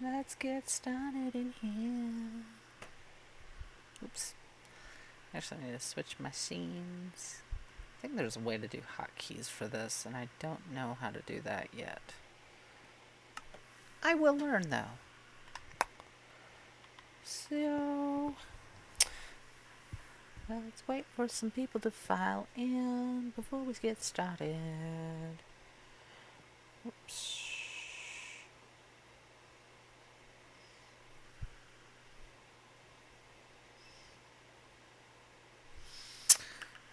Let's get started in here. Oops. Actually, I need to switch my scenes. I think there's a way to do hotkeys for this, and I don't know how to do that yet. I will learn, though. So, let's wait for some people to file in before we get started. Oops.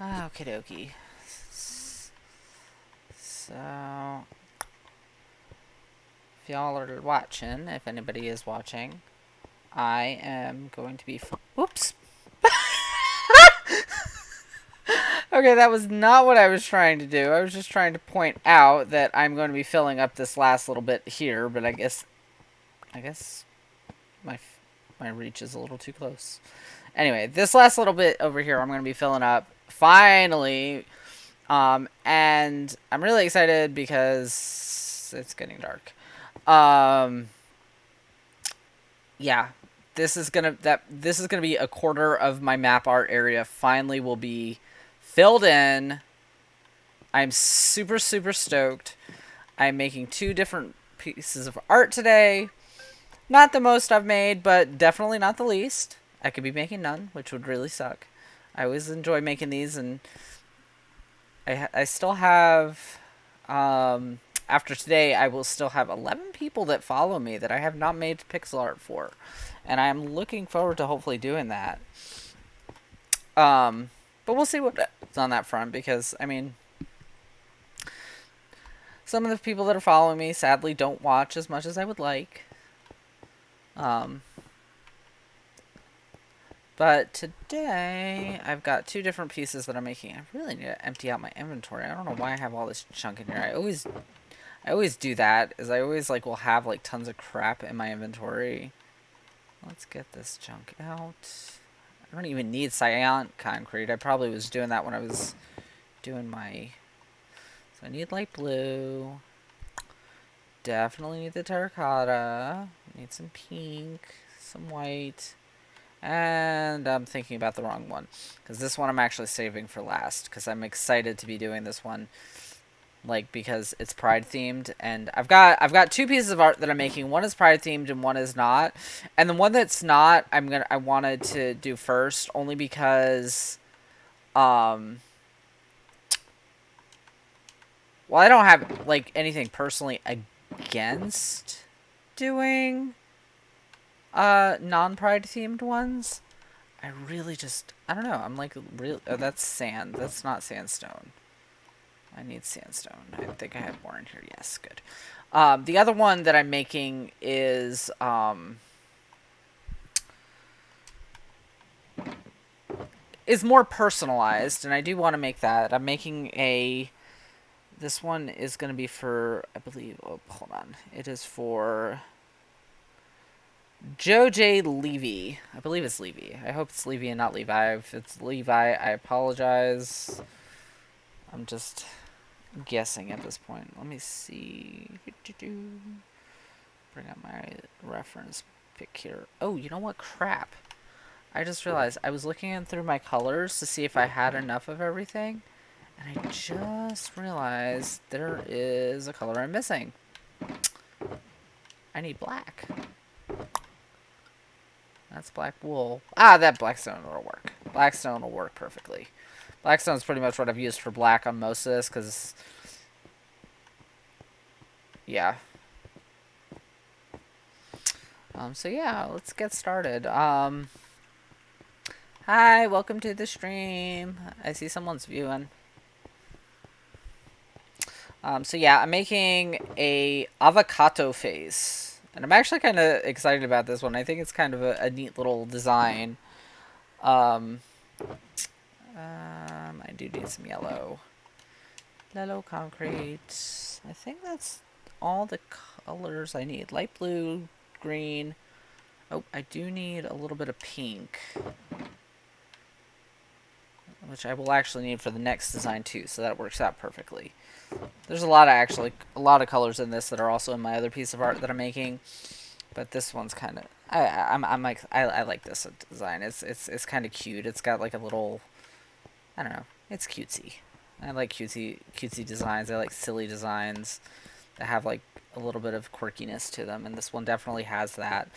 Okie dokie. So, if y'all are watching, if anybody is watching, I am going to be. Whoops! Okay, that was not what I was trying to do. I was just trying to point out that I'm going to be filling up this last little bit here, but I guess my reach is a little too close. Anyway, this last little bit over here I'm going to be filling up finally. And I'm really excited because it's getting dark. Yeah, this is gonna be a quarter of my map art area finally will be filled in. I'm super stoked. I'm making 2 different pieces of art today. Not the most I've made, but definitely not the least. I could be making none, which would really suck. I always enjoy making these, and I still have, after today, I will still have 11 people that follow me that I have not made pixel art for. And I'm looking forward to hopefully doing that. But we'll see what's on that front, because, I mean, some of the people that are following me sadly don't watch as much as I would like. But today, I've got 2 different pieces that I'm making. I really need to empty out my inventory. I don't know why I have all this junk in here. I always do that, is I always, like, will have, like, tons of crap in my inventory. Let's get this junk out. I don't even need cyan concrete. I probably was doing that when I was doing my... So I need light blue. Definitely need the terracotta. Need some pink, some white. And I'm thinking about the wrong one, because this one I'm actually saving for last, because I'm excited to be doing this one, like, because it's Pride themed, and I've got 2 pieces of art that I'm making. One is Pride themed and one is not. And the one that's not, I wanted to do first, only because well, I don't have, like, anything personally against doing non-Pride themed ones. I really just, I don't know, I'm like, real. Oh, that's sand. That's not sandstone. I need sandstone. I think I have more in here. Yes, good. The other one that I'm making is more personalized, and I do want to make that. I'm making a... This one is going to be for, I believe, oh, hold on. It is for Joe J. Levy. I believe it's Levy. I hope it's Levy and not Levi. If it's Levi, I apologize. I'm just guessing at this point. Let me see. Bring up my reference pic here. Oh, you know what? Crap. I just realized I was looking through my colors to see if I had enough of everything. And I just realized there is a color I'm missing. I need black. That's black wool. Ah, that blackstone will work. Blackstone will work perfectly. Blackstone's pretty much what I've used for black on most of this, because... Yeah. So yeah, let's get started. Hi, welcome to the stream. I see someone's viewing. So yeah, I'm making a avocado face. And I'm actually kind of excited about this one. I think it's kind of a neat little design. I do need some yellow. Yellow concrete. I think that's all the colors I need. Light blue, green. Oh, I do need a little bit of pink. which I will actually need for the next design too, so that works out perfectly. There's a lot of colors in this that are also in my other piece of art that I'm making, but this one's kind of I like this design. It's kind of cute. It's got like a little, I don't know, it's cutesy. I like cutesy designs. I like silly designs that have like a little bit of quirkiness to them, and this one definitely has that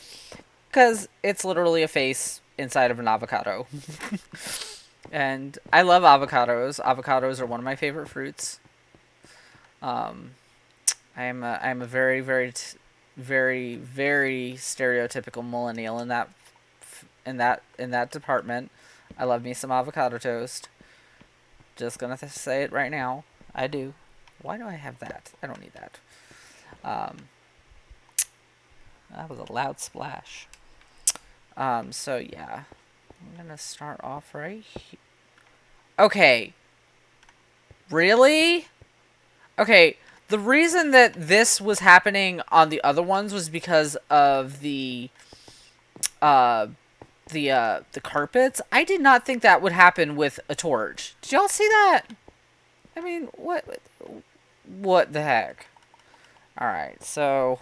because it's literally a face inside of an avocado. And I love avocados. Avocados are one of my favorite fruits. Um, I'm a very very stereotypical millennial in that department. I love me some avocado toast. Just gonna say it right now. I do. Why do I have that? I don't need that. That was a loud splash. So yeah, I'm gonna start off right here. Okay. Really? Okay. The reason that this was happening on the other ones was because of uh the carpets. I did not think that would happen with a torch. Did y'all see that? I mean, what the heck? All right. So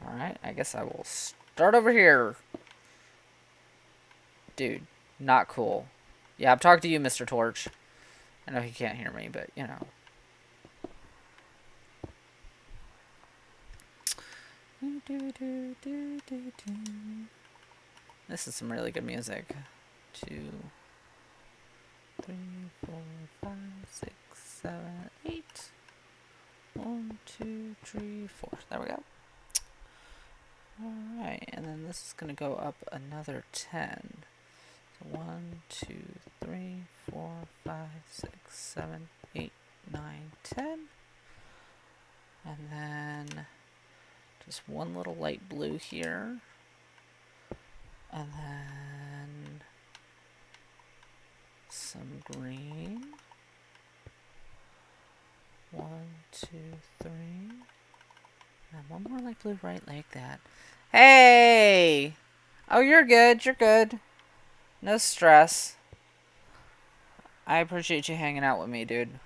all right, I guess I will start over here. Dude, not cool. Yeah, I'm talking to you, Mr. Torch. I know he can't hear me, but, you know. This is some really good music. 2, 3, 4, 5, 6, 7, 8. 1, 2, 3, 4. There we go. Alright, and then this is going to go up another 10. So 1, 2, 3, 4, 5, 6, 7, 8, 9, 10. And then just one little light blue here. And then some green. 1, 2, 3. And one more light blue right like that. Hey! Oh, you're good. You're good. No stress. I appreciate you hanging out with me, dude.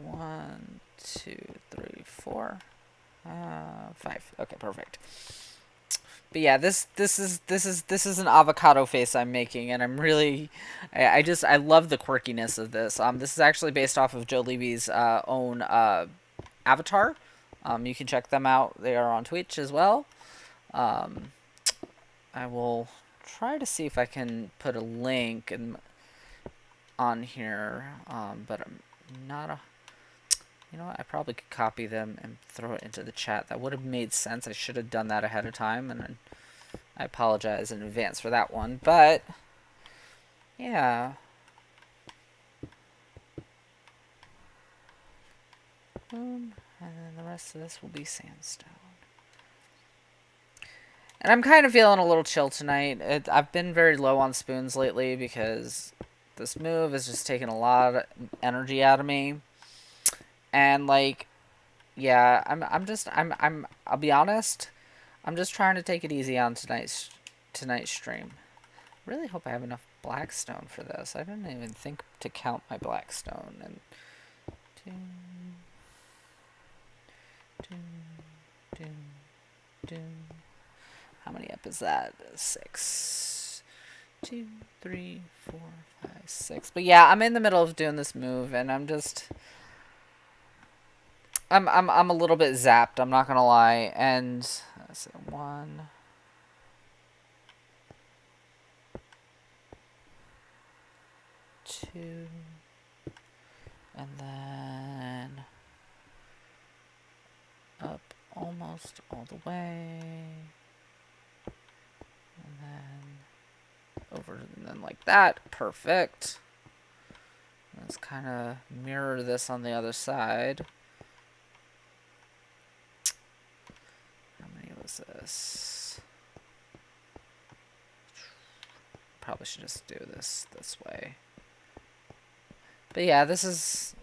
1, 2, 3, 4, 5. Okay, perfect. But yeah, this is an avocado face I'm making, and I'm really, I love the quirkiness of this. This is actually based off of Joe Levy's own Avatar. You can check them out. They are on Twitch as well. I will try to see if I can put a link on here, but I'm not a. You know what? I probably could copy them and throw it into the chat. That would have made sense. I should have done that ahead of time, and I apologize in advance for that one. But yeah. Boom. And then the rest of this will be sandstone. And I'm kind of feeling a little chill tonight. I've been very low on spoons lately because this move is just taking a lot of energy out of me. And like, yeah, I'll be honest, I'm just trying to take it easy on tonight's stream. Really hope I have enough blackstone for this. I didn't even think to count my blackstone. And how many up is that? 6. 2, 3, 4, 5, 6. But yeah, I'm in the middle of doing this move, and I'm just. I'm a little bit zapped. I'm not gonna lie. And let's see, 1, 2, and then up almost all the way, and then over, and then like that. Perfect. Let's kind of mirror this on the other side. How many was this? Probably should just do this way. But yeah, this is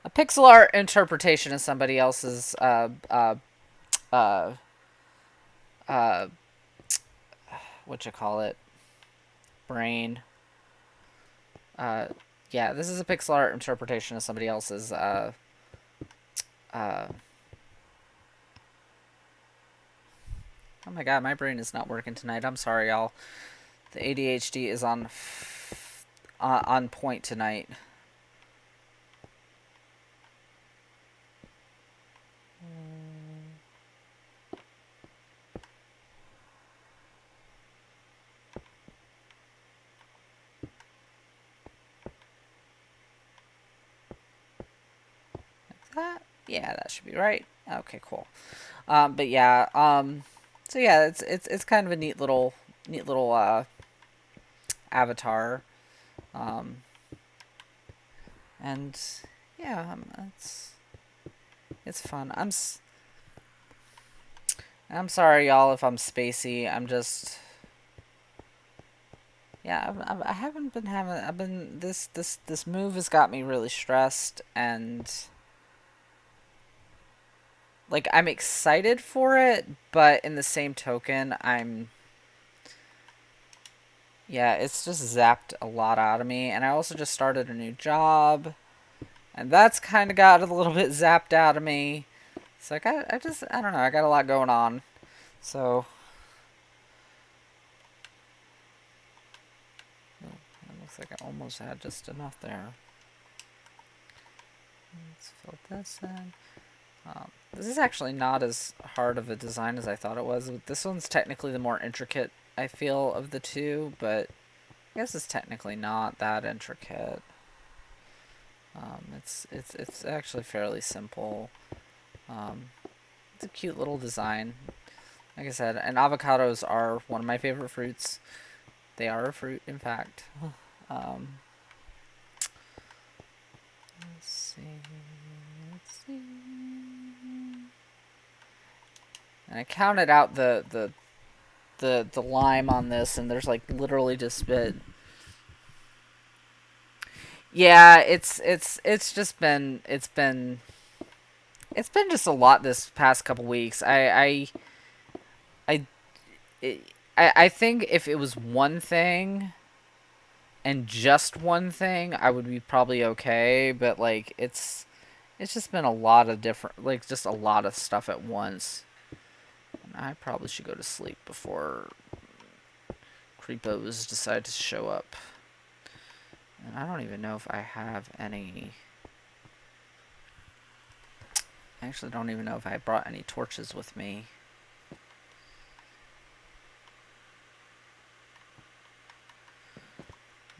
a pixel art interpretation of somebody else's what you call it, brain. Yeah, this is a pixel art interpretation of somebody else's. Uh, oh my god, my brain is not working tonight. I'm sorry, y'all. The ADHD is on point tonight. That? Yeah, that should be right. Okay, cool. But yeah, so yeah, it's kind of a neat little avatar. Um, and yeah, it's fun. I'm sorry, y'all, if I'm spacey. I'm just yeah. I haven't been having. I've been this move has got me really stressed, and like I'm excited for it, but in the same token, yeah, it's just zapped a lot out of me, and I also just started a new job, and that's kind of got a little bit zapped out of me. So I don't know, I got a lot going on. So, oh, it looks like I almost had just enough there. Let's fill this in. This is actually not as hard of a design as I thought it was. This one's technically the more intricate, I feel, of the two, but I guess it's technically not that intricate. It's actually fairly simple. It's a cute little design. Like I said, and avocados are one of my favorite fruits. They are a fruit, in fact. Um, let's see. Let's see. And I counted out the lime on this, and there's like literally just been. Yeah, it's been just a lot this past couple weeks. I I think if it was one thing and just one thing, I would be probably okay. But like it's just been a lot of different, like just a lot of stuff at once. And I probably should go to sleep before creepos decide to show up. And I don't even know if I have any. I actually don't even know if I brought any torches with me.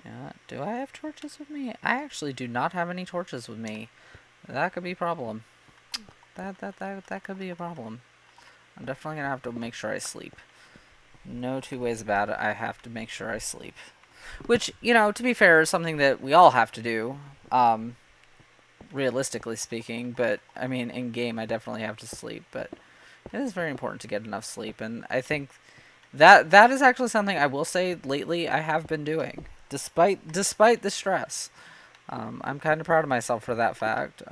Yeah, do I have torches with me? I actually do not have any torches with me. That could be a problem. That could be a problem. I'm definitely gonna have to make sure I sleep. No two ways about it. I have to make sure I sleep. Which, you know, to be fair, is something that we all have to do. Realistically speaking, but I mean, in game, I definitely have to sleep. But it is very important to get enough sleep, and I think that is actually something I will say lately I have been doing, despite the stress. I'm kind of proud of myself for that fact.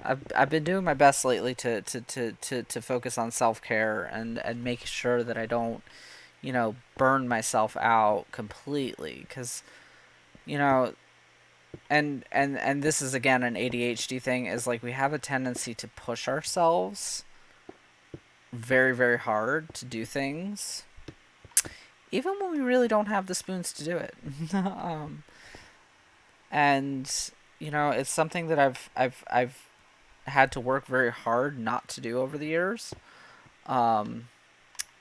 I've been doing my best lately to focus on self care and make sure that I don't, you know, burn myself out completely, because you know, and this is again an ADHD thing, is like we have a tendency to push ourselves very, very hard to do things, even when we really don't have the spoons to do it. And you know, it's something that I've had to work very hard not to do over the years. Um,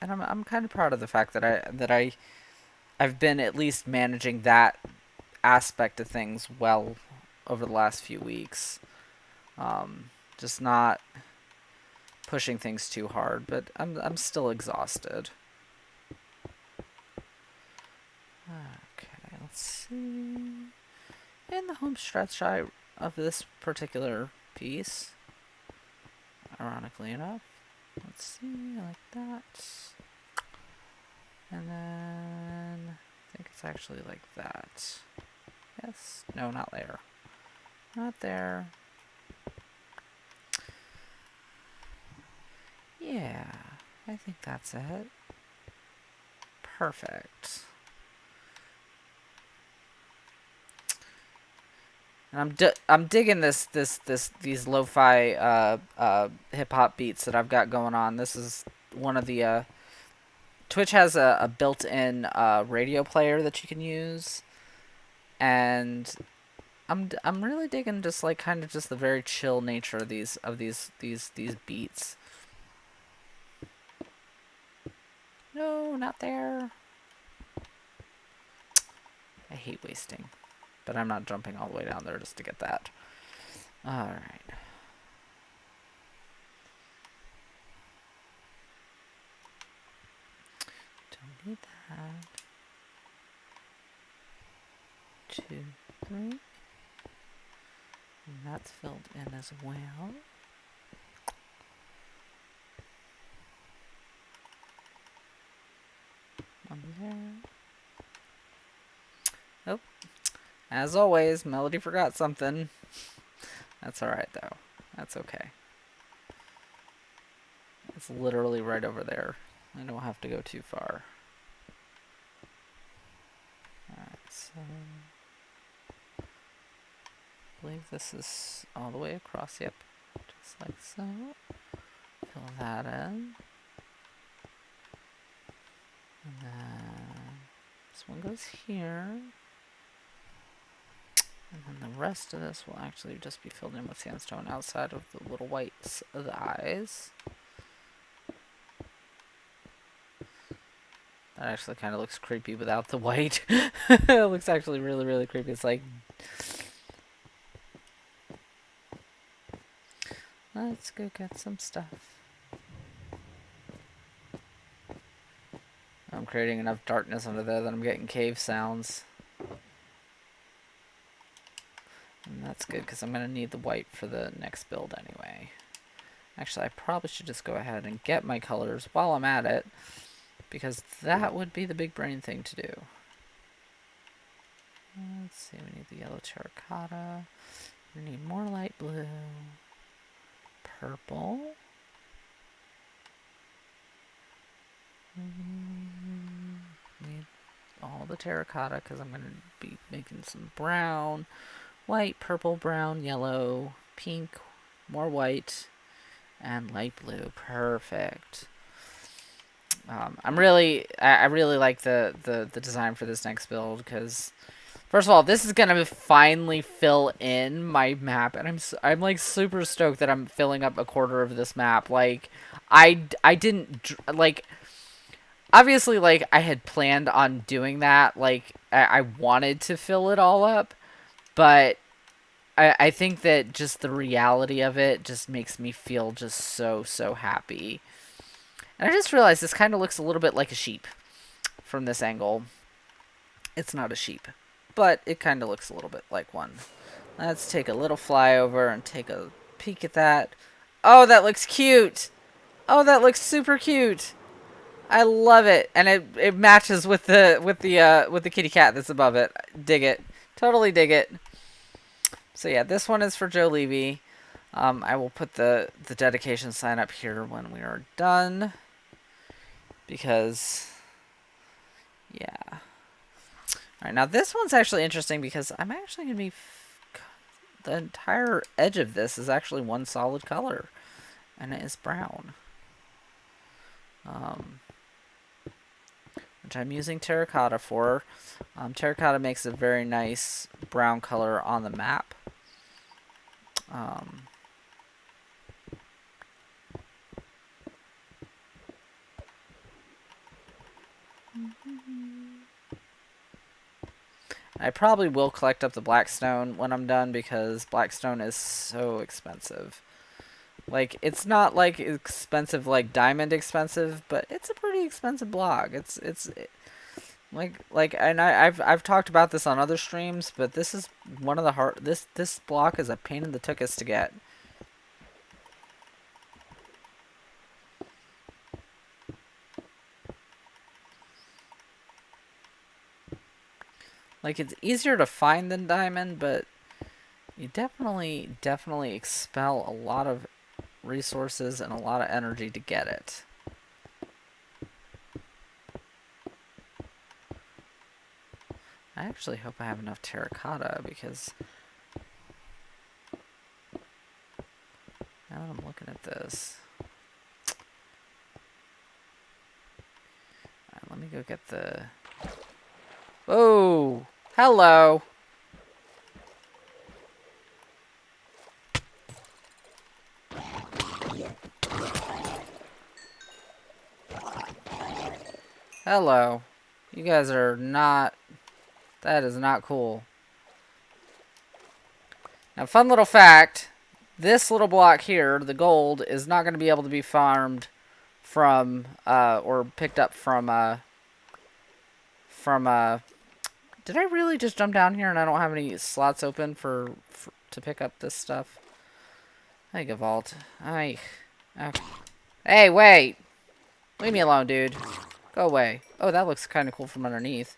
and I'm kind of proud of the fact that I've been at least managing that aspect of things well over the last few weeks. Just not pushing things too hard, but I'm still exhausted. Okay, let's see. In the home stretch of this particular piece, ironically enough, let's see, like that. And then I think it's actually like that. Yes, no, not there. Not there. Yeah, I think that's it. Perfect. And I'm digging these lo-fi hip hop beats that I've got going on. This is one of the Twitch has a built-in radio player that you can use, and I'm really digging just like kind of just the very chill nature of these beats. No, not there. I hate wasting, but I'm not jumping all the way down there just to get that. All right. Don't need that. 2, 3. And that's filled in as well. One there. Oh, as always, Melody forgot something. That's alright though. That's okay. It's literally right over there. I don't have to go too far. Alright, so I believe this is all the way across. Yep. Just like so. Fill that in. And then this one goes here. And then the rest of this will actually just be filled in with sandstone outside of the little whites of the eyes. That actually kind of looks creepy without the white. It looks actually really, really creepy. It's like... Let's go get some stuff. I'm creating enough darkness under there that I'm getting cave sounds. And that's good because I'm going to need the white for the next build anyway. Actually, I probably should just go ahead and get my colors while I'm at it, because that would be the big brain thing to do. Let's see, we need the yellow terracotta. We need more light blue. Purple. Need all the terracotta because I'm going to be making some brown. White, purple, brown, yellow, pink, more white, and light blue. Perfect. I really like the design for this next build because, first of all, this is gonna finally fill in my map, and I'm like super stoked that I'm filling up a quarter of this map. Like, I didn't like. Obviously, like I had planned on doing that. Like I wanted to fill it all up, but I think that just the reality of it just makes me feel just so happy. And I just realized this kind of looks a little bit like a sheep from this angle. It's not a sheep, but it kind of looks a little bit like one. Let's take a little flyover and take a peek at that. Oh, that looks cute. Oh, that looks super cute. I love it, and it matches with the kitty cat that's above it. Dig it. Totally dig it. So yeah, this one is for Joe Levy. I will put the dedication sign up here when we are done. Because, yeah. Alright, now this one's actually interesting because I'm actually going to be... The entire edge of this is actually one solid color. And it is brown. Which I'm using terracotta for. Terracotta makes a very nice brown color on the map. I probably will collect up the blackstone when I'm done because blackstone is so expensive. Like, it's not like expensive like diamond expensive, but it's a pretty expensive block. And I've talked about this on other streams, but this is one of the this block is a pain in the tuchus to get. Like, it's easier to find than diamond, but you definitely expel a lot of resources and a lot of energy to get it. I actually hope I have enough terracotta because get this. Alright, let me go get the... Whoa! Hello! Hello. You guys are not... That is not cool. Now, fun little fact. This little block here, the gold, is not going to be able to be farmed from, or picked up from, did I really just jump down here and I don't have any slots open to pick up this stuff? Hey, Gavault. Okay. Hey, wait! Leave me alone, dude. Go away. Oh, that looks kind of cool from underneath.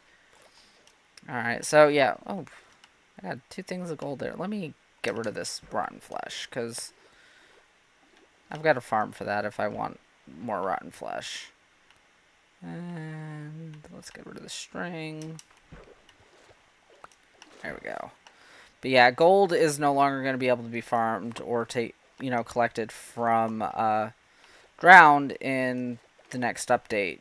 Alright, so, yeah. Oh, I got 2 things of gold there. Let me get rid of this rotten flesh, because I've got to farm for that if I want more rotten flesh. And let's get rid of the string. There we go. But yeah, gold is no longer going to be able to be farmed or collected from ground in the next update.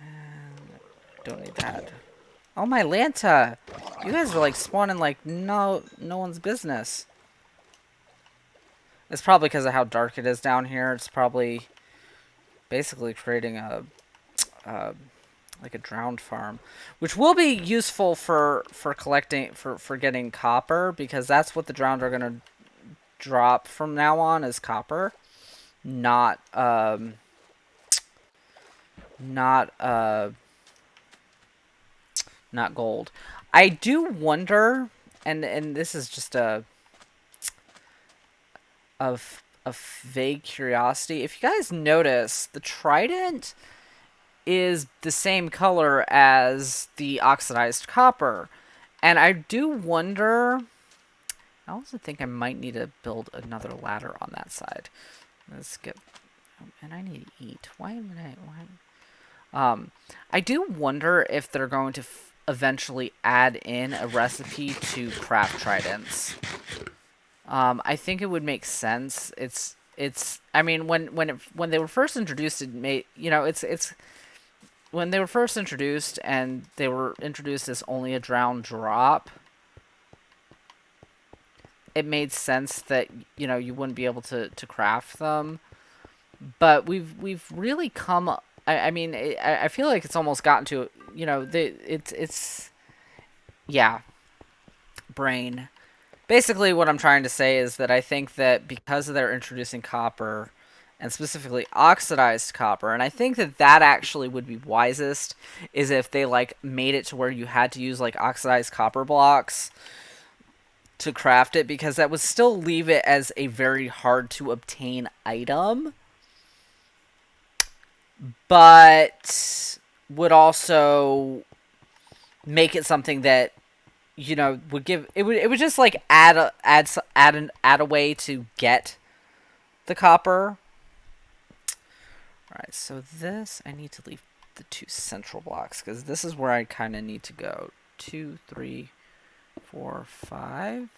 And don't need that. Oh, my Lanta! You guys are like spawning like no one's business. It's probably because of how dark it is down here. It's probably basically creating a like a drowned farm, which will be useful for collecting for getting copper, because that's what the drowned are gonna drop from now on is copper, not gold. I do wonder, and this is just a vague curiosity. If you guys notice, the trident is the same color as the oxidized copper, and I do wonder. I also think I might need to build another ladder on that side. Let's get. And I need to eat. Why am I? Why? I do wonder if they're going to eventually add in a recipe to craft tridents. I think it would make sense. I mean, when they were first introduced, it made, it's when they were first introduced and they were introduced as only a drowned drop. It made sense that you wouldn't be able to craft them, but we've really come. I mean, I feel like it's almost gotten to yeah, brain. Basically, what I'm trying to say is that I think that because they're introducing copper, and specifically oxidized copper, and I think that actually would be wisest, is if they made it to where you had to use oxidized copper blocks to craft it, because that would still leave it as a very hard to obtain item, but would also make it something that would give it would just add a way to get the copper. All right, so this I need to leave the 2 central blocks, because this is where I kind of need to go. 2, 3, 4, 5,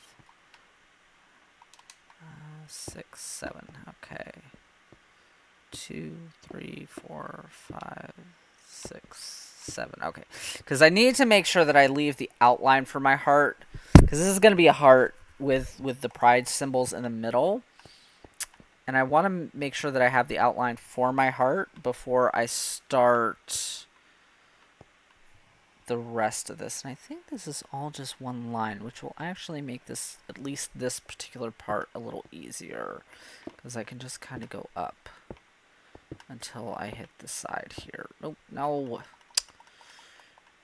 6, 7. Okay. 2, 3, 4, 5, 6, 7. Okay, because I need to make sure that I leave the outline for my heart, because this is going to be a heart with the pride symbols in the middle, and I want to make sure that I have the outline for my heart before I start the rest of this. And I think this is all just one line, which will actually make this, at least this particular part, a little easier, because I can just kind of go up until I hit the side here. Nope, no.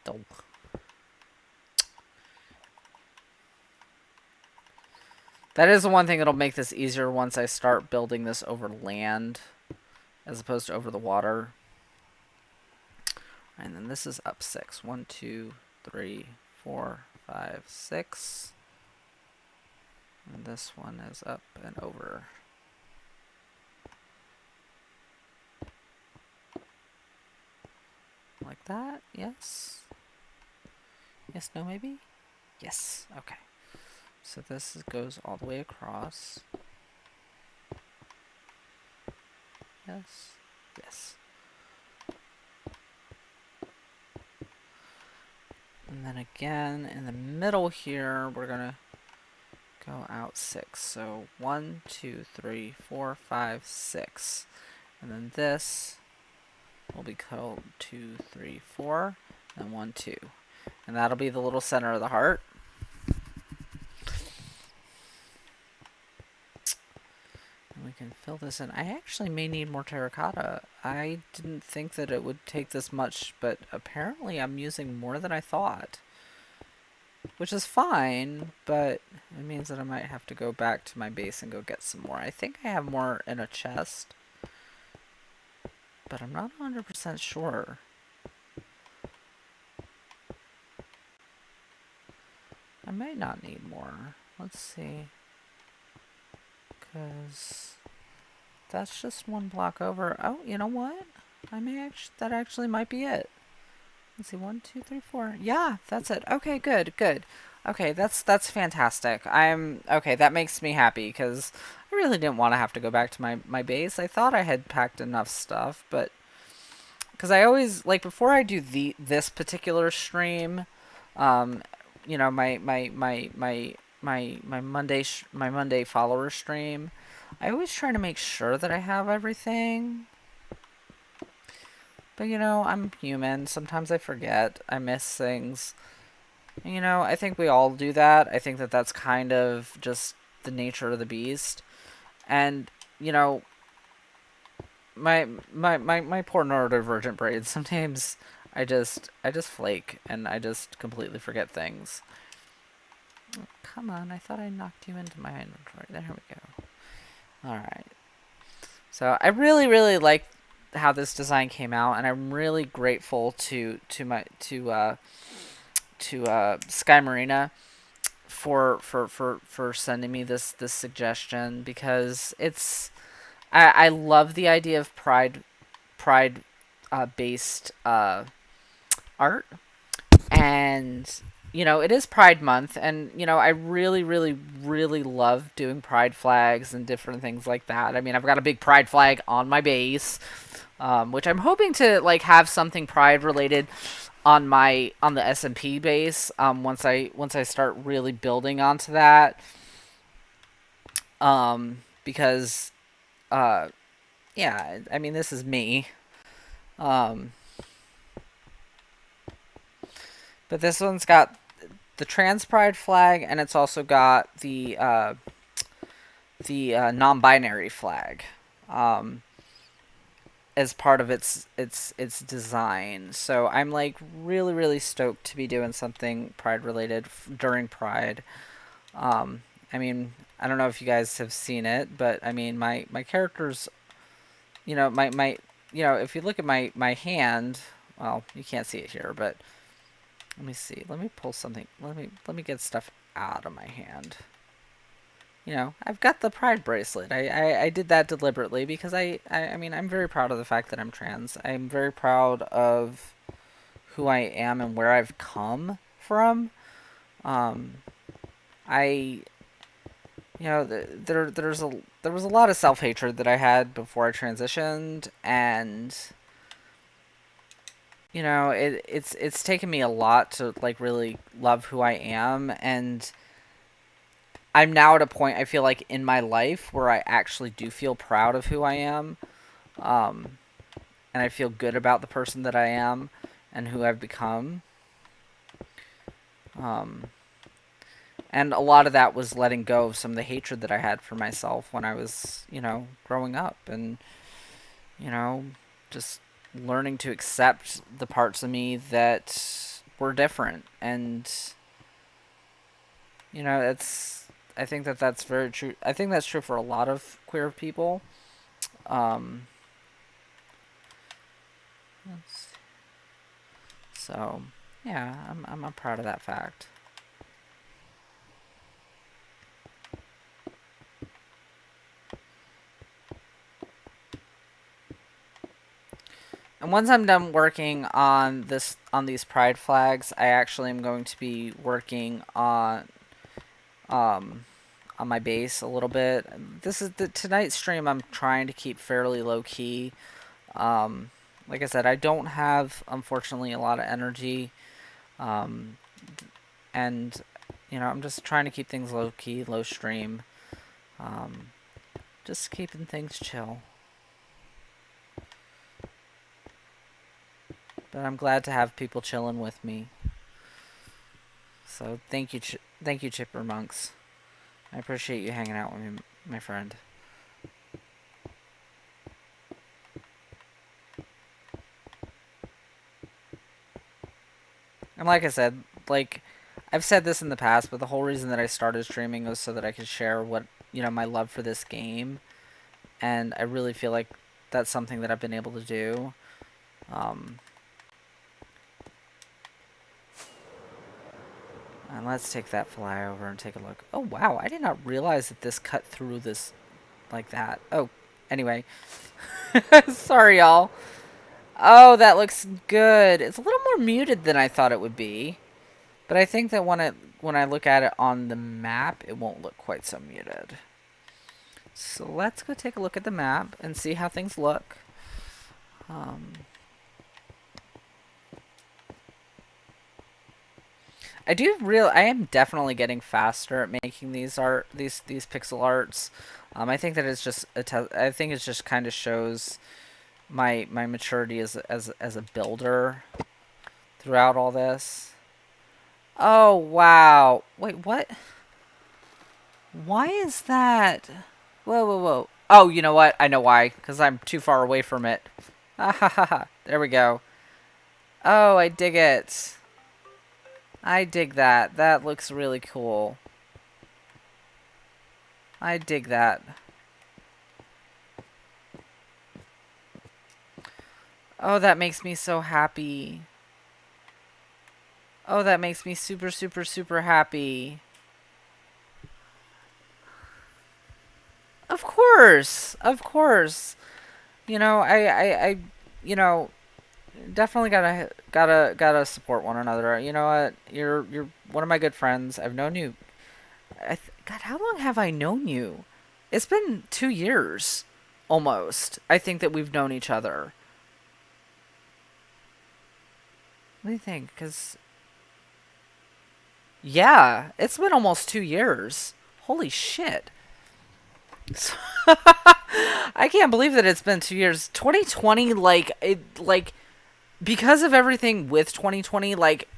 Don't. That is the one thing that'll make this easier once I start building this over land as opposed to over the water. And then this is up 6. 1, 2, 3, 4, 5, 6. And this one is up and over. Like that? Yes? Yes, no, maybe? Yes. Okay. So this goes all the way across. Yes. Yes. And then again, in the middle here, we're going to go out 6. So 1, 2, 3, 4, 5, 6. And then this will be called 2, 3, 4, and 1, 2. And that'll be the little center of the heart. And we can fill this in. I actually may need more terracotta. I didn't think that it would take this much, but apparently I'm using more than I thought. Which is fine, but it means that I might have to go back to my base and go get some more. I think I have more in a chest, but I'm not 100% sure. I might not need more. Let's see. Because that's just one block over. Oh, you know what? That actually might be it. Let's see, 1, 2, 3, 4. Yeah, that's it. Okay, good, good. Okay, that's fantastic. Okay, that makes me happy because I really didn't want to have to go back to my base. I thought I had packed enough stuff, but because I always like before I do this particular stream, you know, my Monday follower stream, I always try to make sure that I have everything. But you know, I'm human. Sometimes I forget. I miss things. And, you know, I think we all do that. I think that that's kind of just the nature of the beast. And you know, my poor neurodivergent brain. Sometimes I just flake and I just completely forget things. Oh, come on, I thought I knocked you into my inventory. There we go. Alright. So I really like how this design came out, and I'm really grateful to Sky Marina for sending me this suggestion, because I love the idea of pride based art. And you know, it is Pride Month, and you know, I really love doing Pride flags and different things like that. I mean, I've got a big Pride flag on my base, which I'm hoping to like have something Pride related on the SMP base. Once I start really building onto that, because yeah, I mean, this is me. But this one's got the trans pride flag, and it's also got the non-binary flag as part of its design. So I'm like really stoked to be doing something pride related during Pride. I mean, I don't know if you guys have seen it, but I mean, my characters, you know, you know, if you look at my hand, well, you can't see it here, but let me see. Let me pull something. Let me get stuff out of my hand. You know, I've got the pride bracelet. I did that deliberately because I mean, I'm very proud of the fact that I'm trans. I'm very proud of who I am and where I've come from. You know, there was a lot of self-hatred that I had before I transitioned, and you know, it's taken me a lot to like really love who I am, and I'm now at a point, I feel like, in my life where I actually do feel proud of who I am, and I feel good about the person that I am and who I've become. And a lot of that was letting go of some of the hatred that I had for myself when I was, you know, growing up, and you know, just learning to accept the parts of me that were different. And you know, I think that that's very true. I think that's true for a lot of queer people. So yeah, I'm proud of that fact. And once I'm done working on these pride flags, I actually am going to be working on on my base a little bit. This is the tonight's stream. I'm trying to keep fairly low key. Um, like I said, I don't have, unfortunately, a lot of energy. Um, and, you know, I'm just trying to keep things low key, low stream. Um, just keeping things chill. But I'm glad to have people chilling with me. So thank you, thank you, Chipper Monks. I appreciate you hanging out with me, my friend. And like I said, like, I've said this in the past, but the whole reason that I started streaming was so that I could share what, you know, my love for this game. And I really feel like that's something that I've been able to do. And let's take that flyover and take a look. Oh, wow, I did not realize that this cut through this like that. Oh, anyway. Sorry, y'all. Oh, that looks good. It's a little more muted than I thought it would be. But I think that when I look at it on the map, it won't look quite so muted. So let's go take a look at the map and see how things look. I am definitely getting faster at making these pixel arts. I think that it's just I think it just kind of shows my maturity as a builder throughout all this. Oh wow! Wait, what? Why is that? Whoa, whoa, whoa! Oh, you know what? I know why. Because I'm too far away from it. Ah ha ha ha! There we go. Oh, I dig it. I dig that. That looks really cool. I dig that. Oh, that makes me so happy. Oh, that makes me super, super, super happy. Of course. Of course. You know, I you know, definitely gotta support one another. You know what? You're one of my good friends. I've known you. God, how long have I known you? It's been 2 years, almost. I think that we've known each other. What do you think? Because yeah, it's been almost 2 years. Holy shit! I can't believe that it's been 2 years. 2020, because of everything with 2020, like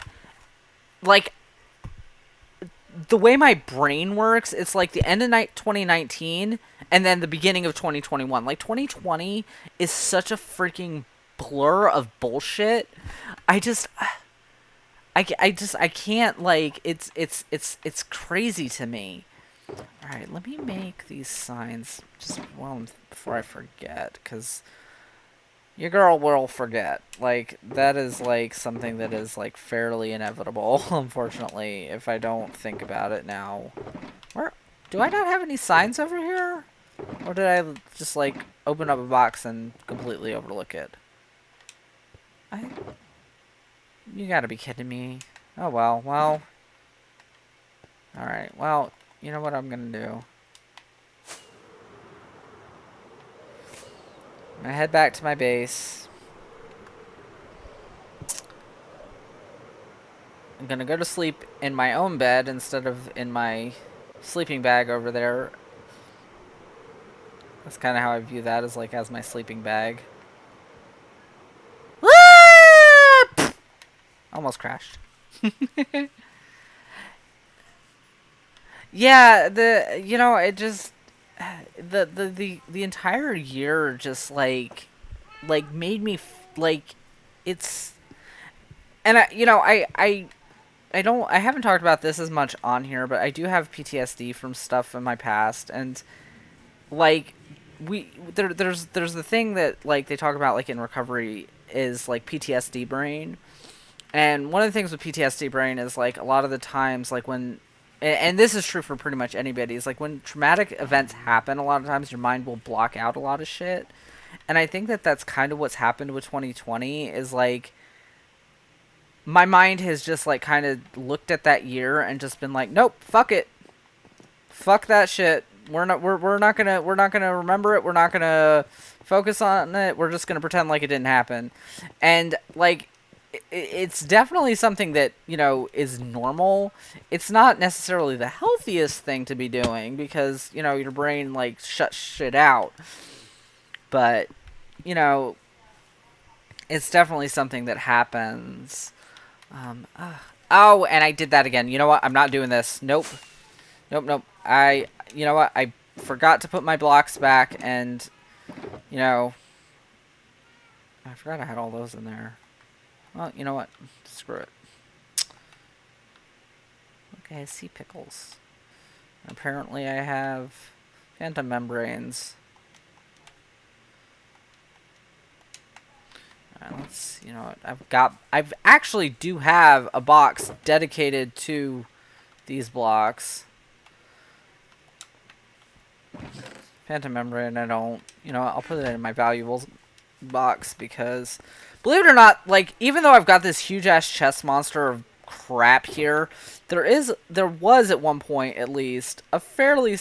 the way my brain works, it's like the end of 2019 and then the beginning of 2021. Like 2020 is such a freaking blur of bullshit. I can't, like, it's crazy to me. All right, let me make these signs just before I forget, because your girl will forget. Like, that is, like, something that is, like, fairly inevitable, unfortunately, if I don't think about it now. Where... Do I not have any signs over here? Or did I just, like, open up a box and completely overlook it? You gotta be kidding me. Oh, well. Alright, well, you know what I'm gonna do? I'm gonna head back to my base. I'm gonna go to sleep in my own bed instead of in my sleeping bag over there. That's kind of how I view that, as like as my sleeping bag. Ah! Almost crashed. Yeah, it just the entire year just like made me like it's and I haven't talked about this as much on here, but I do have PTSD from stuff in my past, and like there's the thing that like they talk about like in recovery is like PTSD brain. And one of the things with PTSD brain is like a lot of the times like when and this is true for pretty much anybody, is like when traumatic events happen, a lot of times your mind will block out a lot of shit. And I think that that's kind of what's happened with 2020 is like my mind has just like kind of looked at that year and just been like, nope, fuck it. Fuck that shit. We're not gonna remember it. We're not gonna focus on it. We're just gonna pretend like it didn't happen. And like it's definitely something that, you know, is normal. It's not necessarily the healthiest thing to be doing because, you know, your brain like shuts shit out. But, you know, it's definitely something that happens. Oh, and I did that again. You know what? I'm not doing this. Nope. Nope, nope. You know what? I forgot to put my blocks back, and, you know, I forgot I had all those in there. Well, you know what? Screw it. Okay, sea pickles. Apparently I have phantom membranes. Alright, let's, you know what? I've actually do have a box dedicated to these blocks. Phantom membrane, I don't. You know, I'll put it in my valuables box because, believe it or not, like, even though I've got this huge ass chest monster of crap here, there was at one point at least a fairly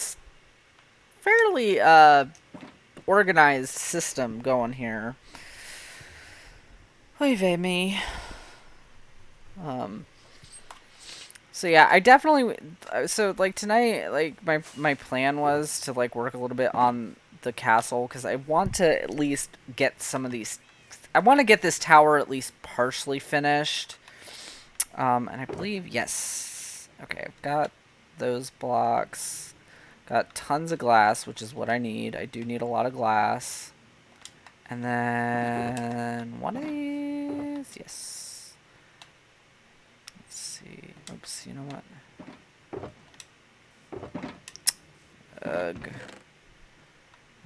organized system going here. Oy vey me. So yeah, I definitely. So like tonight, like my plan was to like work a little bit on the castle because I want to at least get some of these. I want to get this tower at least partially finished. And I believe yes. Okay, I've got those blocks. Got tons of glass, which is what I need. I do need a lot of glass. And then one of these, yes. Let's see. Oops, you know what? Ugh.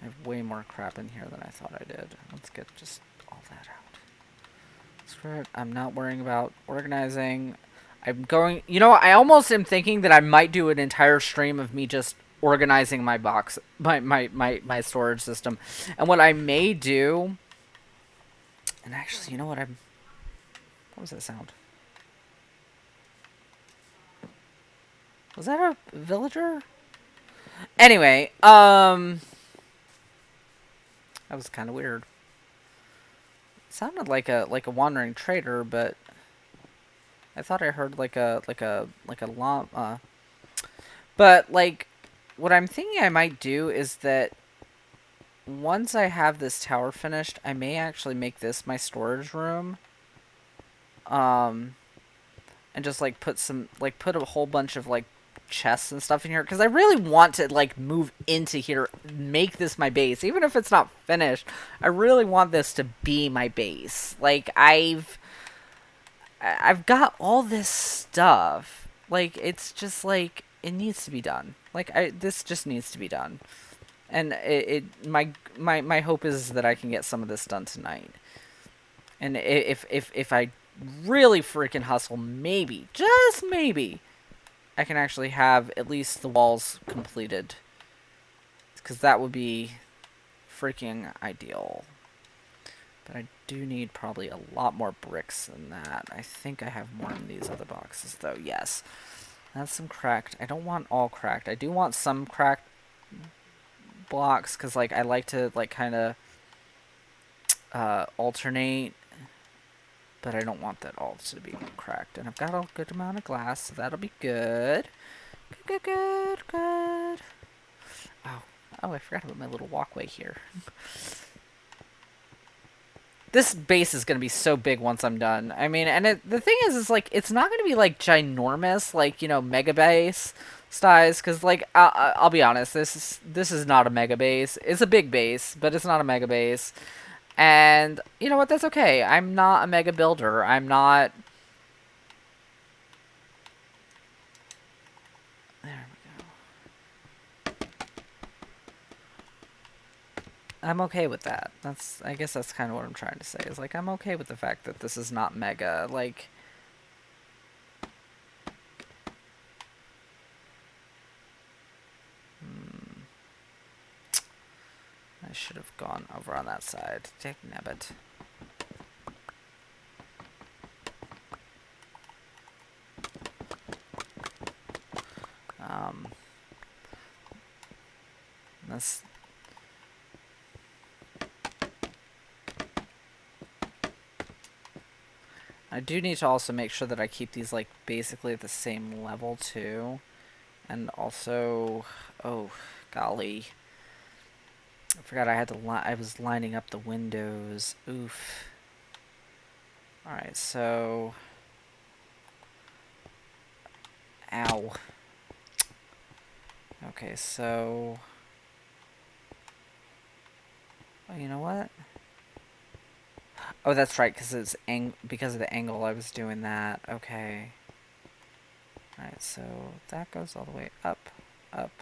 I have way more crap in here than I thought I did. Let's get just all that out. Screw it. I'm not worrying about organizing. I'm going... You know, I almost am thinking that I might do an entire stream of me just organizing my box, my storage system. And what I may do... And actually, you know what I'm... What was that sound? Was that a villager? Anyway, that was kind of weird. It sounded like a wandering trader, but I thought I heard like a llama. But like, what I'm thinking I might do is that once I have this tower finished, I may actually make this my storage room. And just like put a whole bunch of like chests and stuff in here because I really want to like move into here, make this my base, even if it's not finished. I really want this to be my base. Like I've got all this stuff. Like it's just like it needs to be done. Like this just needs to be done. And my hope is that I can get some of this done tonight. And if I really freaking hustle, maybe, just maybe, I can actually have at least the walls completed. Because that would be freaking ideal. But I do need probably a lot more bricks than that. I think I have more in these other boxes, though. Yes. That's some cracked. I don't want all cracked. I do want some cracked blocks, because, like, I like to, like, kind of alternate. But I don't want that all to be cracked. And I've got a good amount of glass, so that'll be good. Good. Oh, I forgot about my little walkway here. This base is going to be so big once I'm done. I mean, and the thing is like, it's not going to be, like, ginormous, like, you know, mega base size. Because, like, I'll be honest, this is not a mega base. It's a big base, but it's not a mega base. And, you know what, that's okay. I'm not a mega builder. I'm not... There we go. I'm okay with that. I guess that's kind of what I'm trying to say. Is like, I'm okay with the fact that this is not mega. Like... I should have gone over on that side. Take nabbit. That's... I do need to also make sure that I keep these, like, basically at the same level, too. And also... Oh, golly. I forgot I had to I was lining up the windows. Oof. Alright, so... Ow. Okay, so... Oh, you know what? Oh, that's right, because it's because of the angle I was doing that. Okay. Alright, so that goes all the way up, up.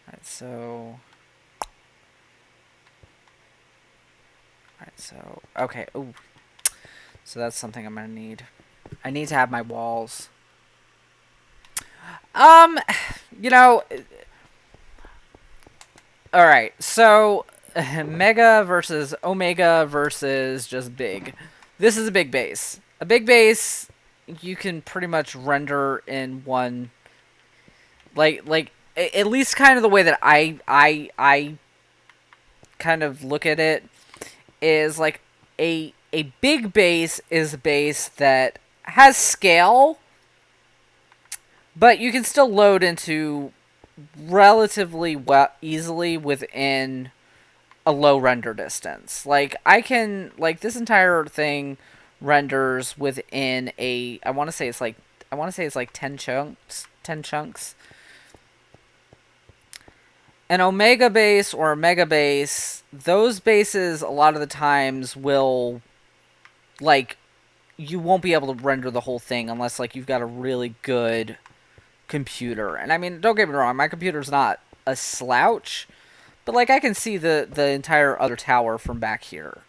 Alright, so... Alright, so... Okay, ooh. So that's something I'm gonna need. I need to have my walls. You know... Alright, so... Mega versus Omega versus just big. This is a big base. A big base, you can pretty much render in one... Like, at least kind of the way that I kind of look at it is like a big base is a base that has scale, but you can still load into relatively easily within a low render distance. Like, I can, like, this entire thing renders within a, I want to say it's like 10 chunks. An Omega base or a Mega base, those bases a lot of the times will, like, you won't be able to render the whole thing unless, like, you've got a really good computer. And I mean, don't get me wrong, my computer's not a slouch, but, like, I can see the entire other tower from back here.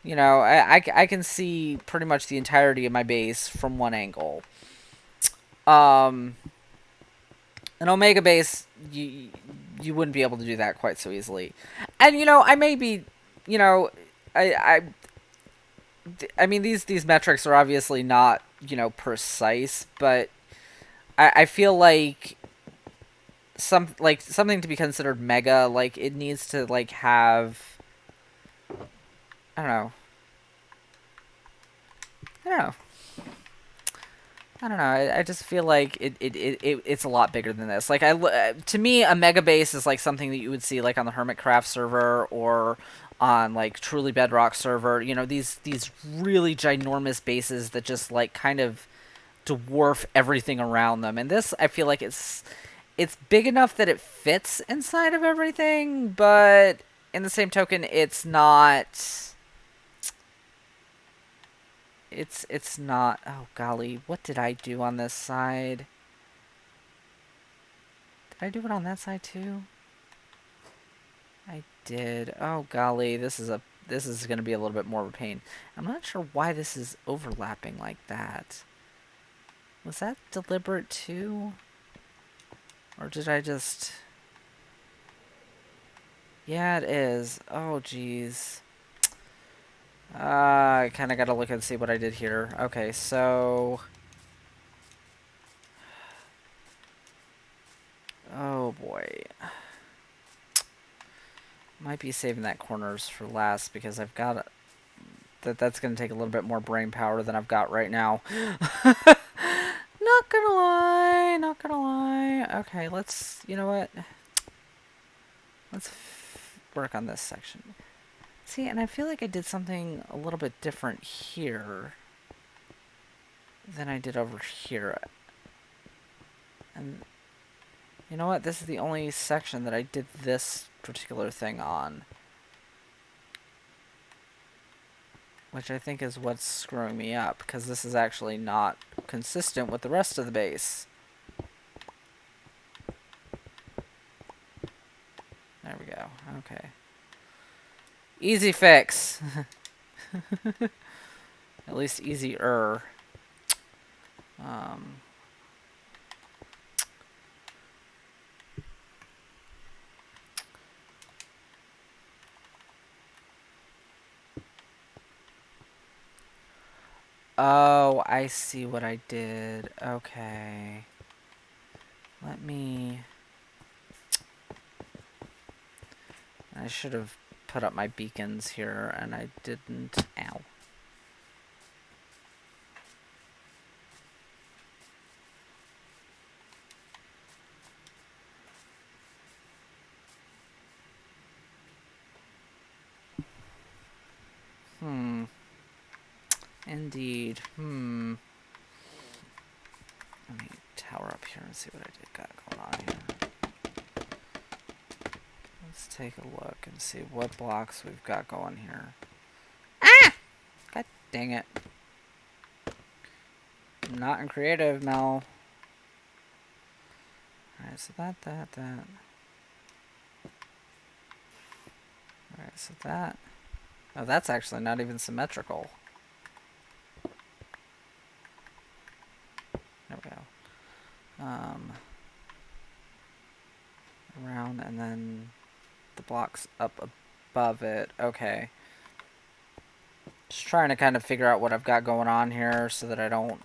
You know, I can see pretty much the entirety of my base from one angle. An Omega base, you wouldn't be able to do that quite so easily. And, you know, I may be, you know, I mean, these metrics are obviously not, you know, precise, but I feel like something to be considered mega, like, it needs to, like, have, I don't know. I just feel like it's a lot bigger than this. Like, to me, a mega base is like something that you would see like on the Hermitcraft server or on like Truly Bedrock server. You know, these really ginormous bases that just like kind of dwarf everything around them. And this, I feel like it's big enough that it fits inside of everything, but in the same token, it's not. It's not... Oh, golly. What did I do on this side? Did I do it on that side, too? I did. Oh, golly. This is going to be a little bit more of a pain. I'm not sure why this is overlapping like that. Was that deliberate, too? Or did I just... Yeah, it is. Oh, jeez. I kind of got to look and see what I did here. Okay, so... Oh, boy. Might be saving that corners for last because I've got... That's going to take a little bit more brain power than I've got right now. Not gonna lie. Not gonna lie. Okay, let's... You know what? Let's work on this section. See, and I feel like I did something a little bit different here than I did over here. And you know what? This is the only section that I did this particular thing on. Which I think is what's screwing me up, because this is actually not consistent with the rest of the base. There we go. Okay. Easy fix. At least easier. Oh, I see what I did. Okay. Let me... I should have put up my beacons here, and I didn't. Ow. Indeed. Let me tower up here and see what I got going on here. Let's take a look and see what blocks we've got going here. Ah! God dang it. I'm not in creative, Mel. Alright, so that. Alright, so that. Oh, that's actually not even symmetrical. There we go. Around, and then the blocks up above it. Okay. Just trying to kind of figure out what I've got going on here so that I don't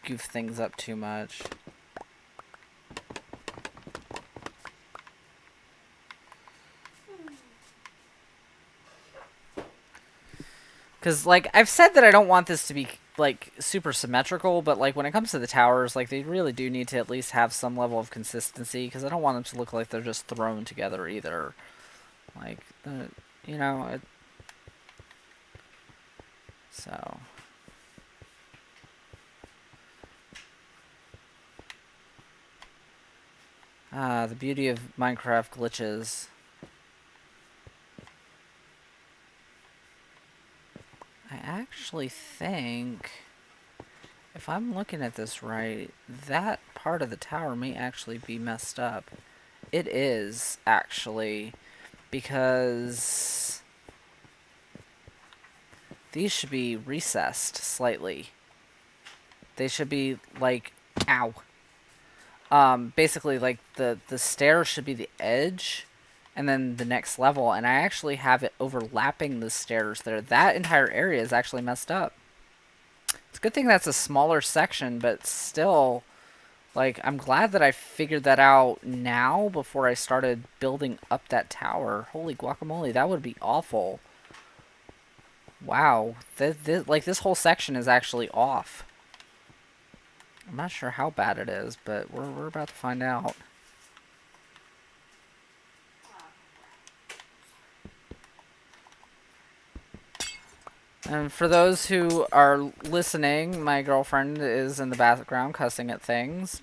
goof things up too much. Because, like, I've said that I don't want this to be, like, super symmetrical, but, like, when it comes to the towers, like, they really do need to at least have some level of consistency, because I don't want them to look like they're just thrown together either. Like, you know, so... the beauty of Minecraft glitches. I actually think, if I'm looking at this right, that part of the tower may actually be messed up. It is, actually, because these should be recessed slightly. They should be, like, ow. Basically, like, the stairs should be the edge, and then the next level, and I actually have it overlapping the stairs there. That entire area is actually messed up. It's a good thing that's a smaller section, but still, like, I'm glad that I figured that out now before I started building up that tower. Holy guacamole, that would be awful. Wow, like, this whole section is actually off. I'm not sure how bad it is, but we're about to find out. And for those who are listening, my girlfriend is in the background cussing at things.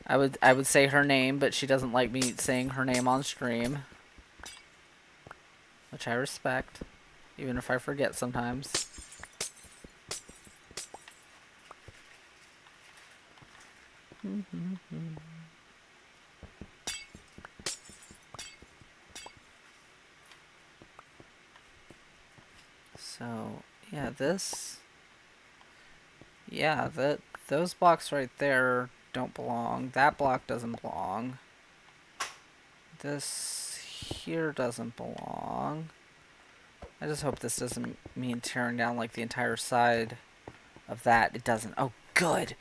I would say her name, but she doesn't like me saying her name on stream, which I respect, even if I forget sometimes. So, yeah, those blocks right there don't belong. That block doesn't belong. This here doesn't belong. I just hope this doesn't mean tearing down, like, the entire side of that. It doesn't. Oh, good.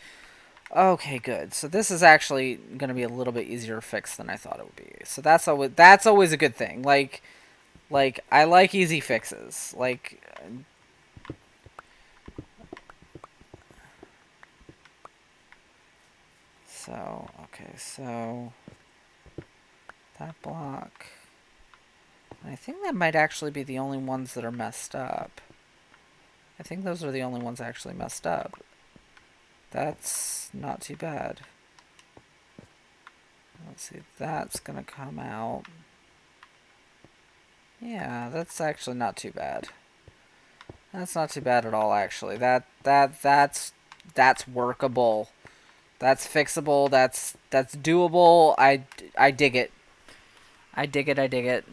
Okay, good. So this is actually going to be a little bit easier to fix than I thought it would be. So that's always a good thing. Like I like easy fixes. Like, so okay, so that block. I think that might actually be the only ones that are messed up. I think those are the only ones actually messed up. That's not too bad. Let's see, that's gonna come out. Yeah, that's actually not too bad. That's not too bad at all, actually. That's workable. That's fixable. That's doable. I dig it. I dig it. I dig it.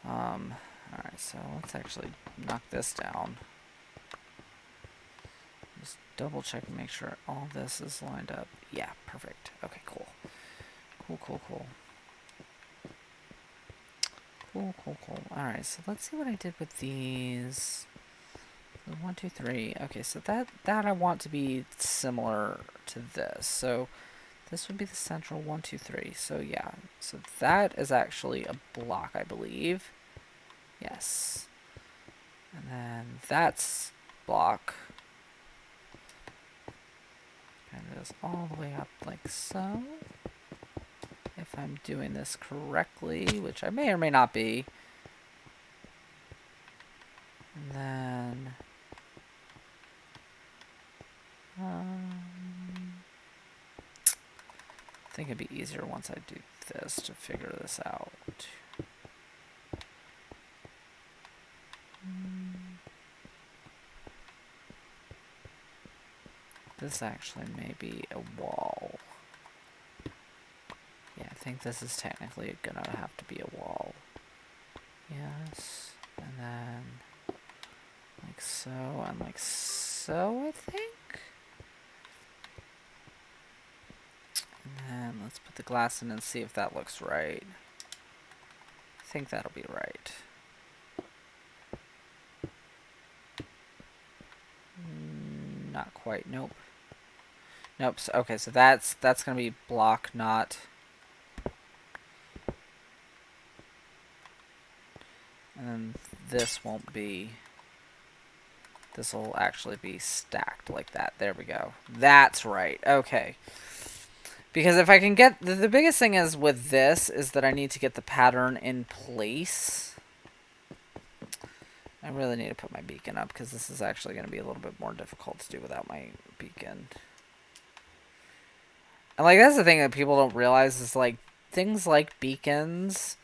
Alright, so let's actually knock this down. Just double check and make sure all this is lined up. Yeah, perfect. Okay, cool. Cool. Cool. Alright, so let's see what I did with these So 1, 2, 3. Okay, so that I want to be similar to this. So this would be the central 1, 2, 3. So yeah, so that is actually a block, I believe. Yes. And then that's block. And it goes all the way up like so. If I'm doing this correctly, which I may or may not be. And then I think it'd be easier once I do this to figure this out. This actually may be a wall. Yeah, I think this is technically gonna have to be a wall. Yes, and then like so, and like so, I think. And then let's put the glass in and see if that looks right. I think that'll be right. Not quite, nope. Nope, so, okay, so that's gonna be block, not... And then this won't be... This will actually be stacked like that. There we go. That's right. Okay. Because if I can get... The biggest thing is with this is that I need to get the pattern in place. I really need to put my beacon up because this is actually going to be a little bit more difficult to do without my beacon. And like that's the thing that people don't realize is like things like beacons,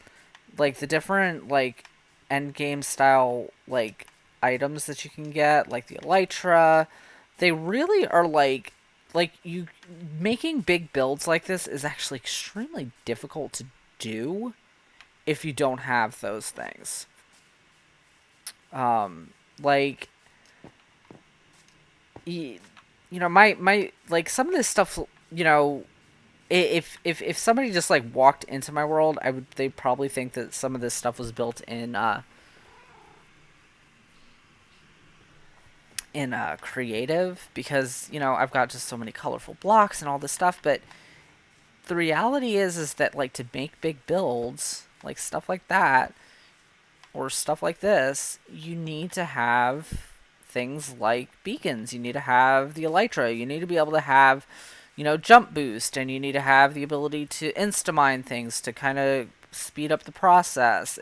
like the different like end game style like items that you can get, like the elytra, they really are like you making big builds like this is actually extremely difficult to do if you don't have those things. Like you know my like some of this stuff, you know, if somebody just like walked into my world, they'd probably think that some of this stuff was built in creative, because you know I've got just so many colorful blocks and all this stuff. But the reality is that like to make big builds, like stuff like that or stuff like this, you need to have things like beacons. You need to have the elytra. You need to be able to have, you know, jump boost, and you need to have the ability to insta-mine things to kind of speed up the process.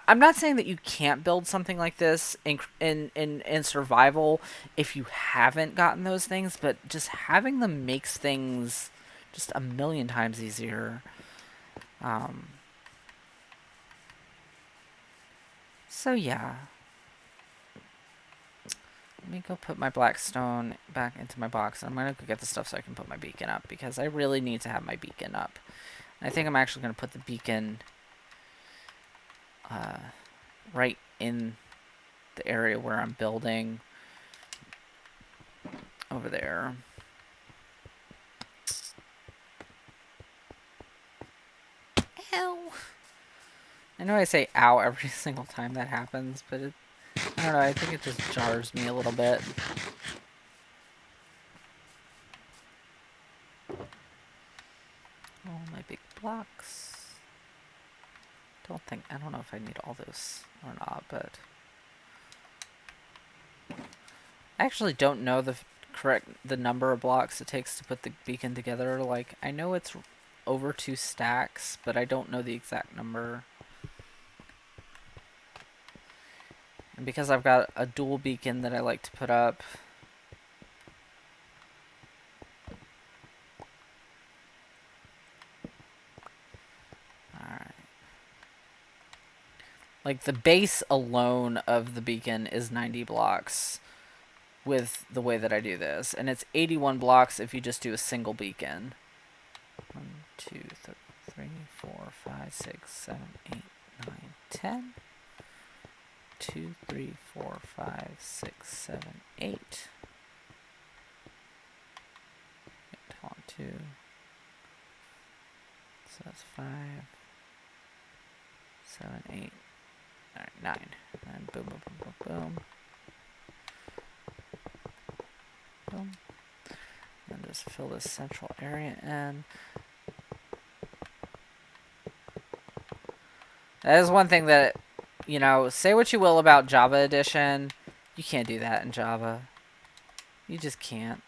I'm not saying that you can't build something like this in survival if you haven't gotten those things, but just having them makes things just a million times easier. So yeah. Let me go put my black stone back into my box, and I'm going to go get the stuff so I can put my beacon up, because I really need to have my beacon up. And I think I'm actually going to put the beacon right in the area where I'm building over there. Ow! I know I say ow every single time that happens, but I don't know, I think it just jars me a little bit. Oh, my big blocks. I don't know if I need all this or not, but I actually don't know the number of blocks it takes to put the beacon together. Like, I know it's over 2 stacks, but I don't know the exact number. And because I've got a dual beacon that I like to put up, like, the base alone of the beacon is 90 blocks with the way that I do this. And it's 81 blocks if you just do a single beacon. 1, 2, 3, 4, 5, 6, 7, 8, 9, 10. 2, 3, 4, 5, 6, 7, 8. 2. So that's 5, 7, 8. Alright, 9. And boom, boom, boom, boom, boom. Boom. And just fill this central area in. That is one thing that, you know, say what you will about Java Edition, you can't do that in Java. You just can't.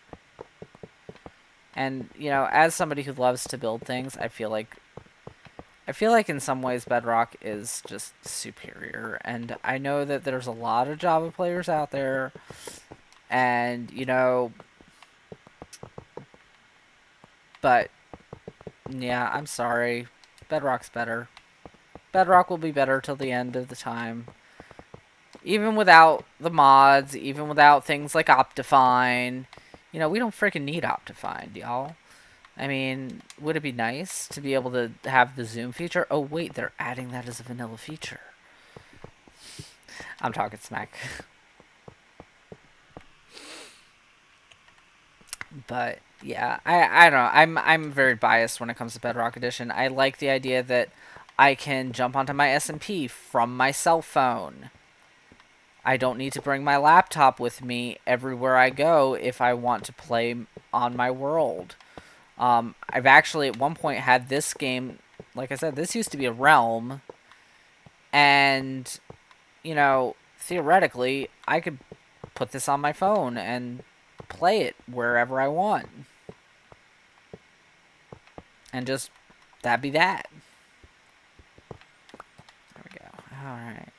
And, you know, as somebody who loves to build things, I feel like in some ways Bedrock is just superior. And I know that there's a lot of Java players out there, and, you know, but yeah, I'm sorry. Bedrock's better. Bedrock will be better till the end of the time. Even without the mods, even without things like Optifine. You know, we don't freaking need Optifine, y'all. I mean, would it be nice to be able to have the zoom feature? Oh, wait, they're adding that as a vanilla feature. I'm talking smack. But yeah, I don't know. I'm very biased when it comes to Bedrock Edition. I like the idea that I can jump onto my SMP from my cell phone. I don't need to bring my laptop with me everywhere I go if I want to play on my world. I've actually at one point had this game, like I said, this used to be a realm, and, you know, theoretically, I could put this on my phone and play it wherever I want. And just, that'd be that. There we go. Alright.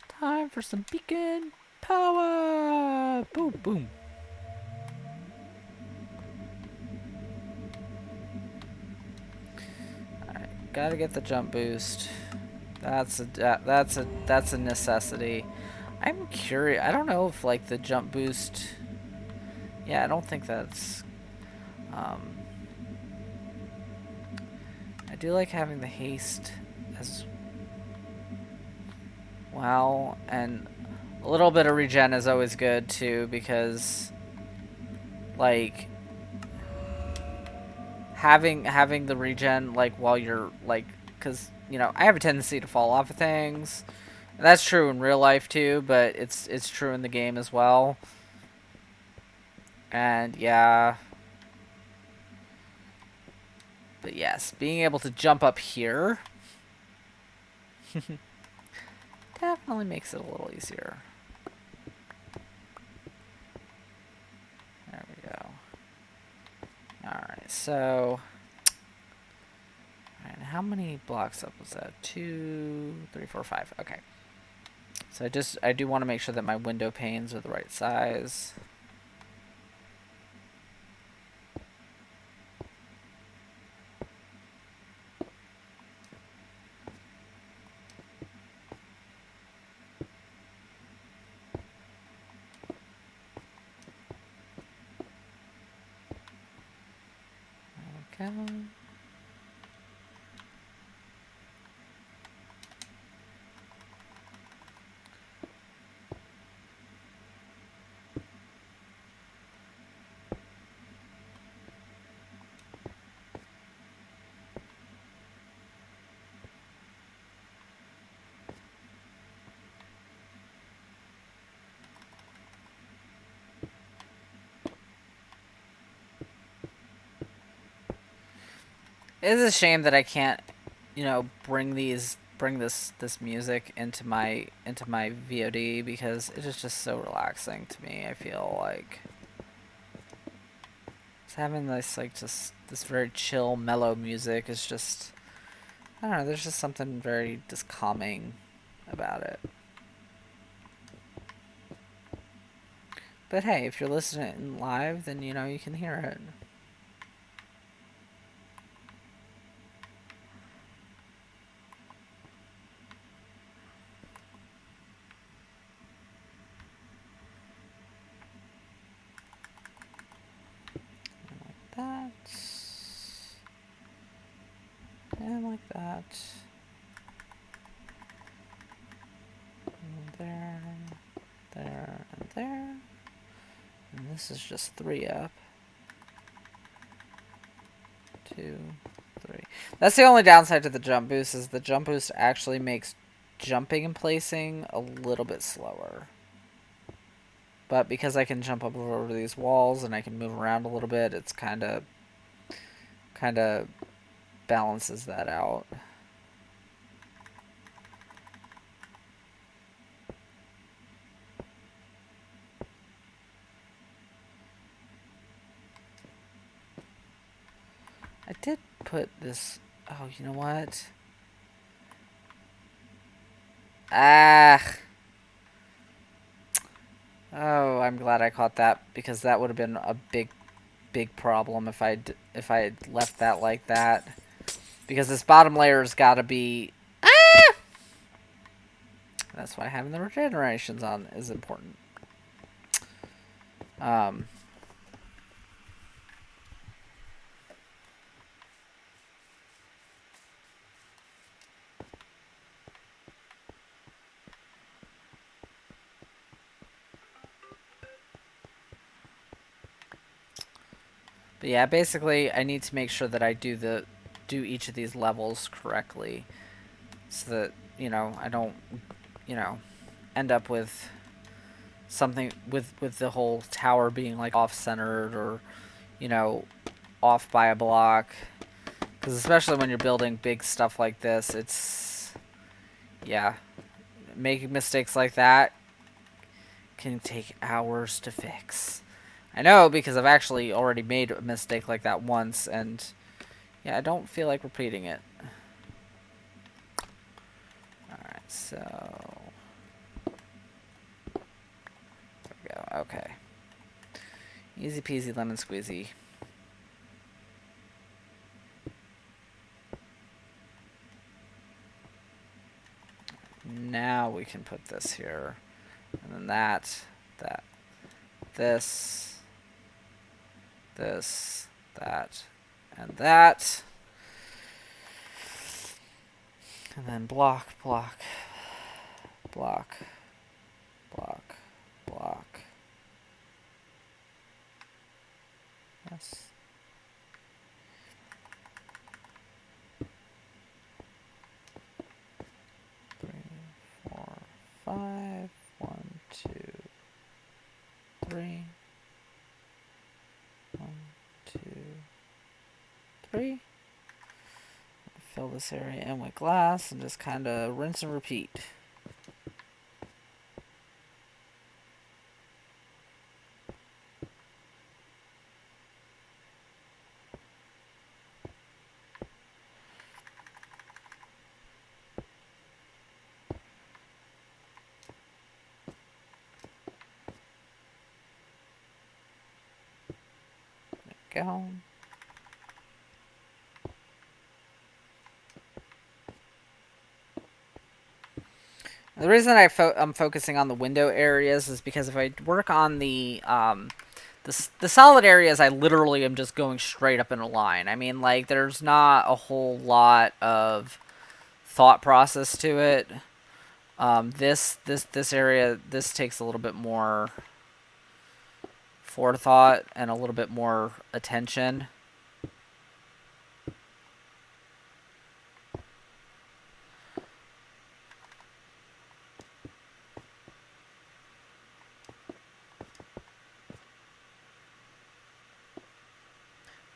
Time for some beacon power! Boom, boom. Alright, gotta get the jump boost. That's a necessity. I'm curious. I don't know if like the jump boost. Yeah, I don't think that's. I do like having the haste as well, and a little bit of regen is always good too, because like having the regen like while you're like, because you know I have a tendency to fall off of things. And that's true in real life too, but it's true in the game as well. And yeah. But yes, being able to jump up here definitely makes it a little easier. There we go. Alright, so... Alright, how many blocks up was that? 2, 3, 4, 5. Okay. So I do want to make sure that my window panes are the right size. Okay. It is a shame that I can't, you know, bring this music into my VOD, because it is just so relaxing to me. I feel like just having this like just this very chill, mellow music is just, I don't know. There's just something very just calming about it. But hey, if you're listening live, then you know you can hear it. And like that. And there, there, and there. And this is just 3 up. 2, 3. That's the only downside to the jump boost, is the jump boost actually makes jumping and placing a little bit slower. But because I can jump up over these walls and I can move around a little bit, it's kind of balances that out. I did put this... Oh, you know what? Ah! Oh, I'm glad I caught that, because that would have been a big problem if I had left that like that. Because this bottom layer's got to be... Ah! That's why having the regenerations on is important. But yeah, basically, I need to make sure that I do each of these levels correctly, so that, you know, I don't, you know, end up with something with the whole tower being like off-centered, or, you know, off by a block. Because especially when you're building big stuff like this, it's, yeah, making mistakes like that can take hours to fix. I know, because I've actually already made a mistake like that once, and yeah, I don't feel like repeating it. Alright, so... There we go, okay. Easy peasy lemon squeezy. Now we can put this here. And then that, this, that, and that. And then block, block, block, block, block. Yes. Three, four, five. 1, 2, 3. 1, 2, 3. Fill this area in with glass and just kind of rinse and repeat. There we go. The reason I'm focusing on the window areas is because if I work on the solid areas, I literally am just going straight up in a line. I mean, like, there's not a whole lot of thought process to it. This area, this takes a little bit more forethought and a little bit more attention.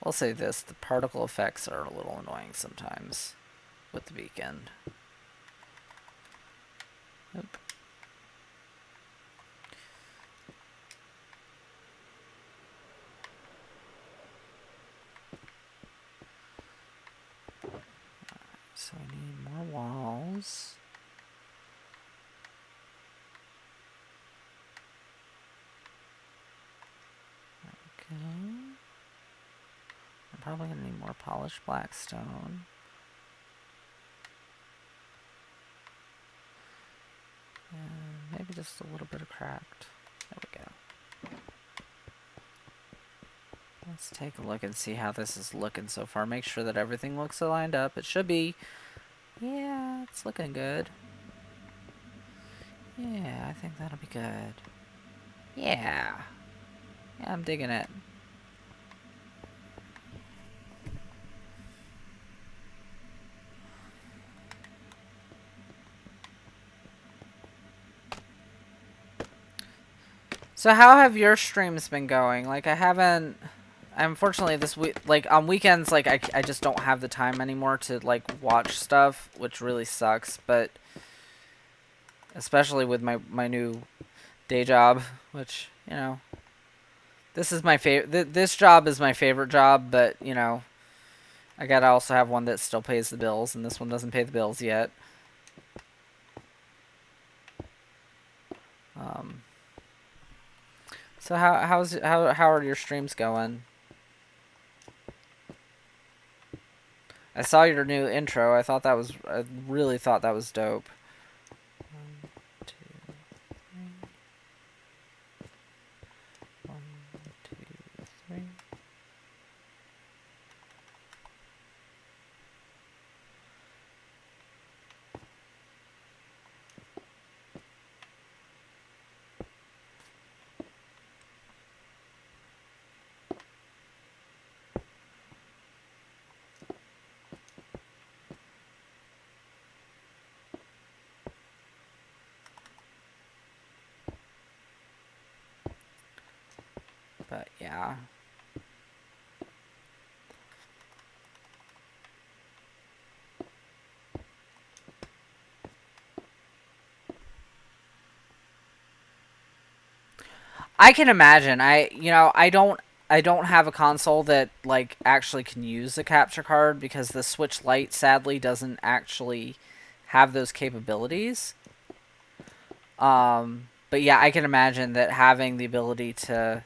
I'll say this, the particle effects are a little annoying sometimes with the beacon. Oop. So I need more walls. There we go. I'm probably going to need more polished black stone. And maybe just a little bit of cracked. There we go. Let's take a look and see how this is looking so far. Make sure that everything looks lined up. It should be. Yeah, it's looking good. Yeah, I think that'll be good. Yeah. Yeah, I'm digging it. So how have your streams been going? Like I haven't. Unfortunately, this week, like on weekends, like I just don't have the time anymore to like watch stuff, which really sucks. But especially with my new day job, which this is my favorite. This job is my favorite job, but I gotta also have one that still pays the bills, and this one doesn't pay the bills yet. Um, so how are your streams going? I saw your new intro. I really thought that was dope. 1, 2, 3. 1, 2, 3. But yeah. I can imagine. I don't have a console that like actually can use the capture card because the Switch Lite sadly doesn't actually have those capabilities. But yeah, I can imagine that having the ability to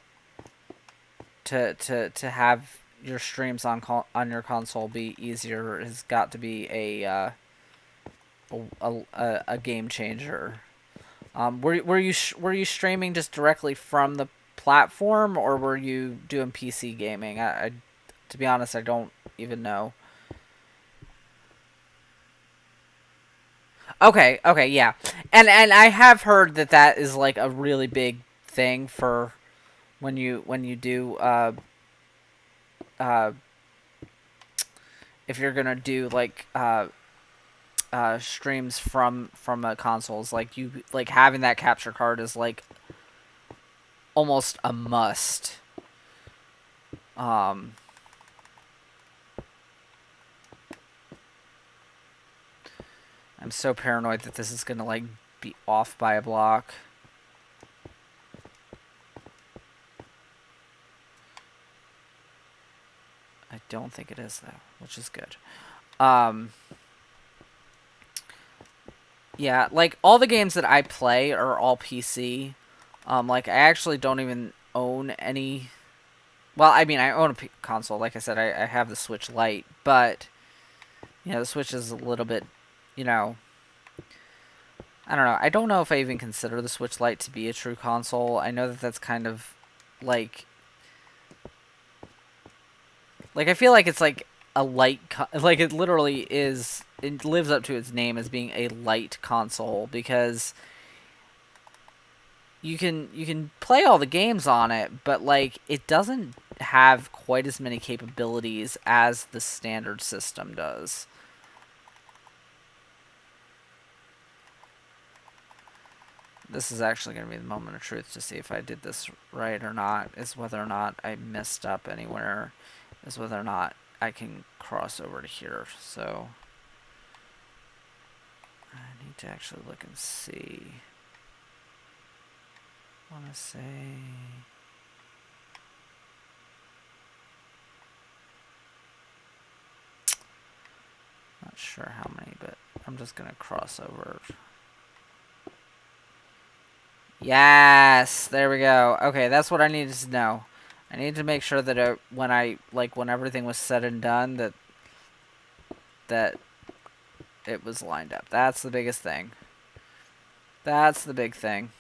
have your streams on your console be easier has got to be a game changer. Were you streaming just directly from the platform, or were you doing PC gaming? To be honest, I don't even know. Okay, yeah, and I have heard that that is like a really big thing for when you do uh if you're gonna do like streams from consoles, like you like having that capture card is like almost a must. Um, I'm so paranoid that this is gonna like be off by a block. I don't think it is though, which is good. Um, yeah, like all the games that I play are all PC. Like I actually don't even own any. Well, I mean, I own a console. Like I said, I have the Switch Lite, but the Switch is a little bit, you know, I don't know. I don't know if I even consider the Switch Lite to be a true console. I know that that's kind of like I feel like it's like a light like it literally is. It lives up to its name as being a light console because you can play all the games on it, but like it doesn't have quite as many capabilities as the standard system does. This is actually going to be the moment of truth to see if I did this right or not, is whether or not I messed up anywhere, is whether or not I can cross over to here. So I need to actually look and see. I want to say... Not sure how many, but I'm just going to cross over. Yes, there we go. Okay, that's what I needed to know. I needed to make sure that when everything was said and done, that it was lined up. That's the biggest thing. That's the big thing.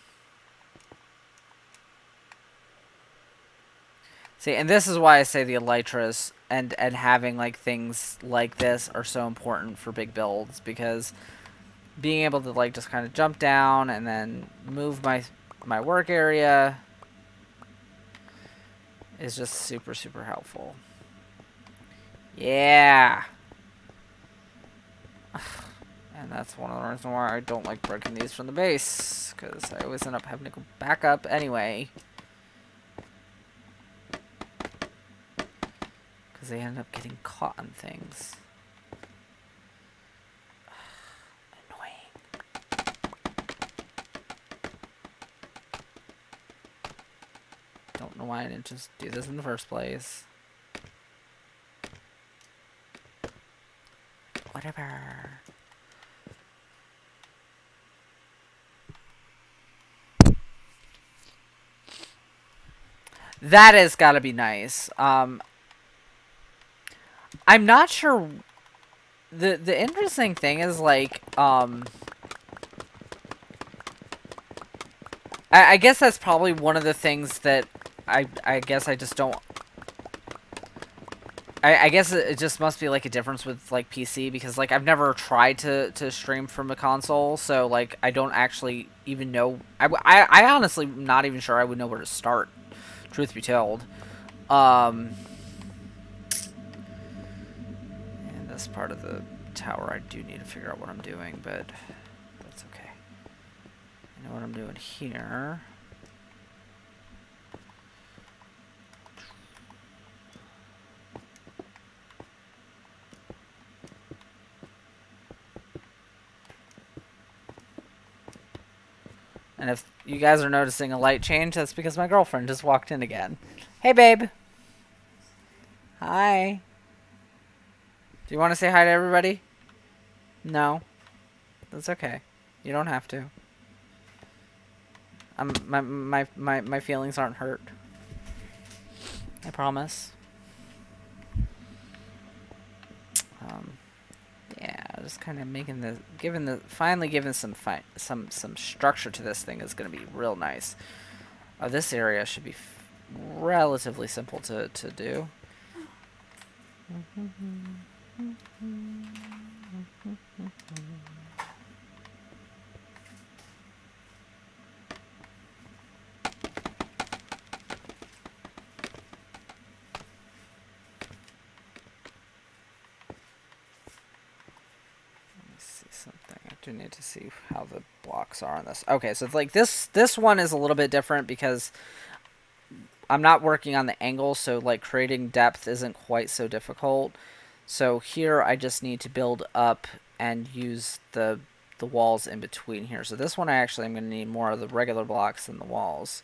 See, and this is why I say the elytras and having like things like this are so important for big builds, because being able to like just kind of jump down and then move my work area is just super, super helpful. Yeah. And that's one of the reasons why I don't like breaking these from the base, because I always end up having to go back up anyway. Because they end up getting caught on things. Annoying. Don't know why I didn't just do this in the first place. Whatever. That has got to be nice. I'm not sure. The interesting thing is, like, I guess that's probably one of the things that I guess I just don't. I guess it just must be like a difference with like PC, because like I've never tried to stream from a console, so like I don't actually even know. I honestly not even sure I would know where to start. Truth be told, and this part of the tower I do need to figure out what I'm doing, but that's okay. I know what I'm doing here. And if you guys are noticing a light change, that's because my girlfriend just walked in again. Hey, babe. Hi. Do you want to say hi to everybody? No. That's okay. You don't have to. My feelings aren't hurt. I promise. Yeah, just kind of making finally giving some structure to this thing is gonna be real nice. This area should be relatively simple to do. Need to see how the blocks are on this. Okay, so it's like this one is a little bit different because I'm not working on the angle, so like creating depth isn't quite so difficult. So here I just need to build up and use the walls in between here. So this one I actually am going to need more of the regular blocks than the walls,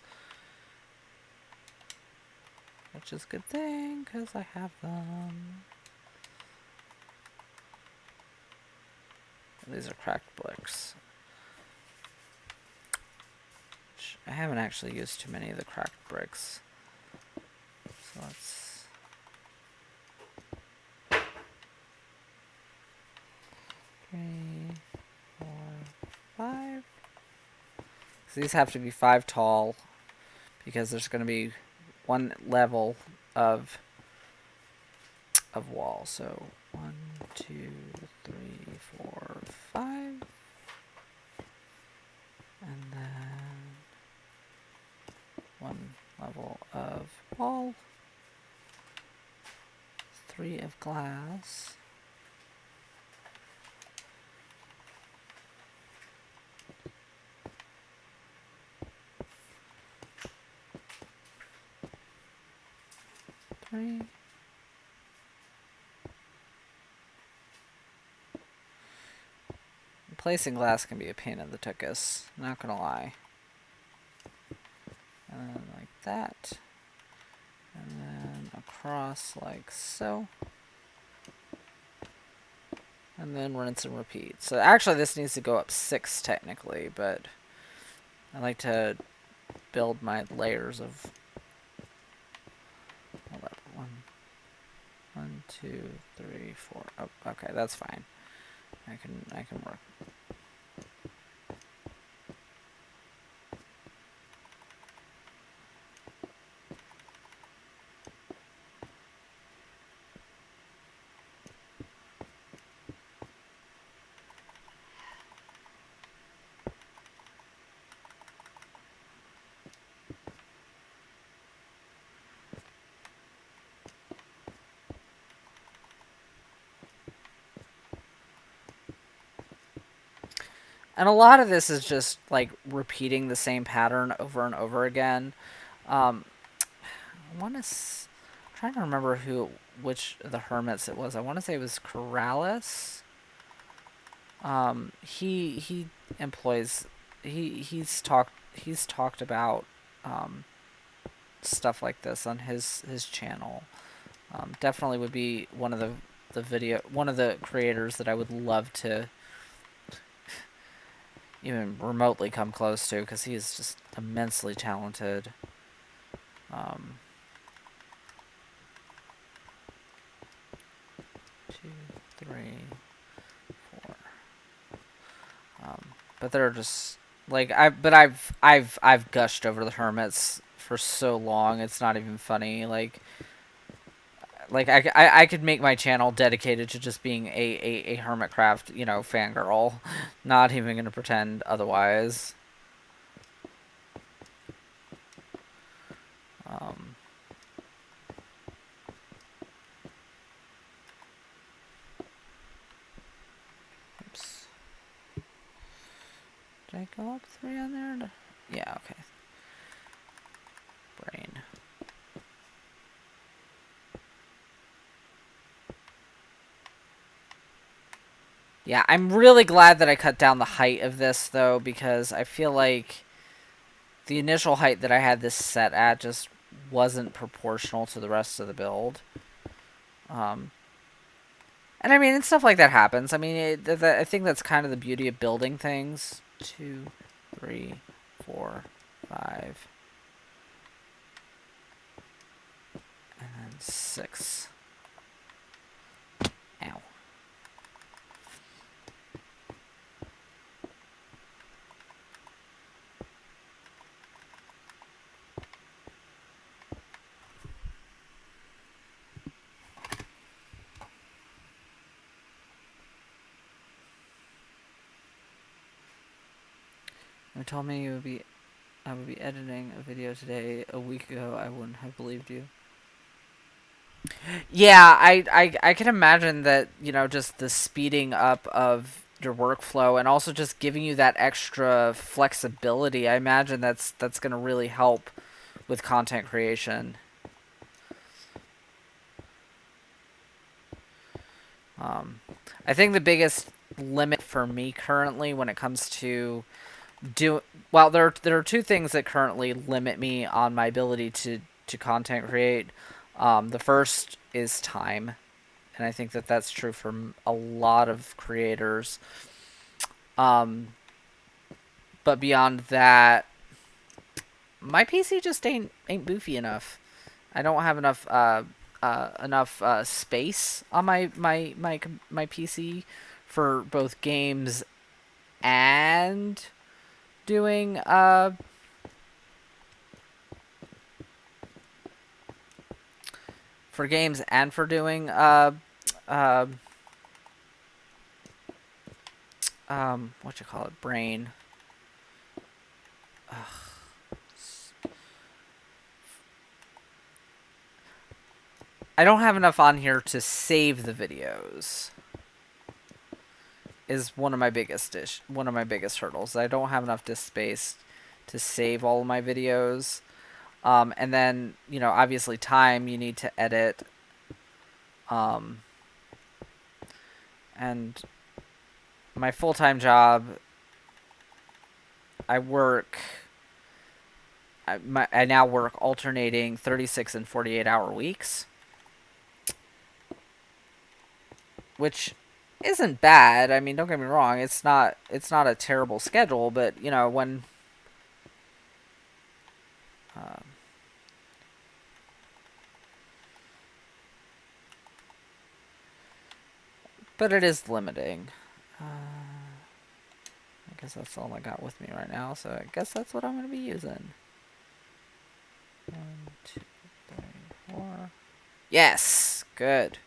which is a good thing because I have them. These are cracked bricks. I haven't actually used too many of the cracked bricks. So let's... 3, 4, 5. So these have to be 5 tall because there's going to be one level of wall. So 1, 2, 3, 4, 5, and then one level of wall, 3 of glass, three. Placing glass can be a pain in the tuchus, not gonna lie. And then like that. And then across like so. And then rinse and repeat. So actually this needs to go up 6 technically, but I like to build my layers of 1, 2, 3, 4. Oh, okay, that's fine. I can work. And a lot of this is just like repeating the same pattern over and over again. Um, I want to. Trying to remember which of the hermits it was. I want to say it was Corrales. He employs. He's talked about um, stuff like this on his channel. Definitely would be one of the creators that I would love to even remotely come close to, because he is just immensely talented. Um, 2, 3, 4. But they're just like I've gushed over the hermits for so long. It's not even funny. I could make my channel dedicated to just being a Hermitcraft, fangirl. Not even gonna pretend otherwise. Um, oops. Did I go up 3 on there? Yeah, okay. Brain. Yeah, I'm really glad that I cut down the height of this, though, because I feel like the initial height that I had this set at just wasn't proportional to the rest of the build. And I mean, and stuff like that happens. I mean, I think that's kind of the beauty of building things. 2, 3, 4, 5, and then 6. Ow. You told me I would be editing a video today. A week ago, I wouldn't have believed you. Yeah, I can imagine that, just the speeding up of your workflow and also just giving you that extra flexibility. I imagine that's going to really help with content creation. I think the biggest limit for me currently when it comes to there are two things that currently limit me on my ability to content create. The first is time, and I think that that's true for a lot of creators. But beyond that, my PC just ain't boofy enough. I don't have enough space on my PC for both games and doing for games and for doing uh what you call it, brain. I don't have enough on here to save the videos. Is one of my biggest hurdles. I don't have enough disk space to save all of my videos. And then, obviously time, you need to edit. And my full-time job, I now work alternating 36 and 48-hour weeks, which isn't bad. I mean, don't get me wrong, it's not a terrible schedule, but when but it is limiting. I guess that's all I got with me right now, so I guess that's what I'm going to be using. 1, 2, 3, 4. Yes! Good.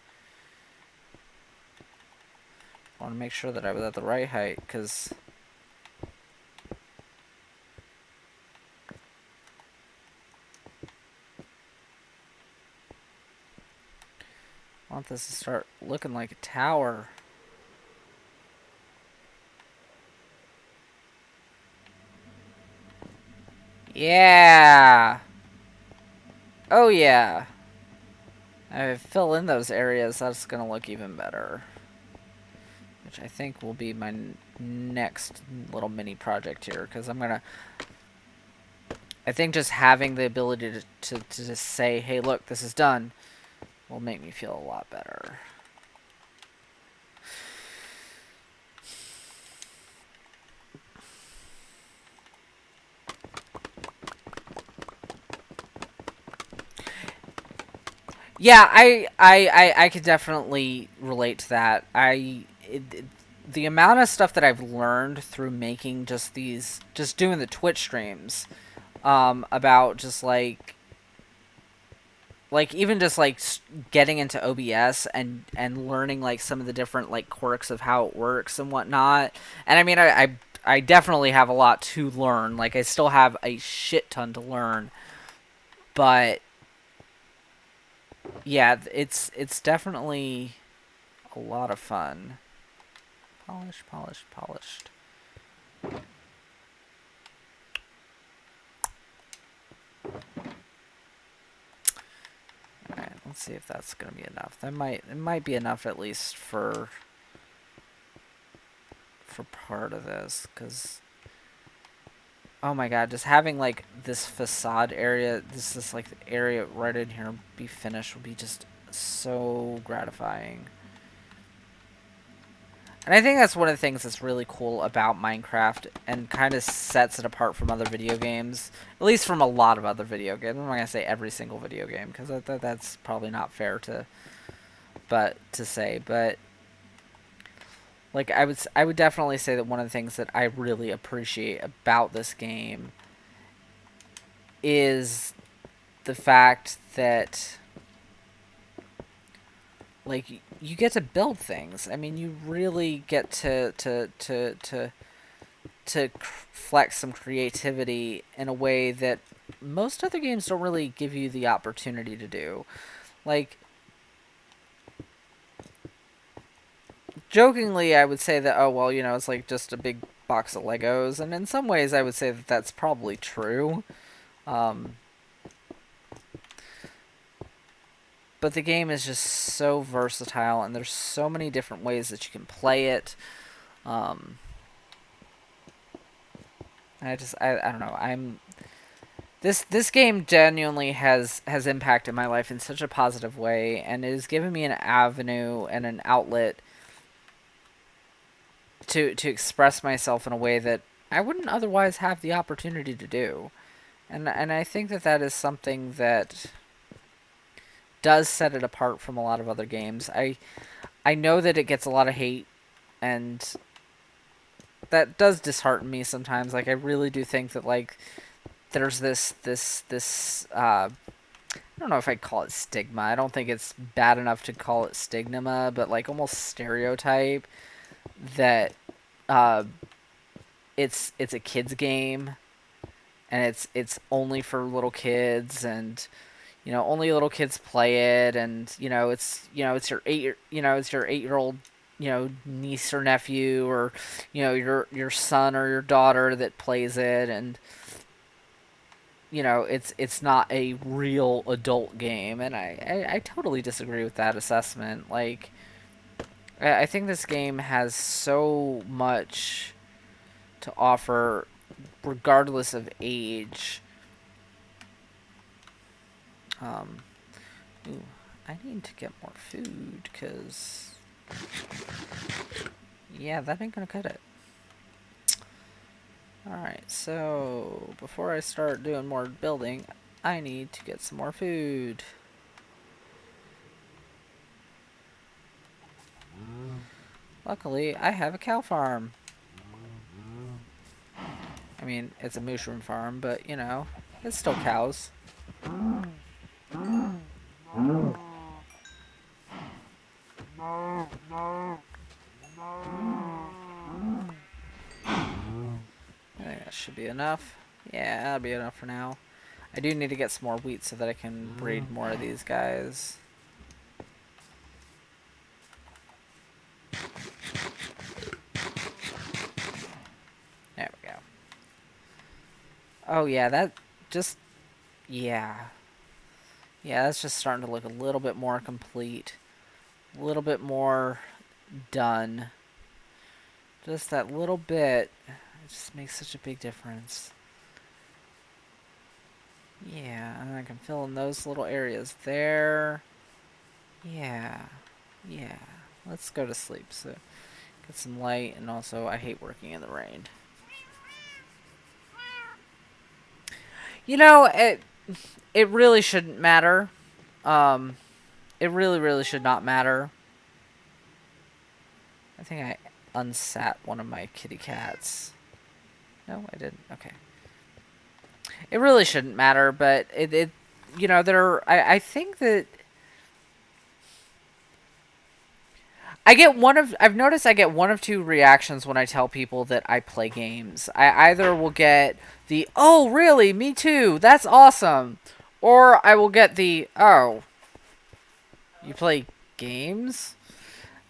I want to make sure that I was at the right height, because I want this to start looking like a tower. Yeah. Oh, yeah. I fill in those areas, that's going to look even better. Which I think will be my next little mini project here. Because I'm going to... I think just having the ability to just say, hey, look, this is done, will make me feel a lot better. Yeah, I could definitely relate to that. The amount of stuff that I've learned through making just doing the Twitch streams, about just like even just like getting into OBS and learning like some of the different like quirks of how it works and whatnot. And I mean, I definitely have a lot to learn. Like I still have a shit ton to learn, but yeah, it's definitely a lot of fun. Polished, polished, polished. Alright, let's see if that's gonna be enough. It might be enough at least for part of this, because oh my god, just having like this facade area, this like area right in here be finished would be just so gratifying. And I think that's one of the things that's really cool about Minecraft and kind of sets it apart from other video games. At least from a lot of other video games. I'm not going to say every single video game, because that's probably not fair to say. But like I would definitely say that one of the things that I really appreciate about this game is the fact that like you get to build things. I mean, you really get to flex some creativity in a way that most other games don't really give you the opportunity to do. Like, jokingly, I would say that, oh, well, you know, it's like just a big box of Legos. And in some ways, I would say that that's probably true. But the game is just so versatile, and there's so many different ways that you can play it. I don't know. This game genuinely has impacted my life in such a positive way, and it has given me an avenue and an outlet to express myself in a way that I wouldn't otherwise have the opportunity to do. And I think that that is something that does set it apart from a lot of other games. I know that it gets a lot of hate, and that does dishearten me sometimes. Like, I really do think that, like, there's this I don't know if I'd call it stigma. I don't think it's bad enough to call it stigma, but like almost stereotype that it's a kids game, and it's only for little kids, and you know, only little kids play it, and you know, it's your 8-year-old, you know, niece or nephew, or you know, your son or your daughter that plays it, and you know, it's not a real adult game. And I totally disagree with that assessment. Like, I think this game has so much to offer regardless of age. Ooh, I need to get more food, because yeah, that ain't gonna cut it. Alright, so before I start doing more building, I need to get some more food. Luckily, I have a cow farm. I mean, it's a mushroom farm, but, you know, it's still cows. I think that should be enough. Yeah, that'll be enough for now. I do need to get some more wheat so that I can breed more of these guys. There we go. Oh yeah, just, yeah. Yeah, that's just starting to look a little bit more complete. A little bit more done. Just that little bit. It just makes such a big difference. Yeah, and I can fill in those little areas there. Yeah. Yeah. Let's go to sleep. So get some light, and also I hate working in the rain. You know, it really shouldn't matter. Um, it really should not matter. I think I unsat one of my kitty cats. No, I didn't. Okay. It really shouldn't matter, but it you know, I think that I've noticed I get one of two reactions when I tell people that I play games. I either will get the, "Oh, really? Me too. That's awesome." Or I will get the, "Oh, you play games?"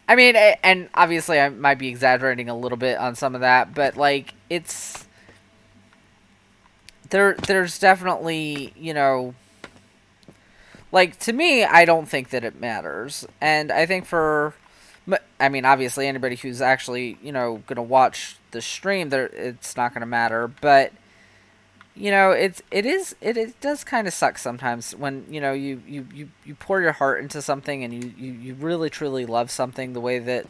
I mean, and obviously I might be exaggerating a little bit on some of that, but like it's there's definitely, you know, like to me I don't think that it matters. And I think for I mean, obviously anybody who's actually, you know, going to watch the stream, there it's not going to matter, but you know, it does kind of suck sometimes when, you know, you pour your heart into something and you really truly love something the way that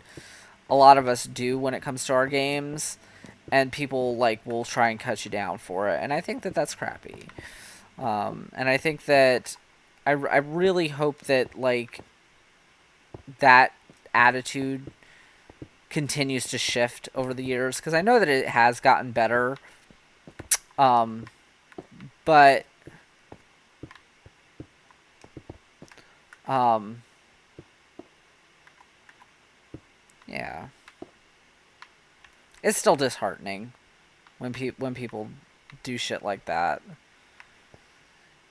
a lot of us do when it comes to our games, and people like will try and cut you down for it, and I think that that's crappy. And I think that I really hope that like that attitude continues to shift over the years, because I know that it has gotten better. Um, but um, yeah, it's still disheartening when people do shit like that.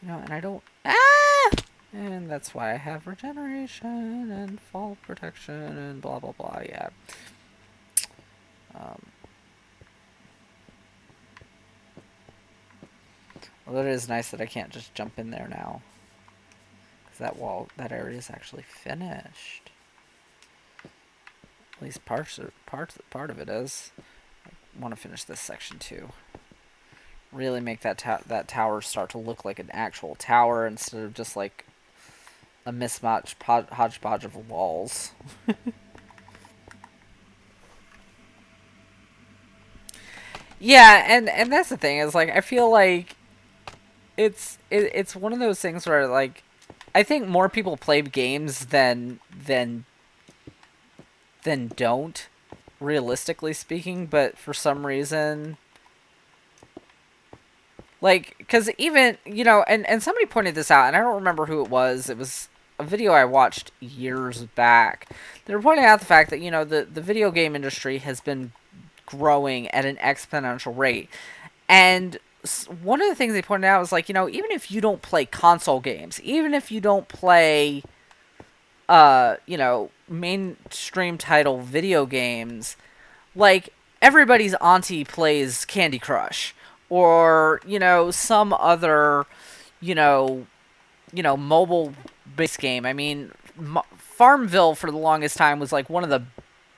You know, and I don't. Ah! And that's why I have regeneration and fall protection and blah blah blah. Yeah. Um, well, it is nice that I can't just jump in there now, because that area is actually finished. At least part of it is. I want to finish this section too. Really make that that tower start to look like an actual tower instead of just like a mismatched hodgepodge of walls. Yeah, and that's the thing is like I feel like it's one of those things where like I think more people play games than don't, realistically speaking, but for some reason, like, because even, you know, and somebody pointed this out, and I don't remember who it was. It was a video I watched years back. They were pointing out the fact that, you know, the video game industry has been growing at an exponential rate. And one of the things they pointed out was like, you know, even if you don't play console games, even if you don't play, you know, mainstream title video games, like everybody's auntie plays Candy Crush or, you know, some other, you know, mobile based game. I mean, Farmville for the longest time was like one of the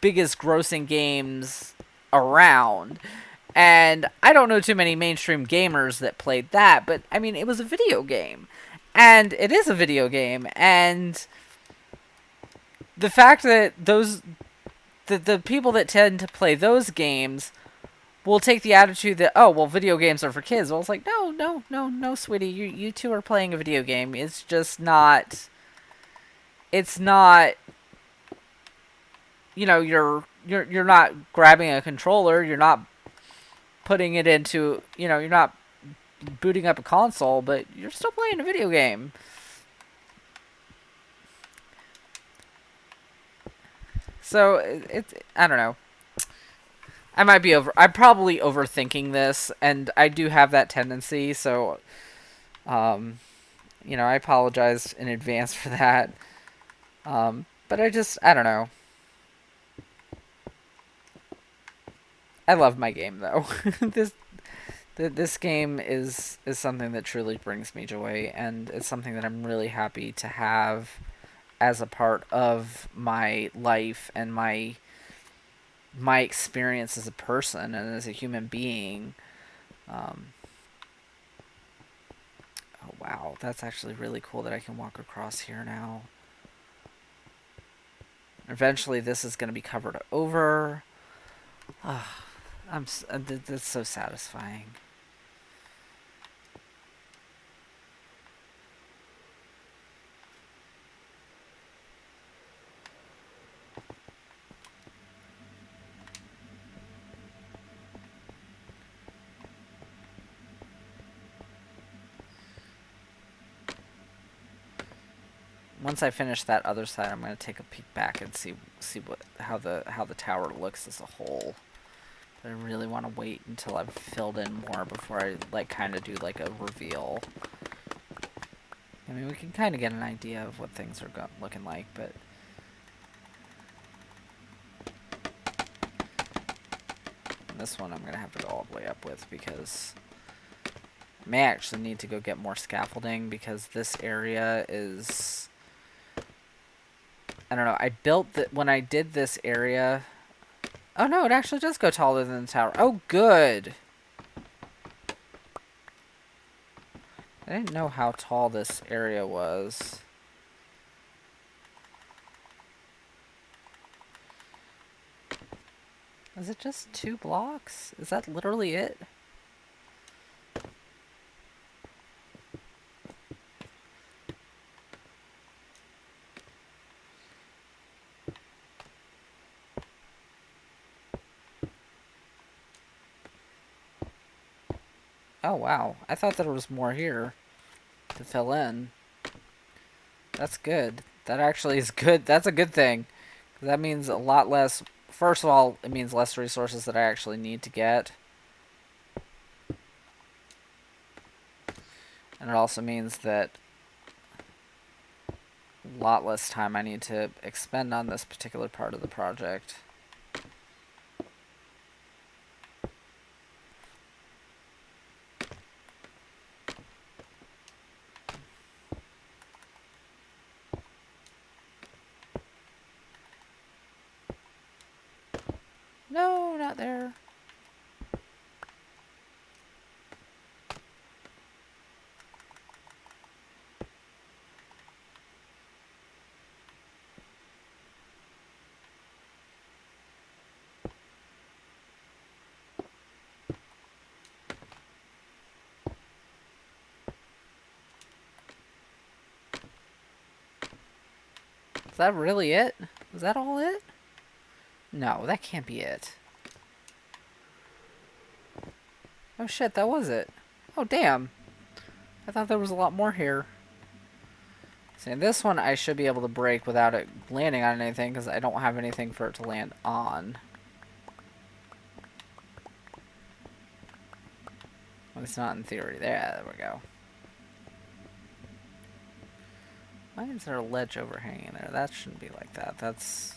biggest grossing games around. And I don't know too many mainstream gamers that played that, but I mean, it was a video game. And it is a video game. And the fact that the people that tend to play those games will take the attitude that, oh, well, video games are for kids. Well, it's like, no, sweetie, you two are playing a video game. It's just not. It's not. You know, you're not grabbing a controller. You're not putting it into. You know, you're not booting up a console, but you're still playing a video game. So it's I don't know. I'm probably overthinking this, and I do have that tendency. So, you know, I apologize in advance for that. But I don't know. I love my game though. This game is something that truly brings me joy, and it's something that I'm really happy to have as a part of my life and my experience as a person and as a human being. Um, oh wow, that's actually really cool that I can walk across here now. Eventually, this is going to be covered over. Oh, that's so satisfying. Once I finish that other side, I'm going to take a peek back and see what how the tower looks as a whole. But I really want to wait until I've filled in more before I like kind of do like a reveal. I mean, we can kind of get an idea of what things are looking like, but this one I'm going to have to go all the way up with because I may actually need to go get more scaffolding because this area is... I don't know. I built that when I did this area. Oh no, it actually does go taller than the tower. Oh, good. I didn't know how tall this area was. Is it just 2 blocks? Is that literally it? Oh wow, I thought there was more here to fill in. That's good. That actually is good. That's a good thing. That means a lot less... First of all, it means less resources that I actually need to get. And it also means that a lot less time I need to expend on this particular part of the project. No, not there. Is that really it? Is that all it? No, that can't be it. Oh shit, that was it. Oh damn. I thought there was a lot more here. See, this one I should be able to break without it landing on anything because I don't have anything for it to land on. Well, it's not in theory. There we go. Why is there a ledge overhanging there? That shouldn't be like that. That's...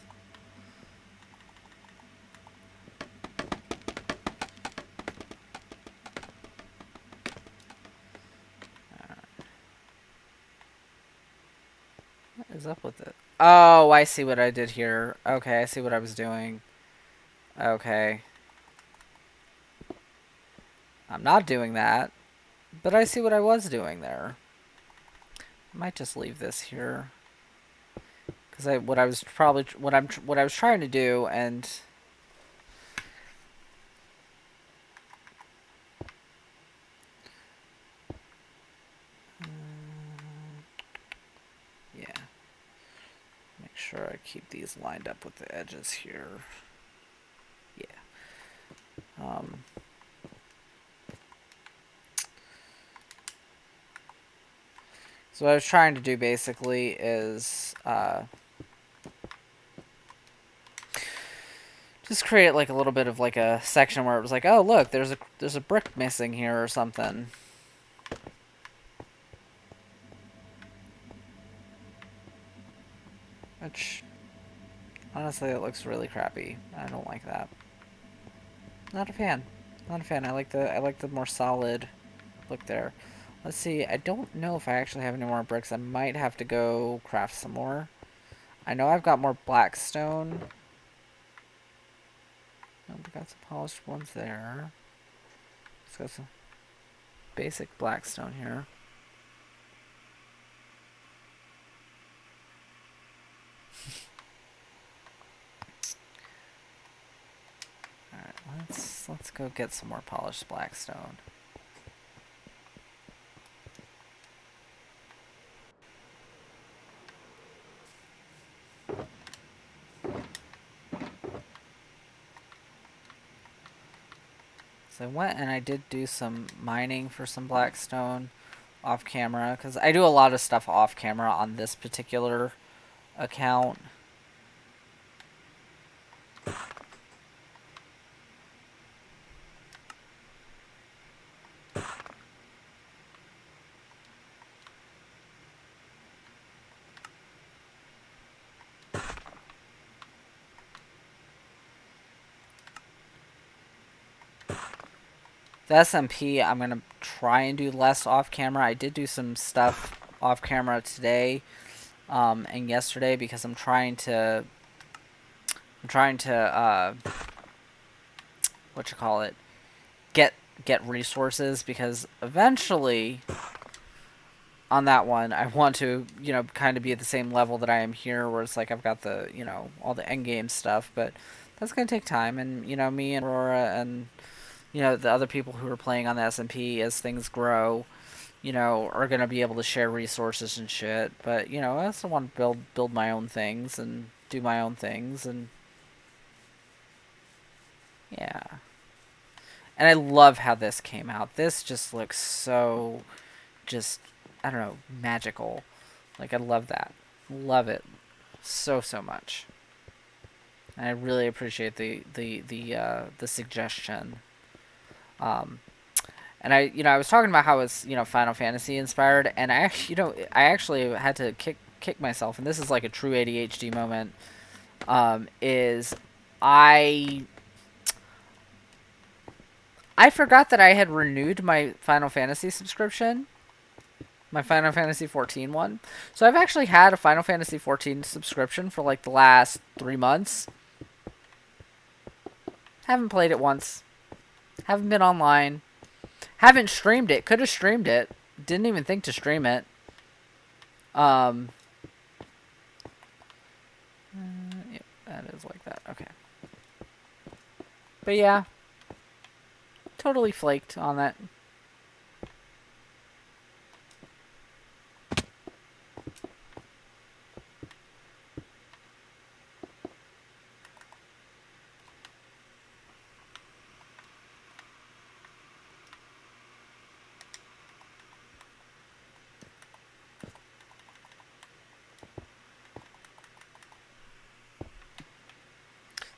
What is up with it? Oh, I see what I did here. Okay, I see what I was doing. Okay. I'm not doing that, but I see what I was doing there. I might just leave this here. Because what I was trying to do, and yeah, make sure I keep these lined up with the edges here. Yeah. So what I was trying to do basically is just create like a little bit of like a section where it was like, oh look, there's a brick missing here or something. Which honestly, it looks really crappy. I don't like that. Not a fan. Not a fan. I like the more solid look there. Let's see. I don't know if I actually have any more bricks. I might have to go craft some more. I know I've got more black stone. Oh, we got some polished ones there. Let's got some basic black stone here. Alright, let's go get some more polished black stone. So I went and I did do some mining for some blackstone off camera, because I do a lot of stuff off camera on this particular account. The SMP, I'm going to try and do less off camera. I did do some stuff off camera today and yesterday, because I'm trying to what you call it, get resources, because eventually on that one I want to, you know, kind of be at the same level that I am here, where it's like I've got the, you know, all the end game stuff, but that's going to take time. And, you know, me and Aurora and, you know, the other people who are playing on the SMP, as things grow, you know, are going to be able to share resources and shit. But, you know, I also want to build my own things and do my own things, and yeah. And I love how this came out. This just looks so, just, I don't know, magical. Like, I love that. Love it so much. And I really appreciate the suggestion. And I was talking about how it's, you know, Final Fantasy inspired, and I actually had to kick myself, and this is like a true ADHD moment. Is I forgot that I had renewed my Final Fantasy subscription, my Final Fantasy 14 one. So I've actually had a Final Fantasy 14 subscription for like the last 3 months. Haven't played it once. Haven't been online. Haven't streamed it. Could have streamed it. Didn't even think to stream it. Yep, that is like that. Okay. But yeah. Totally flaked on that.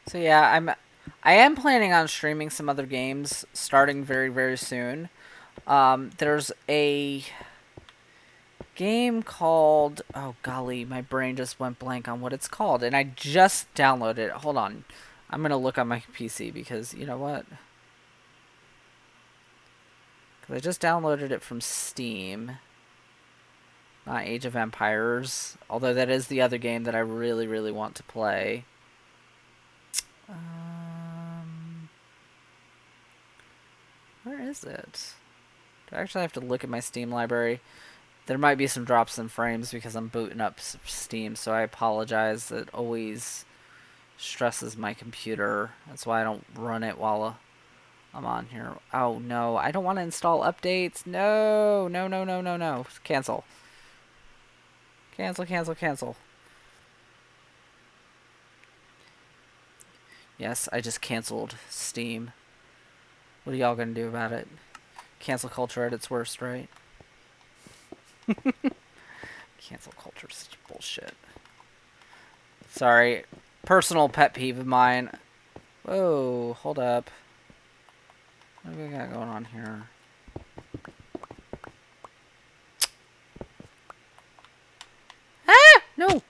So yeah, I am planning on streaming some other games starting very soon. There's a game called, oh golly, my brain just went blank on what it's called, and I just downloaded it. Hold on, I'm gonna look on my PC, because you know what? Because I just downloaded it from Steam. Not Age of Empires, although that is the other game that I really want to play. Where is it? Do I actually have to look at my Steam library? There might be some drops in frames because I'm booting up Steam, so I apologize. It always stresses my computer. That's why I don't run it while I'm on here. Oh no, I don't want to install updates. No. Cancel. Cancel. Yes, I just canceled Steam. What are y'all gonna do about it? Cancel culture at its worst, right? Cancel culture is such bullshit. Sorry. Personal pet peeve of mine. Whoa, hold up. What do we got going on here? Ah! No!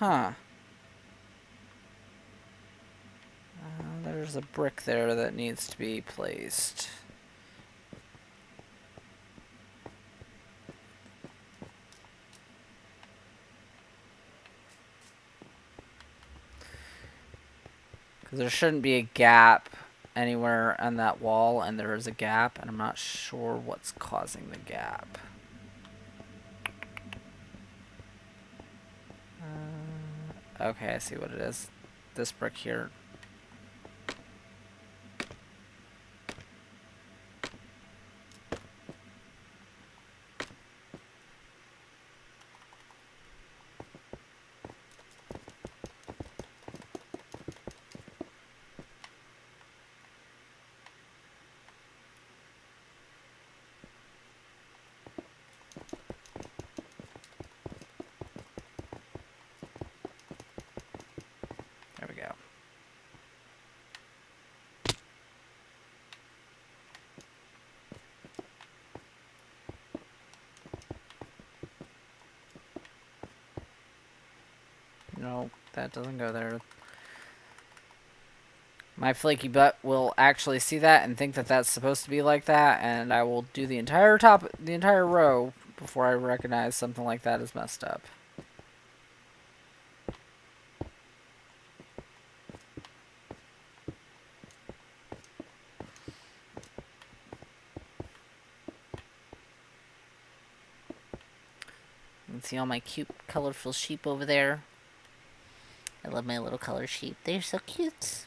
Huh. There's a brick there that needs to be placed. Because there shouldn't be a gap anywhere on that wall, and there is a gap, and I'm not sure what's causing the gap. Okay, I see what it is. This brick here. There we go. No, that doesn't go there. My flaky butt will actually see that and think that that's supposed to be like that, and I will do the entire row before I recognize something like that is messed up. You can see all my cute, colorful sheep over there. I love my little color sheep. They're so cute.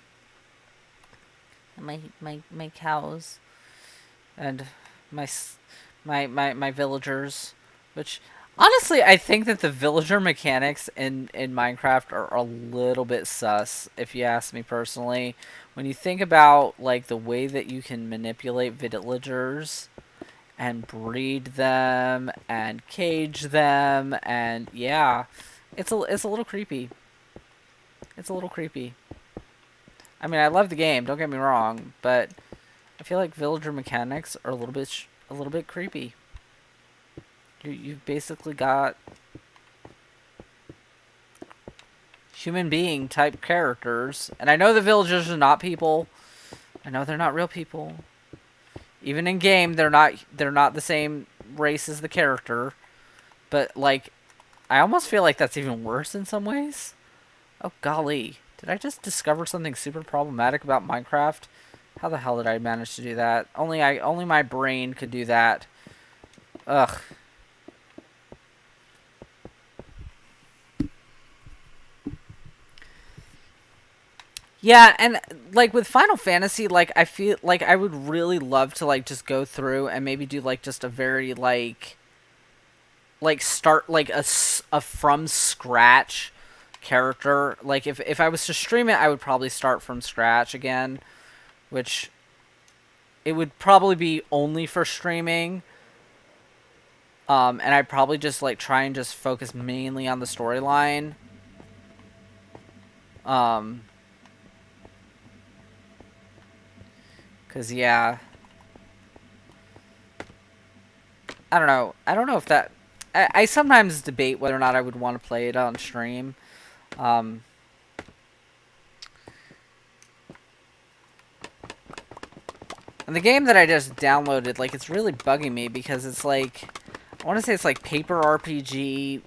And my cows. And my villagers. Which, honestly, I think that the villager mechanics in Minecraft are a little bit sus, if you ask me personally. When you think about, like, the way that you can manipulate villagers and breed them and cage them, and yeah, it's a little creepy. It's a little creepy. I mean, I love the game, don't get me wrong, but I feel like villager mechanics are a little bit creepy. You've basically got human being type characters, and I know the villagers are not people. I know they're not real people. Even in game, they're not the same race as the character. But, like, I almost feel like that's even worse in some ways. Oh, golly. Did I just discover something super problematic about Minecraft? How the hell did I manage to do that? Only my brain could do that. Ugh. Yeah, and, like, with Final Fantasy, like, I feel like I would really love to, like, just go through and maybe do, like, just a very, like start, like, a from scratch character. Like, if I was to stream it, I would probably start from scratch again, which it would probably be only for streaming. And I'd probably just, like, try and just focus mainly on the storyline. Because, yeah. I don't know. I don't know if that... I sometimes debate whether or not I would want to play it on stream. And the game that I just downloaded, like, it's really bugging me because it's like... I want to say it's like Paper RPG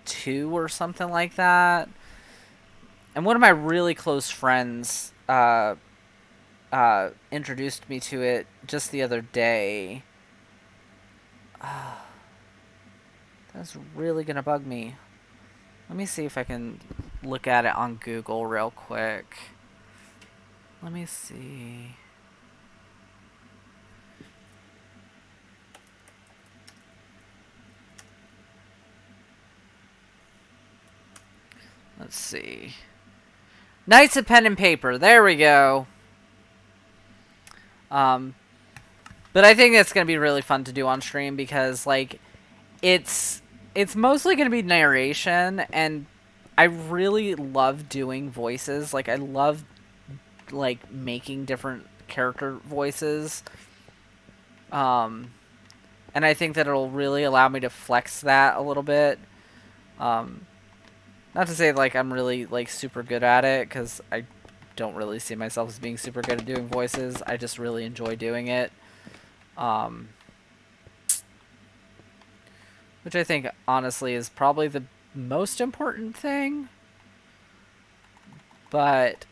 2 or something like that. And one of my really close friends introduced me to it just the other day. That's really gonna bug me. Let me see if I can look at it on Google real quick. Let me see. Let's see. Knights of Pen and Paper. There we go. But I think it's gonna be really fun to do on stream because, like, it's mostly gonna be narration, and I really love doing voices. Like, I love, like, making different character voices. And I think that it'll really allow me to flex that a little bit. Not to say like I'm really like super good at it, because I don't really see myself as being super good at doing voices. I just really enjoy doing it. Um, which I think honestly is probably the most important thing. But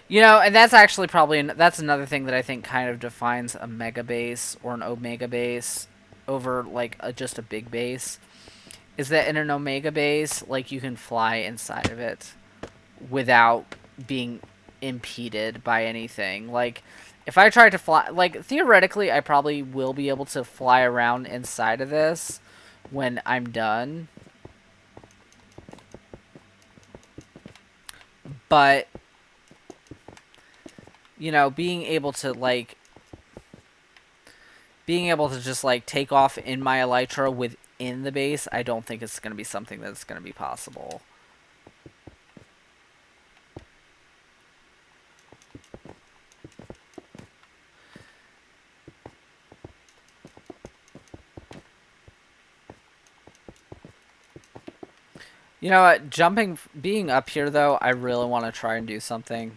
you know, and that's actually probably that's another thing that I think kind of defines a mega base or an omega base over like just a big base, is that in an omega base, like you can fly inside of it without being impeded by anything. Like if I tried to fly, like theoretically I probably will be able to fly around inside of this when I'm done. But you know, being able to just like take off in my elytra within the base, I don't think it's going to be something that's going to be possible. You know what? Being up here though, I really want to try and do something.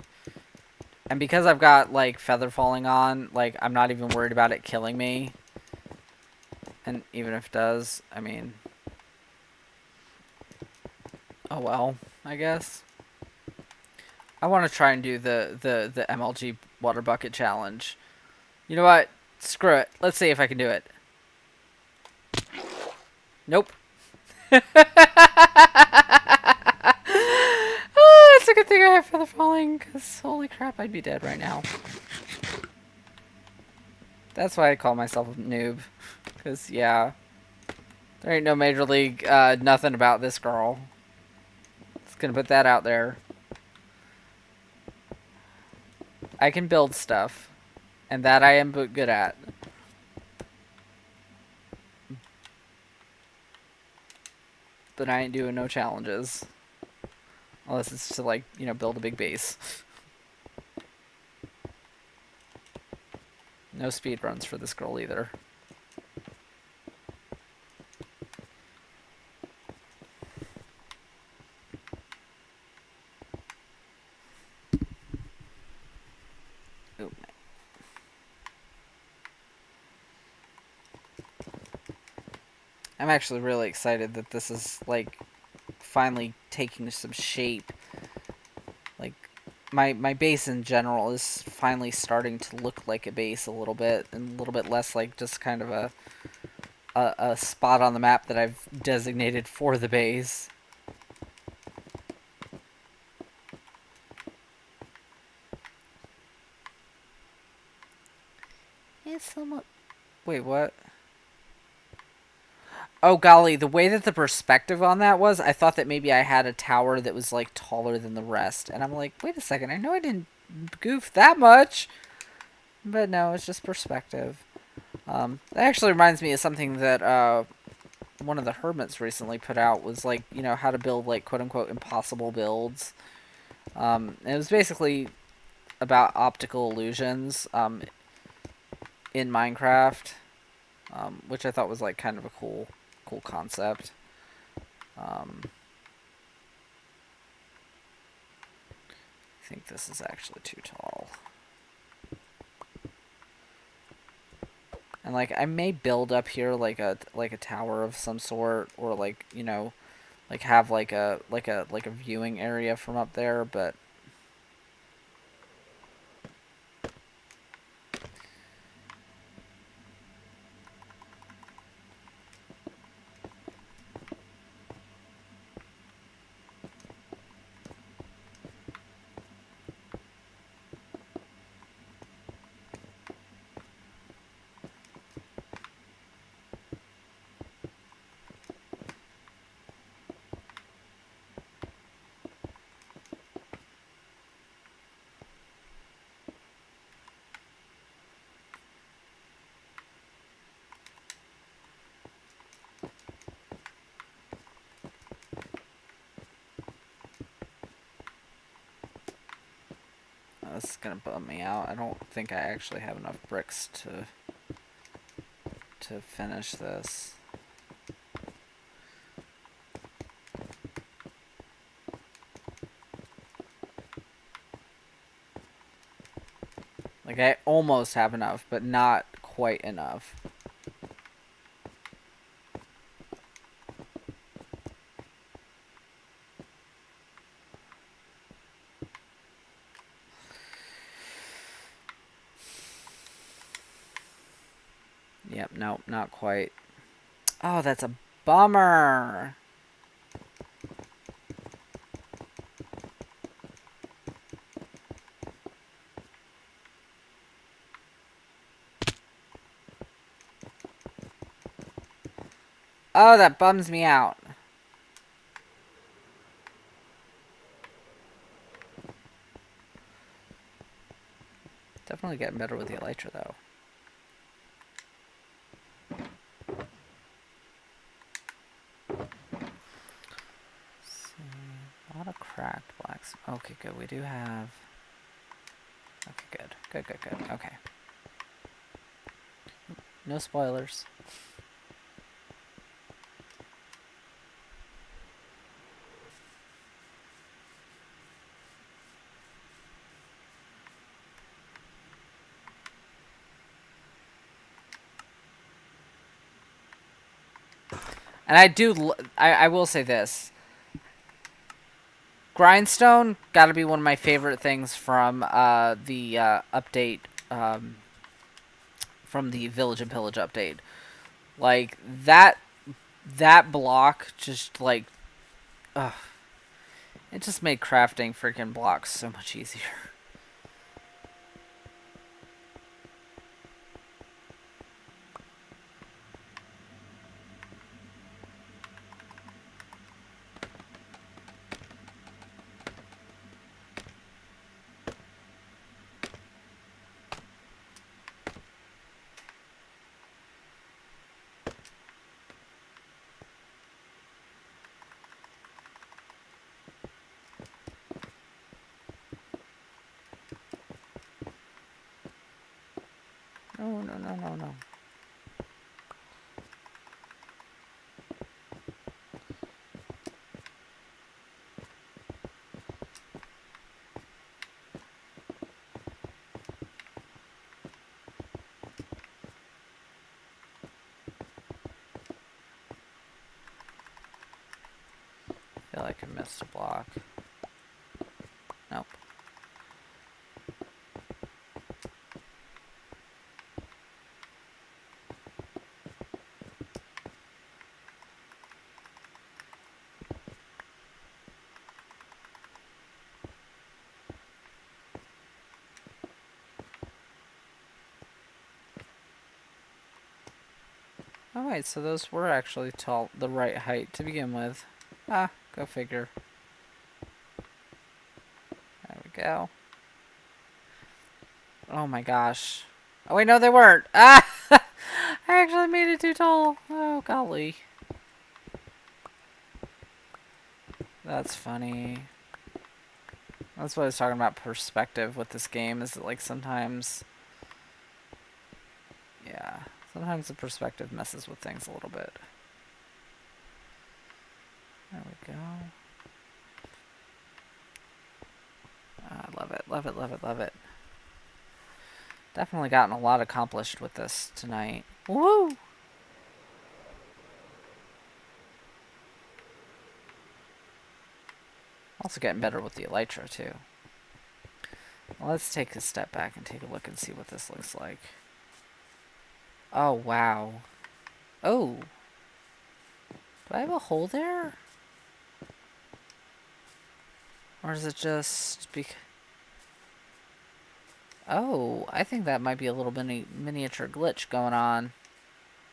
And because I've got like feather falling on, like I'm not even worried about it killing me. And even if it does, I mean, oh well, I guess. I want to try and do the MLG water bucket challenge. You know what? Screw it. Let's see if I can do it. Nope. Oh, it's a good thing I have feather falling, because holy crap, I'd be dead right now. That's why I call myself a noob. Because, yeah. There ain't no major league nothing about this girl. Just gonna put that out there. I can build stuff. And that I am good at. But I ain't doing no challenges. Unless it's to, like, you know, build a big base. No speed runs for this girl either. Ooh. I'm actually really excited that this is, like, finally taking some shape. Like, my base in general is finally starting to look like a base a little bit, and a little bit less like just kind of a spot on the map that I've designated for the base. It's somewhat... Wait, what? Oh golly, the way that the perspective on that was, I thought that maybe I had a tower that was like taller than the rest. And I'm like, wait a second, I know I didn't goof that much. But no, it's just perspective. That actually reminds me of something that one of the hermits recently put out, was like, you know, how to build like quote unquote impossible builds. And it was basically about optical illusions in Minecraft, which I thought was like kind of a cool concept. I think this is actually too tall. And like I may build up here like a tower of some sort, or like, you know, like have like a viewing area from up there, but This is gonna bum me out. I don't think I actually have enough bricks to finish this. Like, I almost have enough, but not quite enough. Yep, nope, not quite. Oh, that's a bummer. Oh, that bums me out. Definitely getting better with the elytra, though. A lot of cracked blacks. Okay, good. We do have... Okay, good. Good, good, good. Okay. No spoilers. And I will say this. Grindstone gotta be one of my favorite things from the update, from the Village and Pillage update. Like, that block just, like, ugh. It just made crafting freaking blocks so much easier. No, no, no, no, no. I feel like I missed a block. Nope. Alright, so those were actually the right height to begin with. Ah, go figure. There we go. Oh my gosh. Oh wait, no they weren't. Ah! I actually made it too tall. Oh, golly. That's funny. That's what I was talking about, perspective with this game, is that, like, sometimes... Yeah. Sometimes the perspective messes with things a little bit. There we go. I love it, love it, love it, love it. Definitely gotten a lot accomplished with this tonight. Woo! Also getting better with the elytra, too. Well, let's take a step back and take a look and see what this looks like. Oh, wow. Oh. Do I have a hole there? Or is it just... Oh, I think that might be a little miniature glitch going on.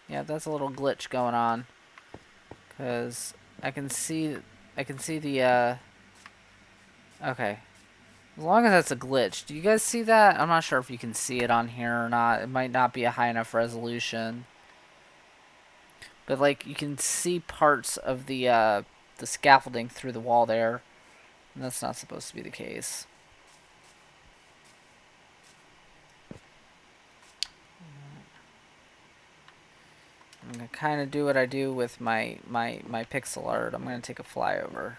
Yeah, that's a little glitch going on. Because I can see the, okay. As long as that's a glitch. Do you guys see that? I'm not sure if you can see it on here or not. It might not be a high enough resolution. But, like, you can see parts of the scaffolding through the wall there. And that's not supposed to be the case. I'm gonna kind of do what I do with my pixel art. I'm gonna take a flyover.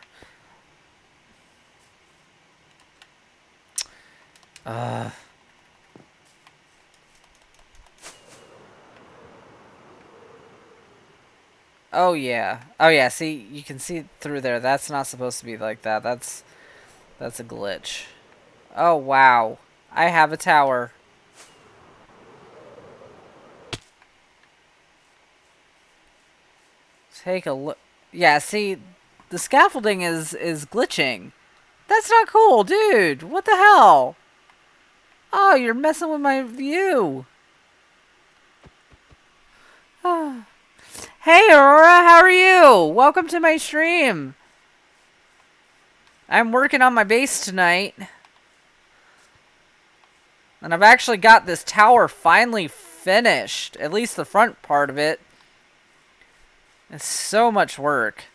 Oh yeah. Oh yeah, see, you can see through there. That's not supposed to be like that. That's a glitch. Oh wow. I have a tower. Take a look. Yeah, see, the scaffolding is glitching. That's not cool, dude. What the hell? Oh, you're messing with my view. Hey, Aurora, how are you? Welcome to my stream. I'm working on my base tonight. And I've actually got this tower finally finished. At least the front part of it. It's so much work.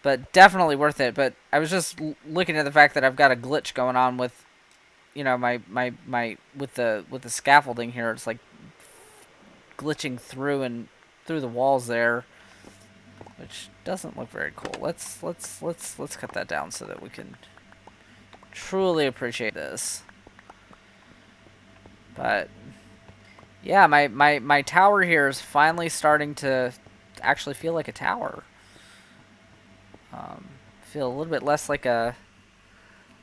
But definitely worth it. But I was just looking at the fact that I've got a glitch going on with, you know, my with the scaffolding here. It's like glitching through the walls there, which doesn't look very cool. Let's cut that down so that we can truly appreciate this. But yeah, my tower here is finally starting to actually feel like a tower. Feel a little bit less like a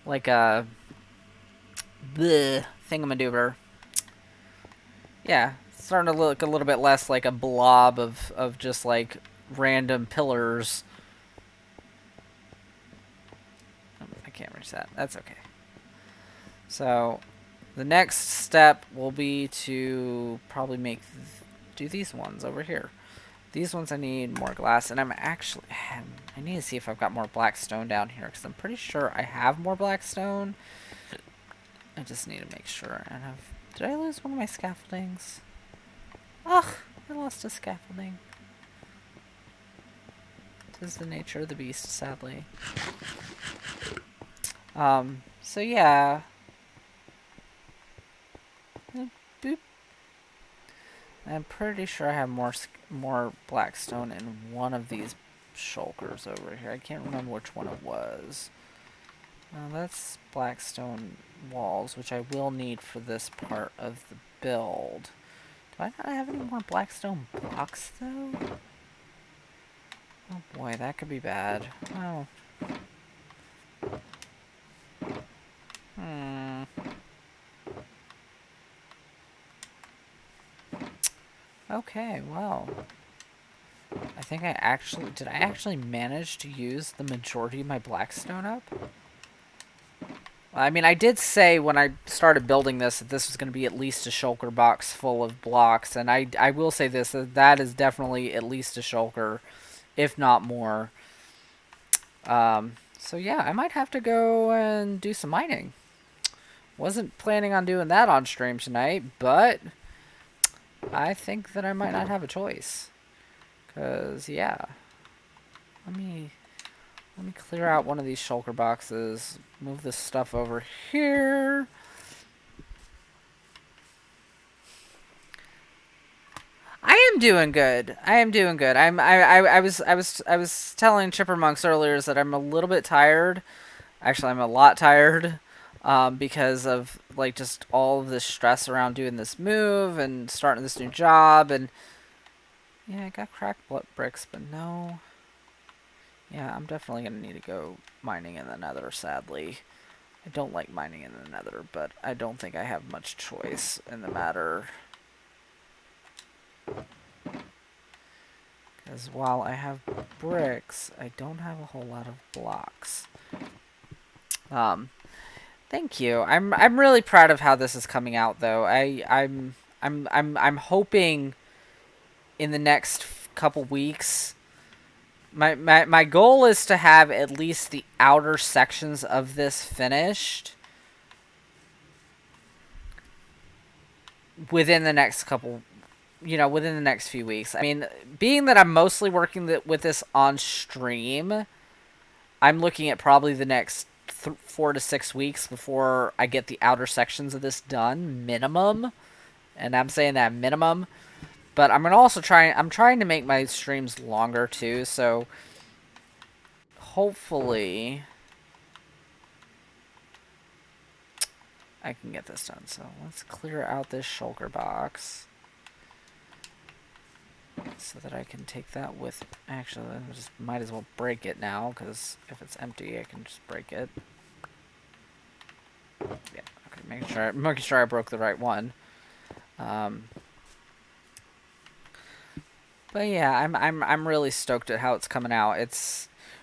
bleh thingamadoober. Yeah, it's starting to look a little bit less like a blob of just like random pillars. I can't reach that. That's okay. So the next step will be to probably do these ones over here. These ones I need more glass, and I need to see if I've got more black stone down here, because I'm pretty sure I have more black stone. I just need to make sure. And did I lose one of my scaffoldings? Ugh, I lost a scaffolding. This is the nature of the beast, sadly. So yeah. Boop. I'm pretty sure I have more black stone in one of these shulkers over here. I can't remember which one it was. That's black stone walls, which I will need for this part of the build. Do I not have any more black stone blocks, though? Oh boy, that could be bad. Oh. Okay, well. I think did I actually manage to use the majority of my blackstone up? I mean, I did say when I started building this that this was going to be at least a shulker box full of blocks, and I will say this, that is definitely at least a shulker, if not more. So yeah, I might have to go and do some mining. Wasn't planning on doing that on stream tonight, but I think that I might not have a choice. Because, yeah. Let me clear out one of these shulker boxes. Move this stuff over here. I am doing good. I am doing good. I was telling Chippermonks earlier that I'm a little bit tired. Actually, I'm a lot tired. Because of like just all of this stress around doing this move and starting this new job, and yeah, I got cracked bricks, but no. Yeah, I'm definitely gonna need to go mining in the Nether, sadly. I don't like mining in the Nether, but I don't think I have much choice in the matter. Because while I have bricks, I don't have a whole lot of blocks. Thank you. I'm really proud of how this is coming out, though. I'm hoping in the next couple weeks. My goal is to have at least the outer sections of this finished within the next within the next few weeks. I mean, being that I'm mostly working with this on stream, I'm looking at probably the next 4 to 6 weeks before I get the outer sections of this done, minimum. And I'm saying that minimum. But I'm gonna also I'm trying to make my streams longer too, so hopefully I can get this done. So let's clear out this shulker box so that I can take that with. Actually, I just might as well break it now, because if it's empty, I can just break it. Yeah. Okay. Making sure I broke the right one. But yeah, I'm really stoked at how it's coming out.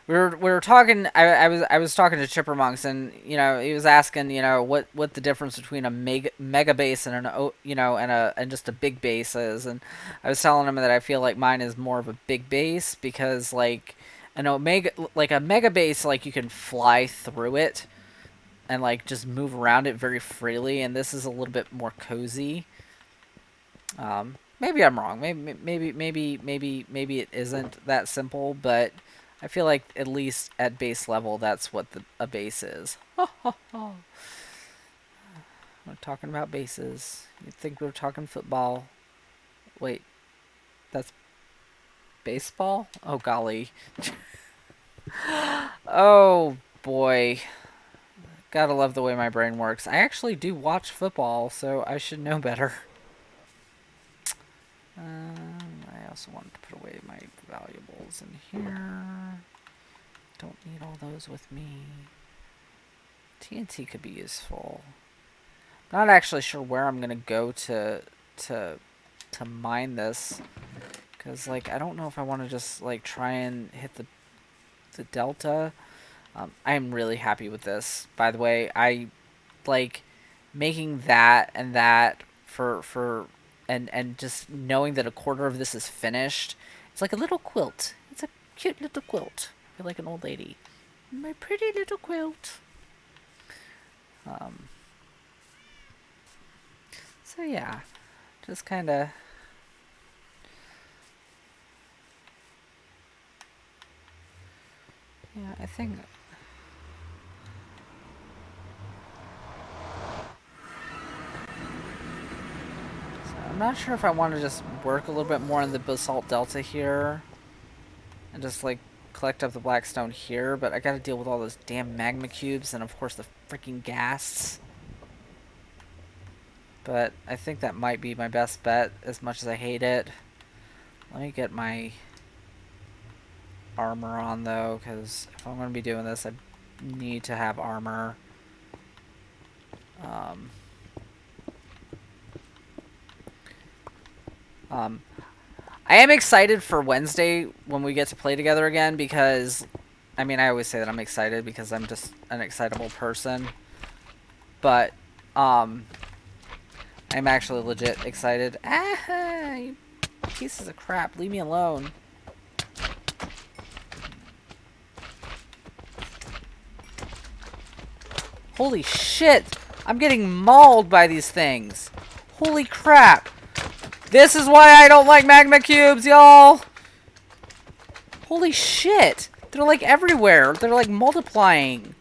We were talking. I was talking to Chippermonks, and he was asking what the difference between a mega base and and just a big base is, and I was telling him that I feel like mine is more of a big base because like a mega base, like you can fly through it and like just move around it very freely, and this is a little bit more cozy. Maybe I'm wrong. Maybe it isn't that simple, but I feel like at least at base level, that's what a base is. We're talking about bases. You'd think we were talking football. Wait, that's baseball? Oh golly. Oh boy. Gotta love the way my brain works. I actually do watch football, so I should know better. I also wanted to put away my valuables in here. Don't need all those with me. TNT could be useful. Not actually sure where I'm gonna go to mine this, because like I don't know if I want to just like try and hit the delta. I'm really happy with this. By the way, I like making that and that and just knowing that a quarter of this is finished. It's like a little quilt. It's a cute little quilt. I feel like an old lady. My pretty little quilt. So yeah, just kind of. Yeah, I think. I'm not sure if I want to just work a little bit more on the basalt delta here and just like collect up the black stone here, but I gotta deal with all those damn magma cubes and of course the freaking ghasts. But I think that might be my best bet, as much as I hate it. Let me get my armor on though, because if I'm going to be doing this, I need to have armor. I am excited for Wednesday when we get to play together again, because I mean, I always say that I'm excited because I'm just an excitable person, but I'm actually legit excited. Ah, you pieces of crap, leave me alone. Holy shit! I'm getting mauled by these things. Holy crap! This is why I don't like magma cubes, y'all! Holy shit! They're like everywhere. They're like multiplying.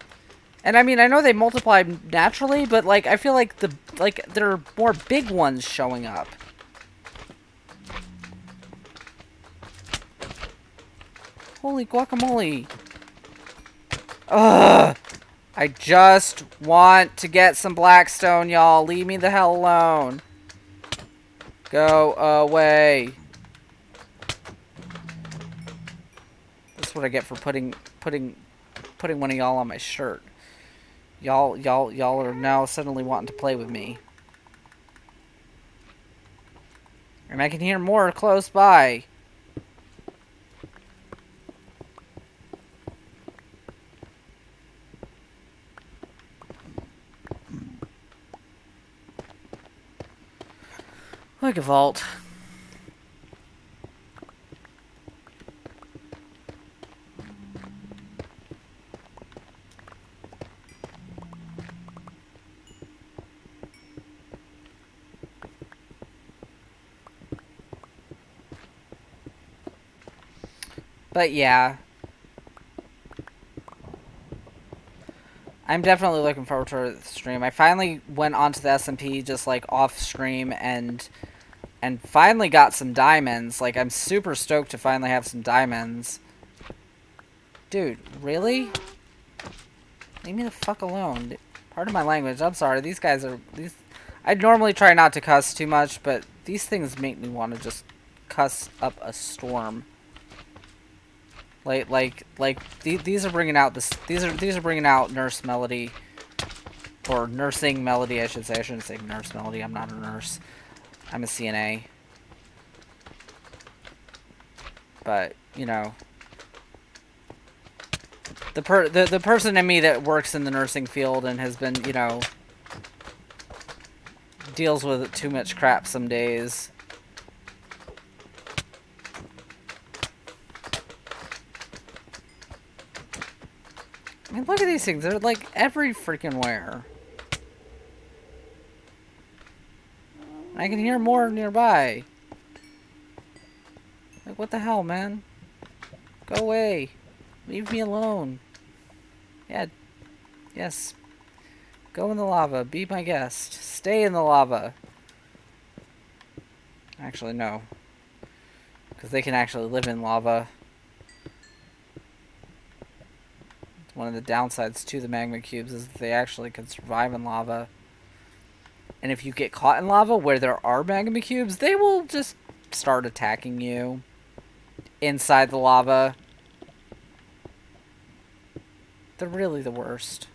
And I mean, I know they multiply naturally, but like I feel like there are more big ones showing up. Holy guacamole. Ugh! I just want to get some blackstone, y'all. Leave me the hell alone. Go away. That's what I get for putting one of y'all on my shirt. Y'all are now suddenly wanting to play with me. And I can hear more close by. Like a vault. But yeah. I'm definitely looking forward to the stream. I finally went onto the SMP just like off stream and And finally got some diamonds. Like, I'm super stoked to finally have some diamonds. Dude, really? Leave me the fuck alone. Pardon my language. I'm sorry. These guys are... I normally try not to cuss too much, but these things make me want to just cuss up a storm. These are bringing out this. These are bringing out Nurse Melody, or Nursing Melody, I should say. I shouldn't say Nurse Melody. I'm not a nurse. I'm a CNA. But you know, the person in me that works in the nursing field and has been, you know, deals with too much crap some days. I mean, look at these things. They're like every freaking where. I can hear more nearby. Like, what the hell, man? Go away. Leave me alone. Yeah. Yes. Go in the lava. Be my guest. Stay in the lava. Actually, no. Because they can actually live in lava. One of the downsides to the magma cubes is that they actually can survive in lava. And if you get caught in lava where there are magma cubes, they will just start attacking you inside the lava. They're really the worst.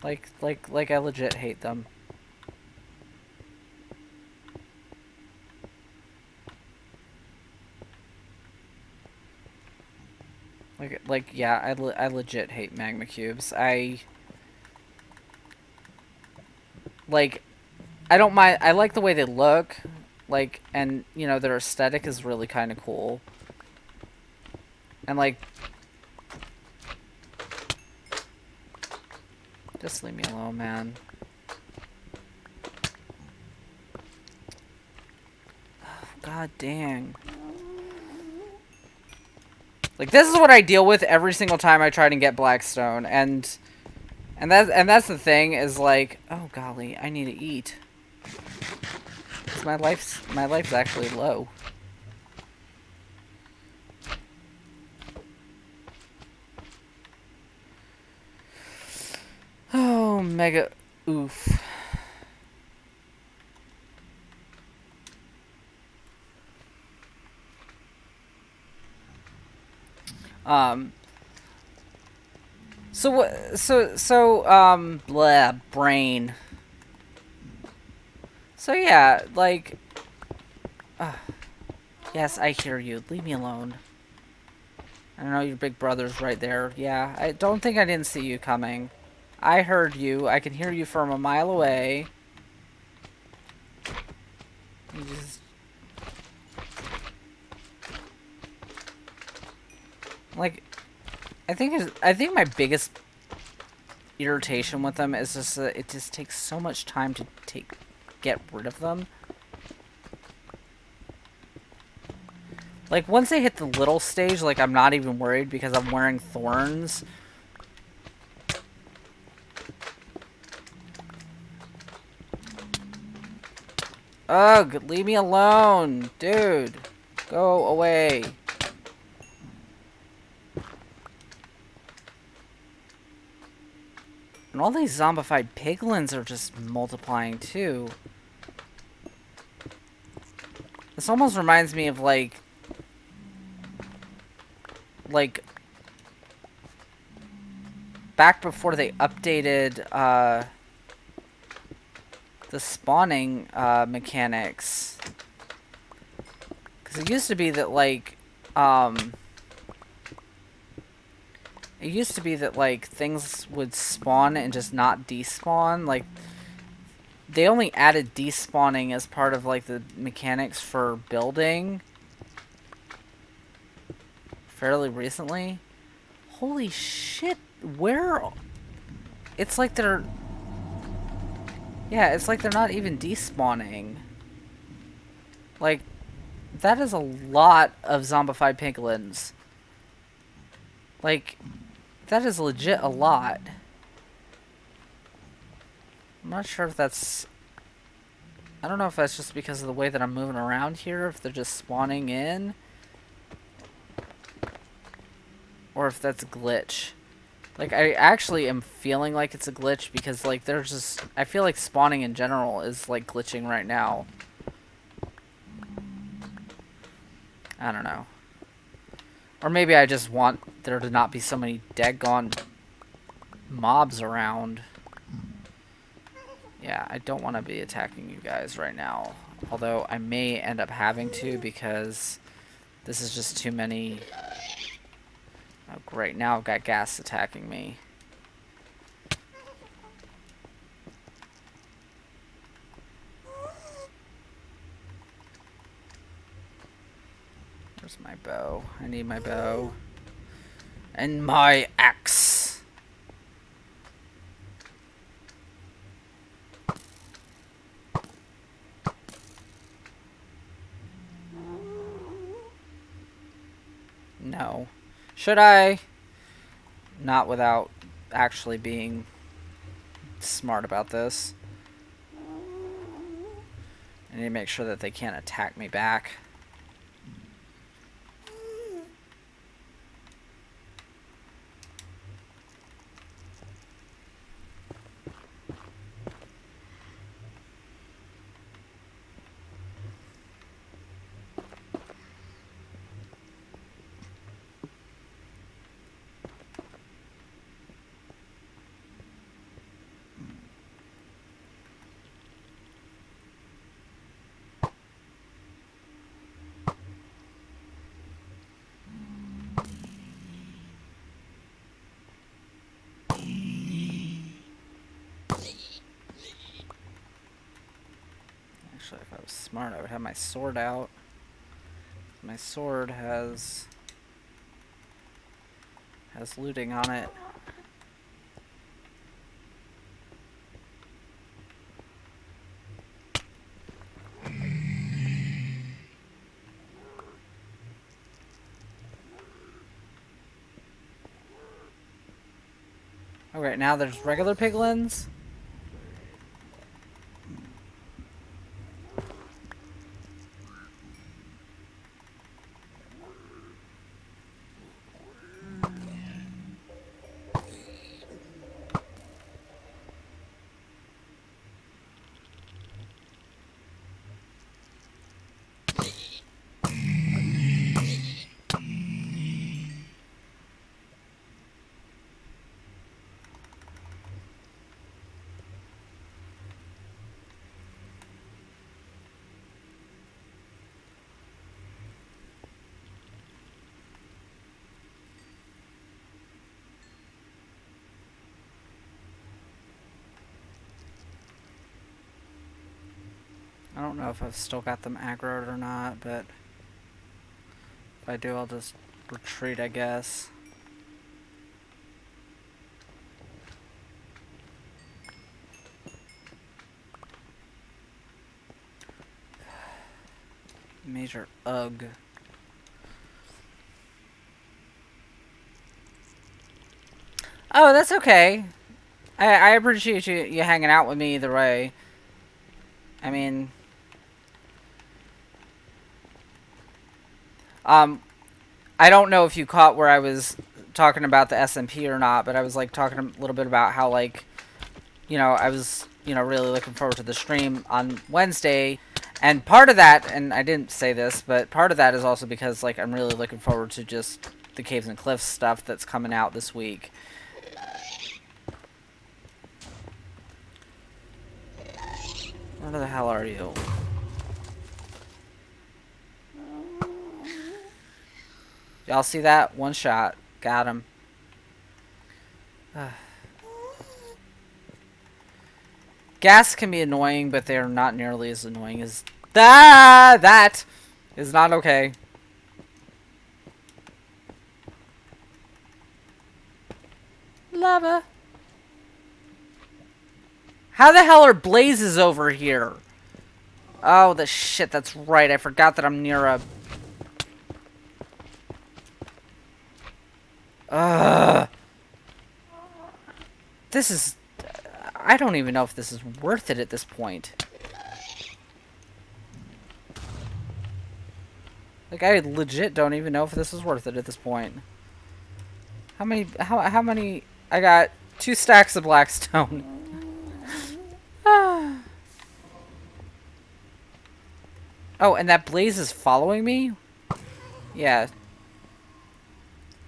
Like I legit hate them. Yeah, I legit hate magma cubes. I don't mind. I like the way they look, like, and you know, their aesthetic is really kind of cool. And like, just leave me alone, man. Oh, God dang. Like, this is what I deal with every single time I try to get Blackstone, and that's the thing, is like, oh golly, I need to eat. 'Cause my life's actually low. Oh, mega oof. So what? Blah, brain. So yeah, like, yes, I hear you. Leave me alone. I know your big brother's right there. Yeah, I don't think I didn't see you coming. I heard you. I can hear you from a mile away. You just... Like, I think my biggest irritation with them is just that it just takes so much time to get rid of them. Like, once they hit the little stage, like, I'm not even worried because I'm wearing thorns. Ugh, leave me alone, dude. Go away. And all these zombified piglins are just multiplying, too. This almost reminds me of, like, back before they updated, the spawning, mechanics. Because it used to be that, like, it used to be that, like, things would spawn and just not despawn. Like, they only added despawning as part of, like, the mechanics for building fairly recently. Holy shit, where... It's like they're... Yeah, it's like they're not even despawning. Like, that is a lot of zombified piglins. Like, that is legit a lot. I'm not sure if that's... I don't know if that's just because of the way that I'm moving around here, if they're just spawning in, or if that's a glitch. Like, I actually am feeling like it's a glitch because, like, there's just... I feel like spawning in general is, like, glitching right now. I don't know. Or maybe I just want there to not be so many daggone mobs around. Yeah, I don't want to be attacking you guys right now. Although I may end up having to because this is just too many... Oh, great. Now I've got gas attacking me. Where's my bow? I need my bow. And my axe. No. Should I? Not without actually being smart about this. I need to make sure that they can't attack me back. Actually, if I was smart, I would have my sword out. My sword has looting on it. Okay, now there's regular piglins. I don't know if I've still got them aggroed or not, but if I do, I'll just retreat, I guess. Major ugh. Oh, that's okay. I appreciate you hanging out with me either way. I mean... I don't know if you caught where I was talking about the SMP or not, but I was, like, talking a little bit about how, like, you know, I was, you know, really looking forward to the stream on Wednesday. And part of that, and I didn't say this, but part of that is also because, like, I'm really looking forward to just the Caves and Cliffs stuff that's coming out this week. Where the hell are you? Y'all see that? One shot. Got him. Gas can be annoying, but they're not nearly as annoying as... That is not okay. Lava. How the hell are blazes over here? Oh, the shit, that's right. I forgot that I'm near a... This is... I don't even know if this is worth it at this point. Like, I legit don't even know if this is worth it at this point. How many? I got 2 stacks of blackstone. Oh, and that blaze is following me? Yeah.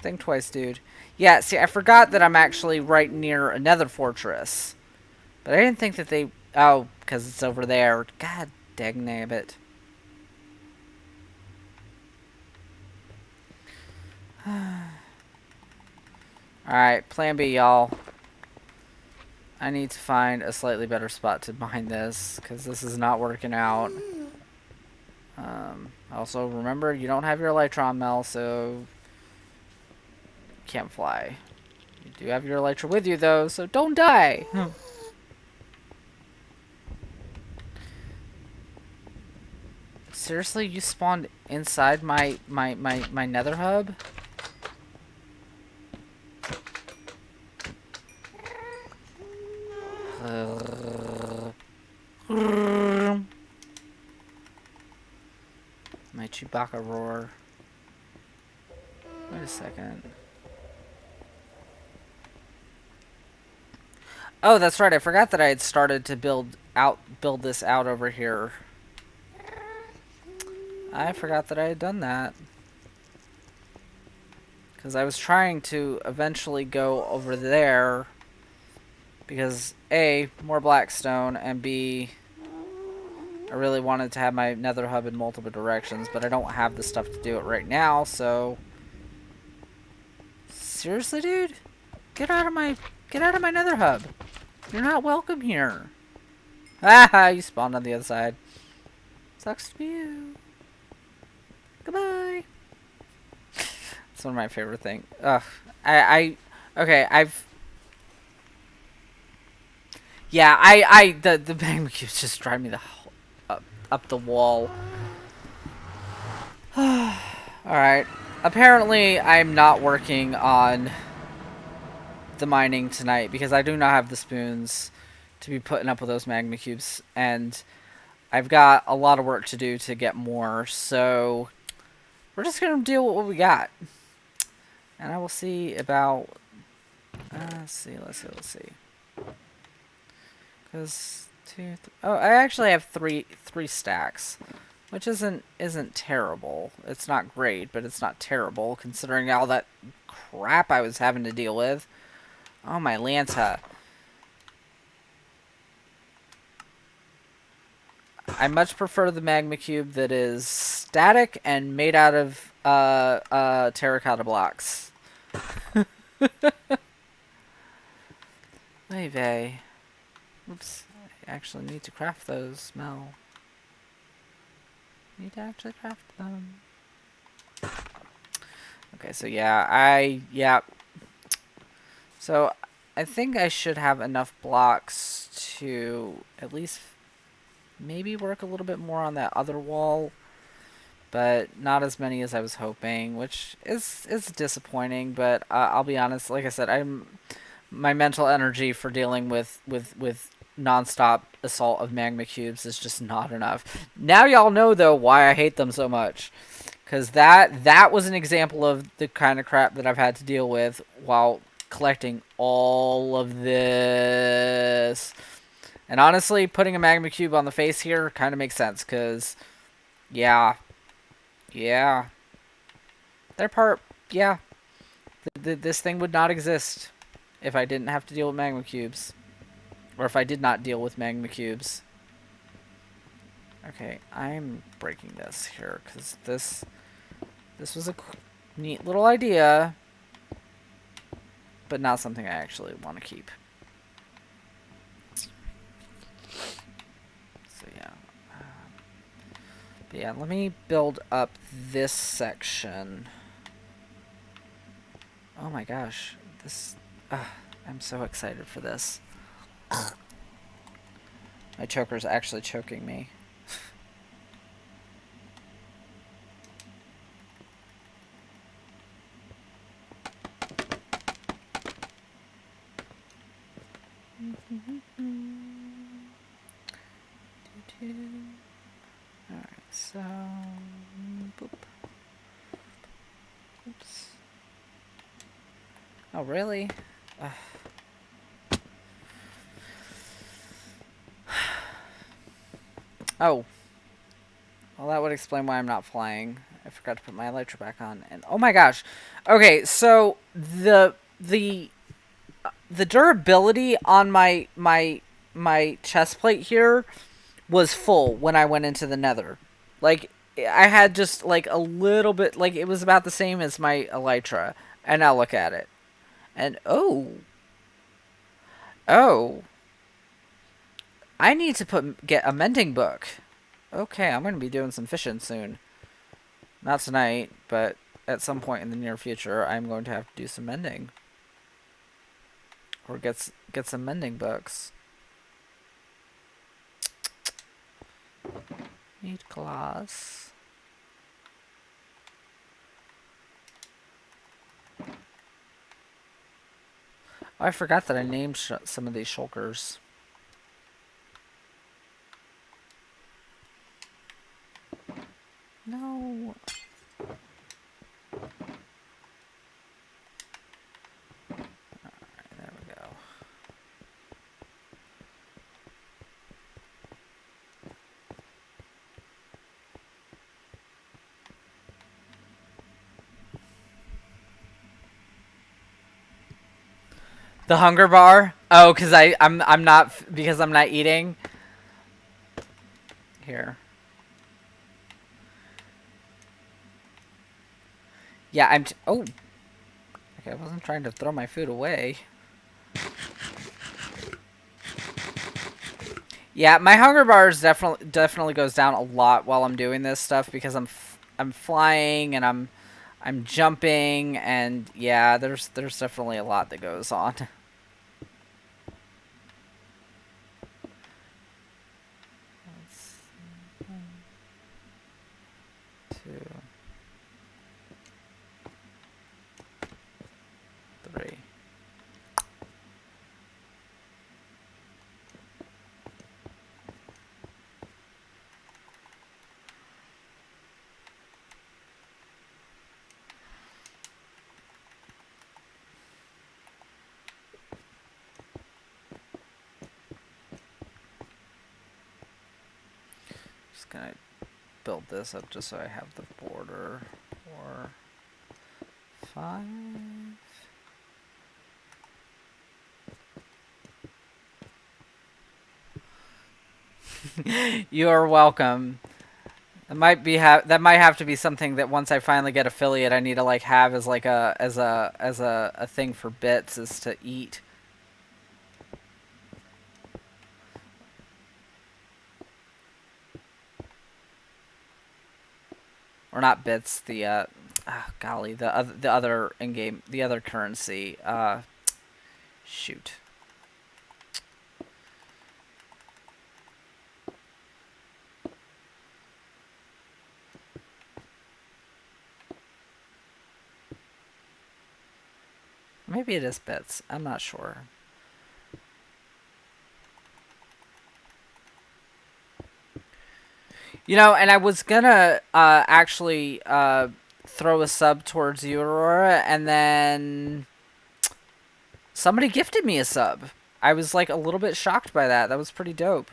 Think twice, dude. Yeah, see, I forgot that I'm actually right near another fortress. But I didn't think that they... Oh, because it's over there. God dang nabbit. Alright, plan B, y'all. I need to find a slightly better spot to mine this, because this is not working out. Also, remember, you don't have your Elytron, Mel, so... Can't fly. You do have your Elytra with you, though, so don't die! Seriously, you spawned inside my nether hub? My Chewbacca roar. Wait a second. Oh, that's right. I forgot that I had started to build this out over here. I forgot that I had done that. Because I was trying to eventually go over there. Because A, more blackstone, and B, I really wanted to have my nether hub in multiple directions, but I don't have the stuff to do it right now, so... Seriously, dude? Get out of my nether hub. You're not welcome here. Ah, you spawned on the other side. Sucks to be you. Goodbye. It's one of my favorite things. Ugh. Okay, Yeah, the magma cubes just drive me the up the wall. Alright. Apparently, I'm not working on the mining tonight because I do not have the spoons to be putting up with those magma cubes, and I've got a lot of work to do to get more, so we're just gonna deal with what we got. And I will see about let's see. Because oh, I actually have three stacks, which isn't terrible. It's not great, but it's not terrible considering all that crap I was having to deal with. Oh my Lanta. I much prefer the magma cube that is static and made out of terracotta blocks. Hey, vey. Oops. I actually need to craft those, Mel. Need to actually craft them. Okay, so yeah. So I think I should have enough blocks to at least maybe work a little bit more on that other wall, but not as many as I was hoping, which is disappointing. But I'll be honest, like I said, my mental energy for dealing with nonstop assault of magma cubes is just not enough. Now y'all know though why I hate them so much, because that was an example of the kind of crap that I've had to deal with while collecting all of this. And honestly, putting a magma cube on the face here kind of makes sense, because yeah, their part, yeah, this thing would not exist if I didn't have to deal with magma cubes. Or if I did not deal with magma cubes. Okay, I'm breaking this here, because this was a neat little idea, but not something I actually want to keep. So yeah. But yeah, let me build up this section. Oh my gosh. I'm so excited for this. My choker's actually choking me. Alright, so boop. Oops. Oh, really? Ugh. Oh. Well, that would explain why I'm not flying. I forgot to put my elytra back on. And oh my gosh. Okay, so the durability on my chest plate here was full when I went into the nether. Like, I had just like a little bit, like it was about the same as my elytra. And now look at it. And oh, I need to get a mending book. Okay, I'm going to be doing some fishing soon. Not tonight, but at some point in the near future, I'm going to have to do some mending. Or get some mending books. Need glass. Oh, I forgot that I named some of these shulkers. No. Alright, there we go. The hunger bar? Oh, because I'm not, because I'm not eating. Here. Yeah, oh. Okay, I wasn't trying to throw my food away. Yeah, my hunger bars definitely goes down a lot while I'm doing this stuff because I'm flying and I'm jumping, and yeah, there's definitely a lot that goes on. Two, three. Just gonna build this up just so I have the border. 4, 5. You are welcome. That might have to be something that once I finally get affiliate, I need to like have as like a thing for bits, is to eat. Or not bits, the golly, the other in-game, the other currency. Shoot. Maybe it is bits. I'm not sure. You know, and I was gonna actually throw a sub towards you, Aurora, and then somebody gifted me a sub. I was like a little bit shocked by that. That was pretty dope.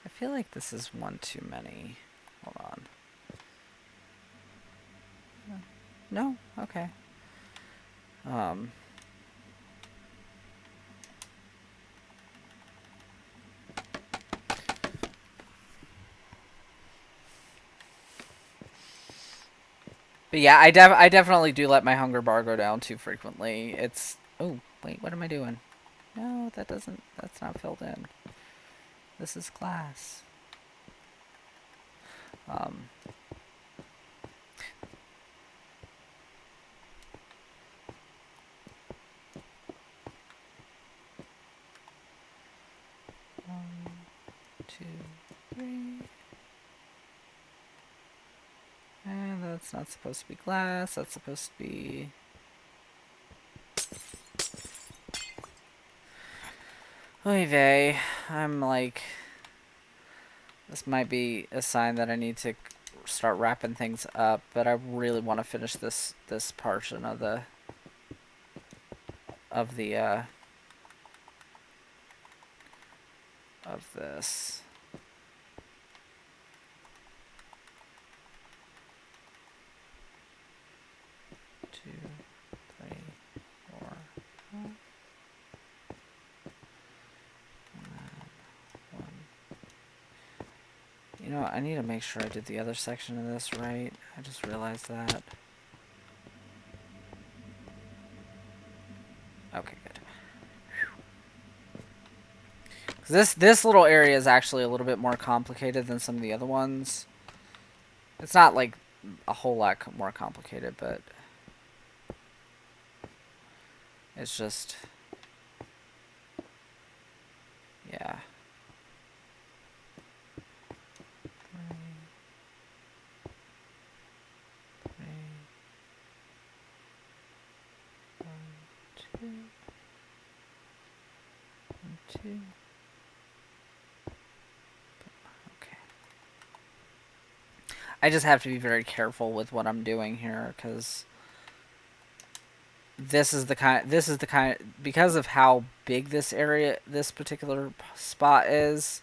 I feel like this is one too many. Hold on. No? Okay. But yeah, I definitely do let my hunger bar go down too frequently. It's... Oh, wait, what am I doing? No, that's not filled in. This is glass. 1, 2, 3. And That's not supposed to be glass. That's supposed to be... Oy vey. I'm like... This might be a sign that I need to start wrapping things up, but I really want to finish this portion of the of this. 2, 3, 4, 5. And then 1. You know, I need to make sure I did the other section of this right. I just realized that. Okay, good. This little area is actually a little bit more complicated than some of the other ones. It's not like a whole lot more complicated, but it's just, yeah. 3, 3, 1, 2, and 2. Okay. I just have to be very careful with what I'm doing here, because this is the kind, because of how big this particular spot is,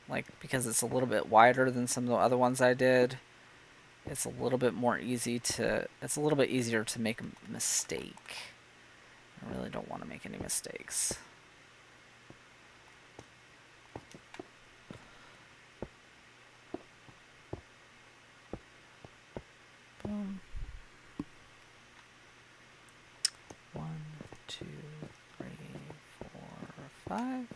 like, because it's a little bit wider than some of the other ones I did, it's a little bit easier to make a mistake. I really don't want to make any mistakes. Boom. 1, 2, 3, 4, 5. 1,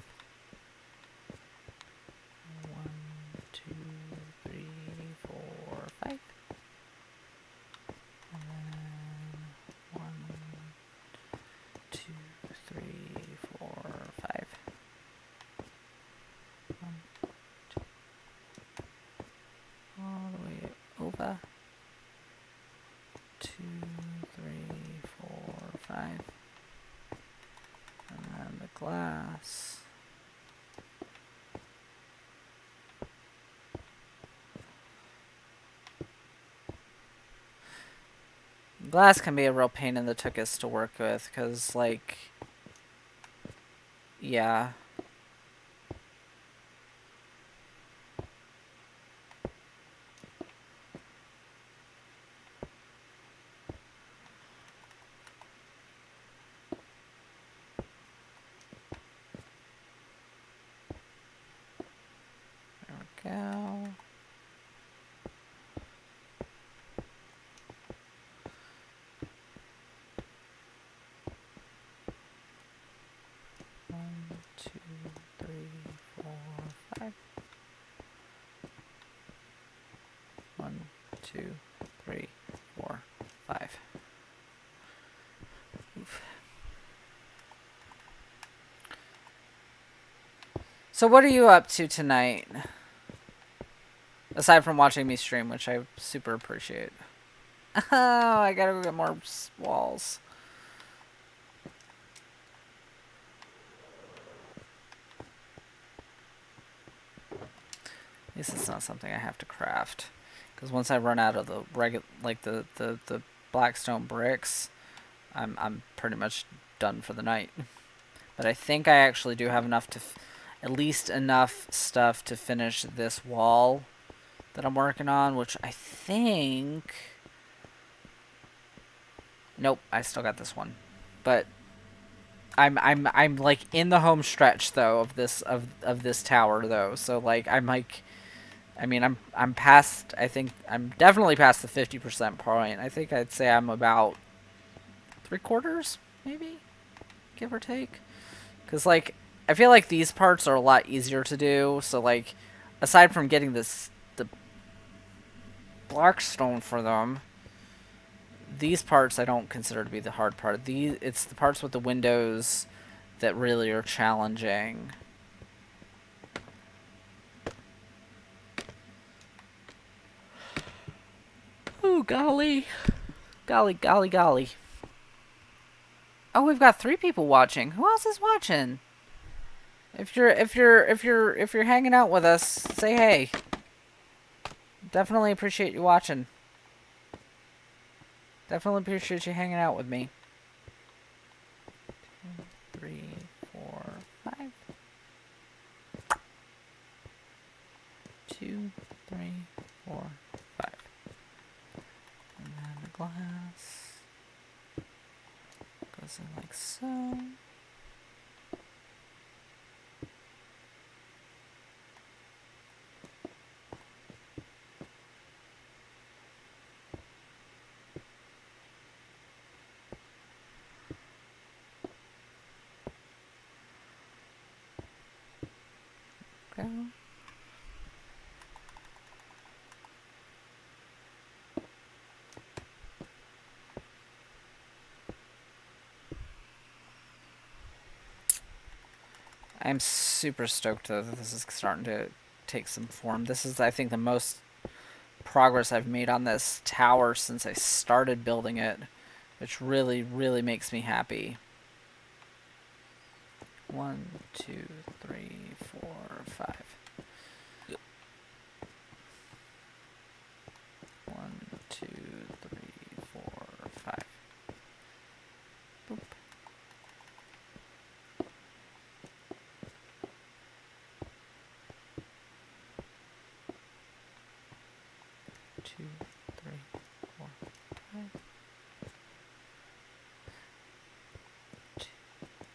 2, 3, 4, 5. And then 1, 2, 3, 4, 5. 1, 2, all the way over. 2, 3, 4, 5. And then the glass. Glass can be a real pain in the tuchus to work with, because, like, yeah. There we go. One, 2, 3, 4, 5. 1, 2, 3, 4, 5. Oof. So what are you up to tonight? Aside from watching me stream, which I super appreciate. Oh, I gotta go get more walls. At least it's not something I have to craft. Because once I run out of the the blackstone bricks, I'm pretty much done for the night. But I think I actually do have enough to, at least enough stuff to finish this wall that I'm working on, which I think... Nope, I still got this one. But I'm like in the home stretch though of this tower though. So like I'm like, I mean I'm past, I think I'm definitely past the 50% point. I think I'd say I'm about 3/4 maybe, give or take. Cause like I feel like these parts are a lot easier to do. So like aside from getting the blackstone for them, these parts I don't consider to be the hard part. It's the parts with the windows that really are challenging. golly. Golly, golly, golly. Oh, we've got 3 people watching. Who else is watching? If you're hanging out with us, say hey. Definitely appreciate you watching. Definitely appreciate you hanging out with me. 2, 3, 4, 5. 2, 3, 4, 5. And then the glass goes in like so. Go. I'm super stoked that this is starting to take some form. This is, I think, the most progress I've made on this tower since I started building it, which really, really makes me happy. 1, 2, 3, 4, 5. 1, 2, 3, 4, 5. Boop. 2, 3, 4, 5. 2,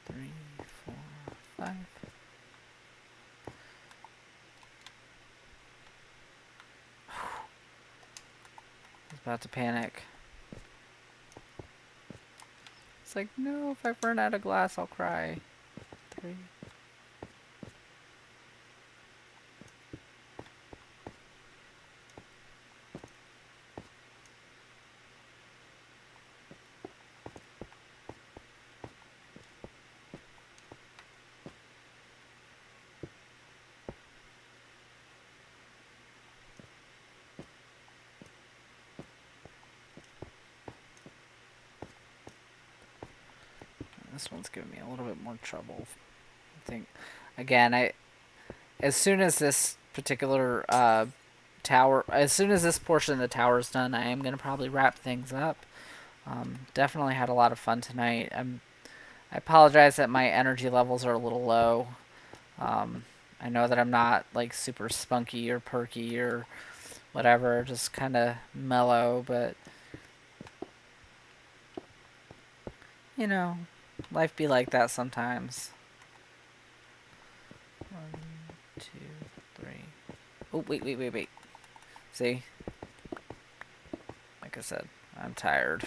3, 4, 5. I was about to panic. It's like, no, if I run out of glass, I'll cry. 3. This one's giving me a little bit more trouble. I think, again, as soon as this particular tower, as soon as this portion of the tower is done, I am going to probably wrap things up. Definitely had a lot of fun tonight. I apologize that my energy levels are a little low. I know that I'm not like super spunky or perky or whatever, just kind of mellow, but you know, life be like that sometimes. 1, 2, 3. Oh, wait. See? Like I said, I'm tired.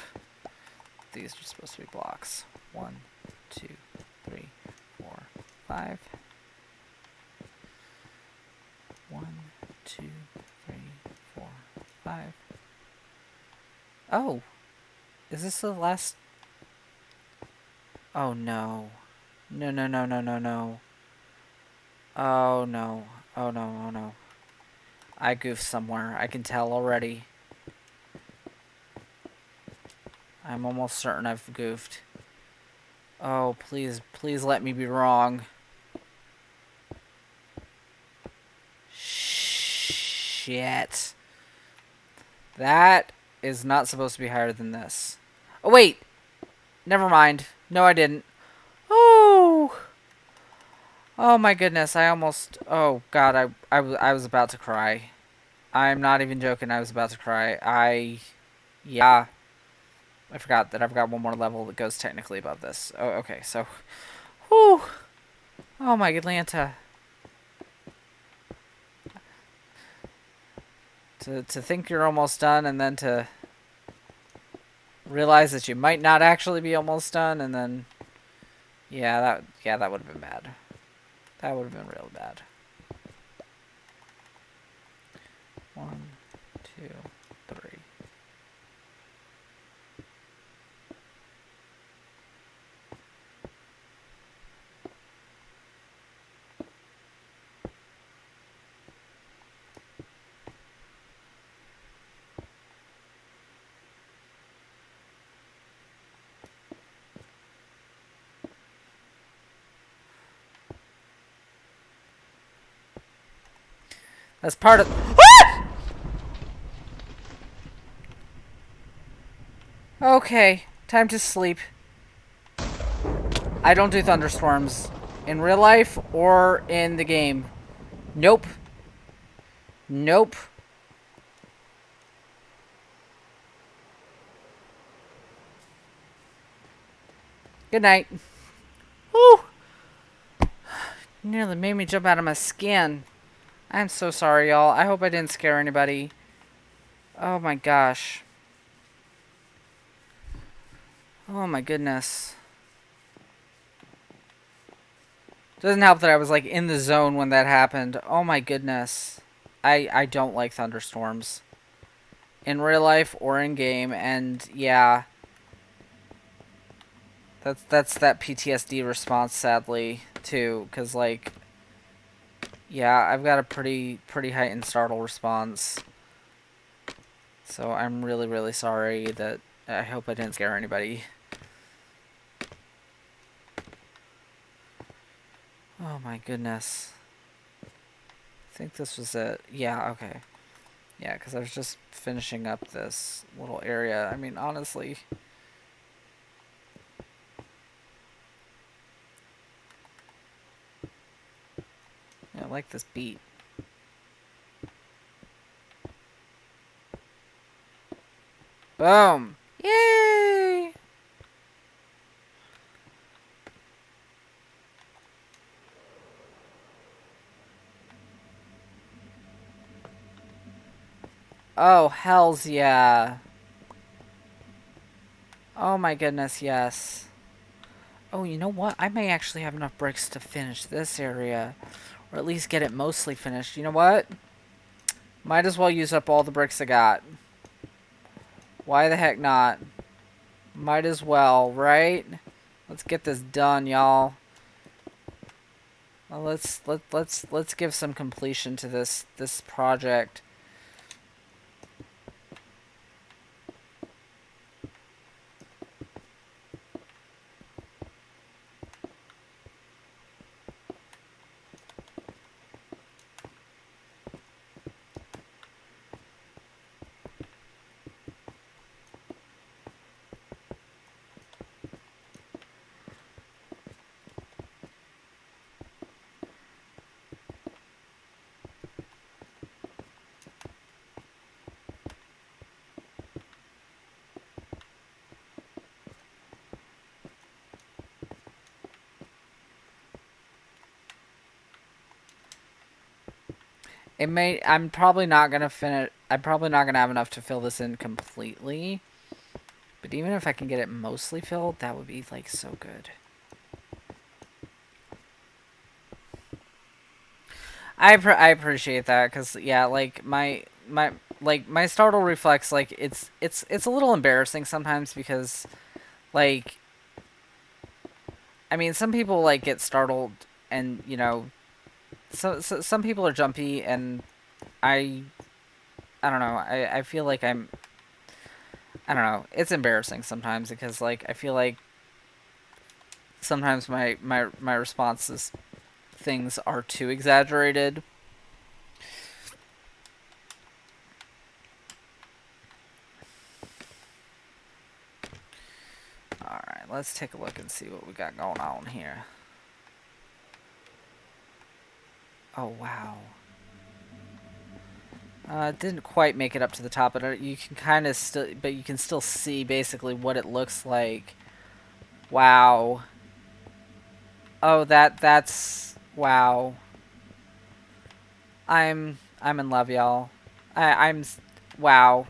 These are supposed to be blocks. 1, 2, 3, 4, 5. 1, 2, 3, 4, 5. Oh! Is this the last? Oh no. No. Oh no. Oh no. I goofed somewhere. I can tell already. I'm almost certain I've goofed. Oh, please let me be wrong. Shit. That is not supposed to be higher than this. Oh, wait. Never mind. No, I didn't. Oh. Oh, my goodness. I almost... Oh, God. I was about to cry. I'm not even joking. I was about to cry. Yeah. I forgot that I've got one more level that goes technically above this. Oh, okay. So... Whew. Oh, my Atlanta. To think you're almost done and then to realize that you might not actually be almost done and then that would have been bad. That would have been real bad. 1, 2, 3. That's part of. Okay, time to sleep. I don't do thunderstorms in real life or in the game. Nope. Nope. Good night. Woo! Nearly made me jump out of my skin. I'm so sorry, y'all. I hope I didn't scare anybody. Oh my gosh. Oh my goodness. Doesn't help that I was like in the zone when that happened. Oh my goodness. I don't like thunderstorms. In real life or in game, and yeah. That's that PTSD response, sadly, too, because like, yeah, I've got a pretty heightened startle response. So I'm really sorry that I hope I didn't scare anybody. Oh my goodness. I think this was it. Yeah, okay. Yeah, because I was just finishing up this little area. I mean, honestly. Yeah, I like this beat. Boom! Yay! Oh, hells yeah. Oh my goodness, yes. Oh, you know what? I may actually have enough bricks to finish this area. Or at least get it mostly finished. You know what? Might as well use up all the bricks I got. Why the heck not? Might as well, right? Let's get this done, y'all. Well, let's give some completion to this project. It may. I'm probably not gonna finish. I'm probably not gonna have enough to fill this in completely. But even if I can get it mostly filled, that would be like so good. I appreciate that because yeah, like my startle reflex, like it's a little embarrassing sometimes because like I mean some people like get startled and you know so some people are jumpy and I I don't know I feel like I don't know, it's embarrassing sometimes because like I feel like sometimes my responses things are too exaggerated. Alright, let's take a look and see what we got going on here. Oh, wow. Didn't quite make it up to the top, but you can kind of still, but you can still see basically what it looks like. Wow. Oh, that's wow. I'm in love, y'all. I'm wow.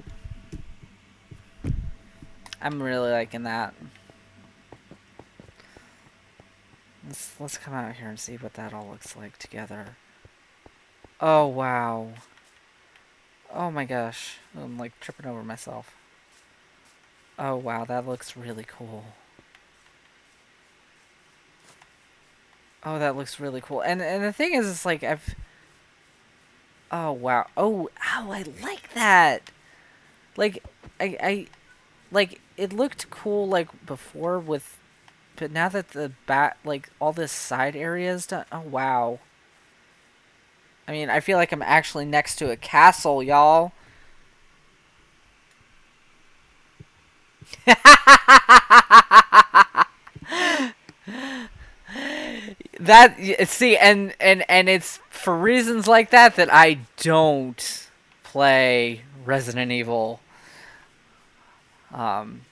I'm really liking that. Let's come out here and see what that all looks like together. Oh, wow. Oh my gosh. I'm like tripping over myself. Oh wow, that looks really cool. Oh, that looks really cool. And the thing is, it's like I've. Oh wow. Oh, ow! I like that. Like, I like it looked cool like before with, but now that the back like all this side area is done. Oh wow. I mean, I feel like I'm actually next to a castle, y'all. That see, and it's for reasons like that that I don't play Resident Evil. Um,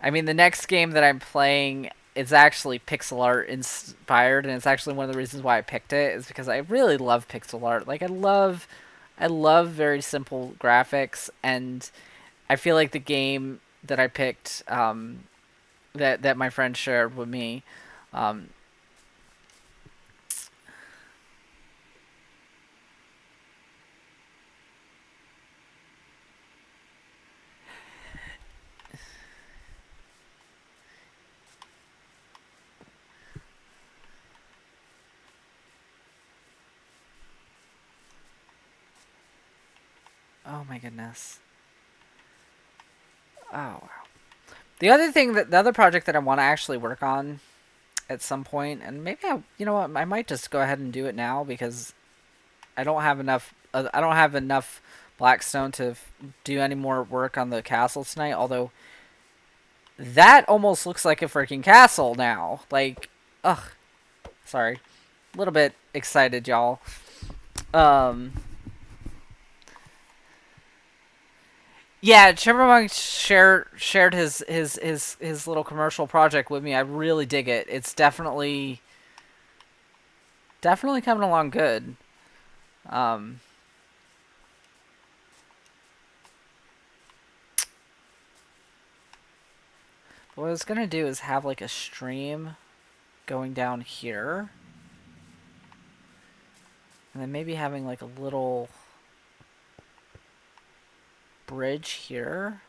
I mean, the next game that I'm playing is actually pixel art inspired, and it's actually one of the reasons why I picked it is because I really love pixel art. Like I love very simple graphics, and I feel like the game that I picked, that my friend shared with me, um, oh my goodness. Oh wow. The other project that I want to actually work on at some point, and maybe you know what, I might just go ahead and do it now because I don't have enough Blackstone to do any more work on the castle tonight. Although that almost looks like a freaking castle now. Like, ugh, sorry, a little bit excited, y'all. Um, yeah, Chipmunk shared his little commercial project with me. I really dig it. It's definitely coming along good. Um, what I was gonna do is have like a stream going down here, and then maybe having like a little bridge here.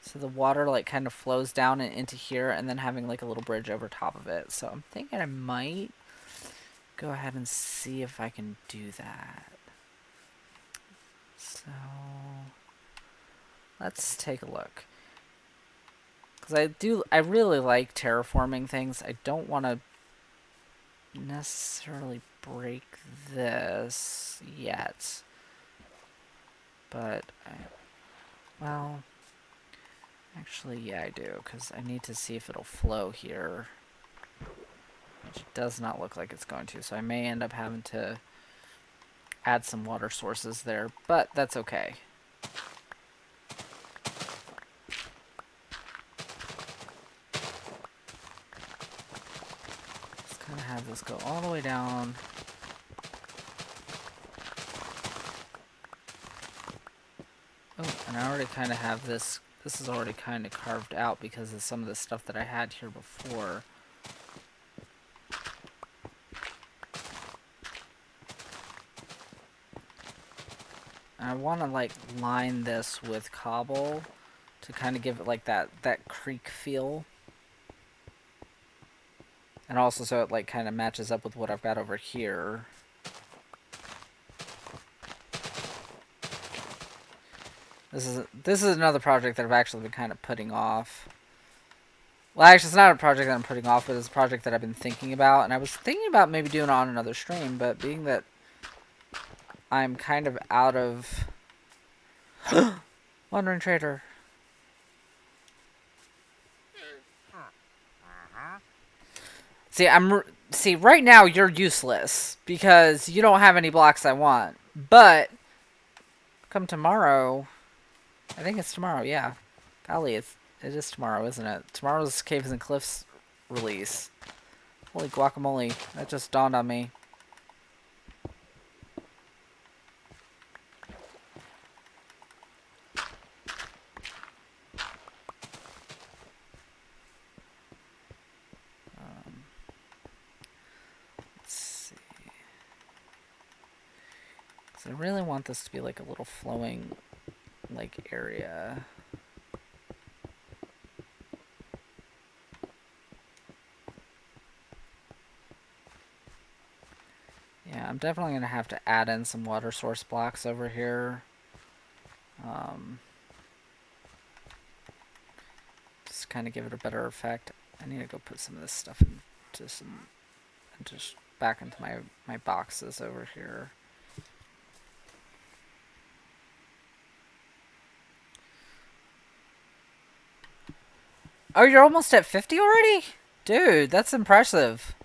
So the water like kind of flows down and into here, and then having like a little bridge over top of it. So I'm thinking I might go ahead and see if I can do that. So let's take a look. Because I really like terraforming things. I don't want to necessarily break this yet. But, well, actually, yeah, I do. Because I need to see if it'll flow here. Which does not look like it's going to. So I may end up having to add some water sources there. But that's okay. Just kind of have this go all the way down. Oh, and I already kind of have this. This is already kind of carved out because of some of the stuff that I had here before. I want to like line this with cobble to kind of give it like that creek feel. And also so it like kind of matches up with what I've got over here. This is another project that I've actually been kind of putting off. Well, actually, it's not a project that I'm putting off, but it's a project that I've been thinking about. And I was thinking about maybe doing it on another stream, but being that I'm kind of out of... Wandering Trader. See, right now you're useless because you don't have any blocks I want. But come tomorrow, I think it's tomorrow. Yeah, golly, it is tomorrow, isn't it? Tomorrow's Caves and Cliffs release. Holy guacamole, that just dawned on me. Let's see. So I really want this to be like a little flowing, like, area. Yeah, I'm definitely gonna have to add in some water source blocks over here. Just kind of give it a better effect. I need to go put some of this stuff into some, just back into my boxes over here. Oh, you're almost at 50 already? Dude, that's impressive.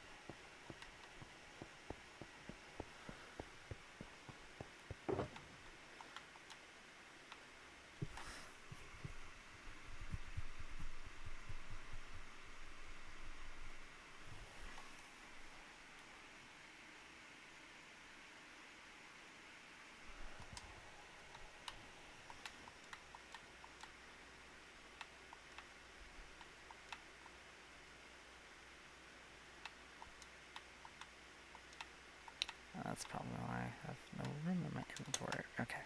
That's probably why I have no room in my inventory. Okay.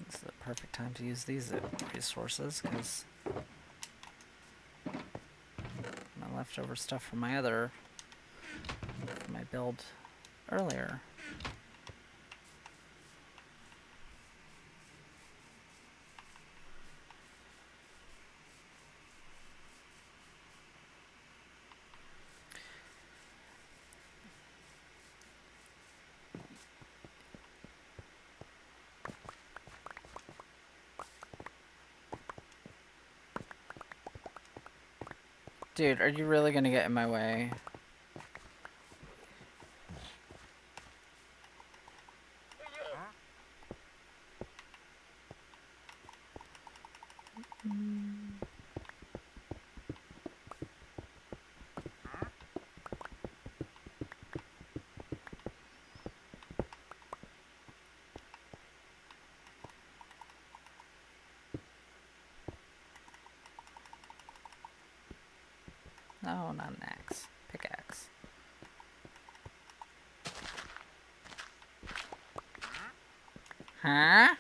This is the perfect time to use these resources, because my leftover stuff from my build earlier. Dude, are you really gonna get in my way? No, not an axe. Pickaxe. Huh?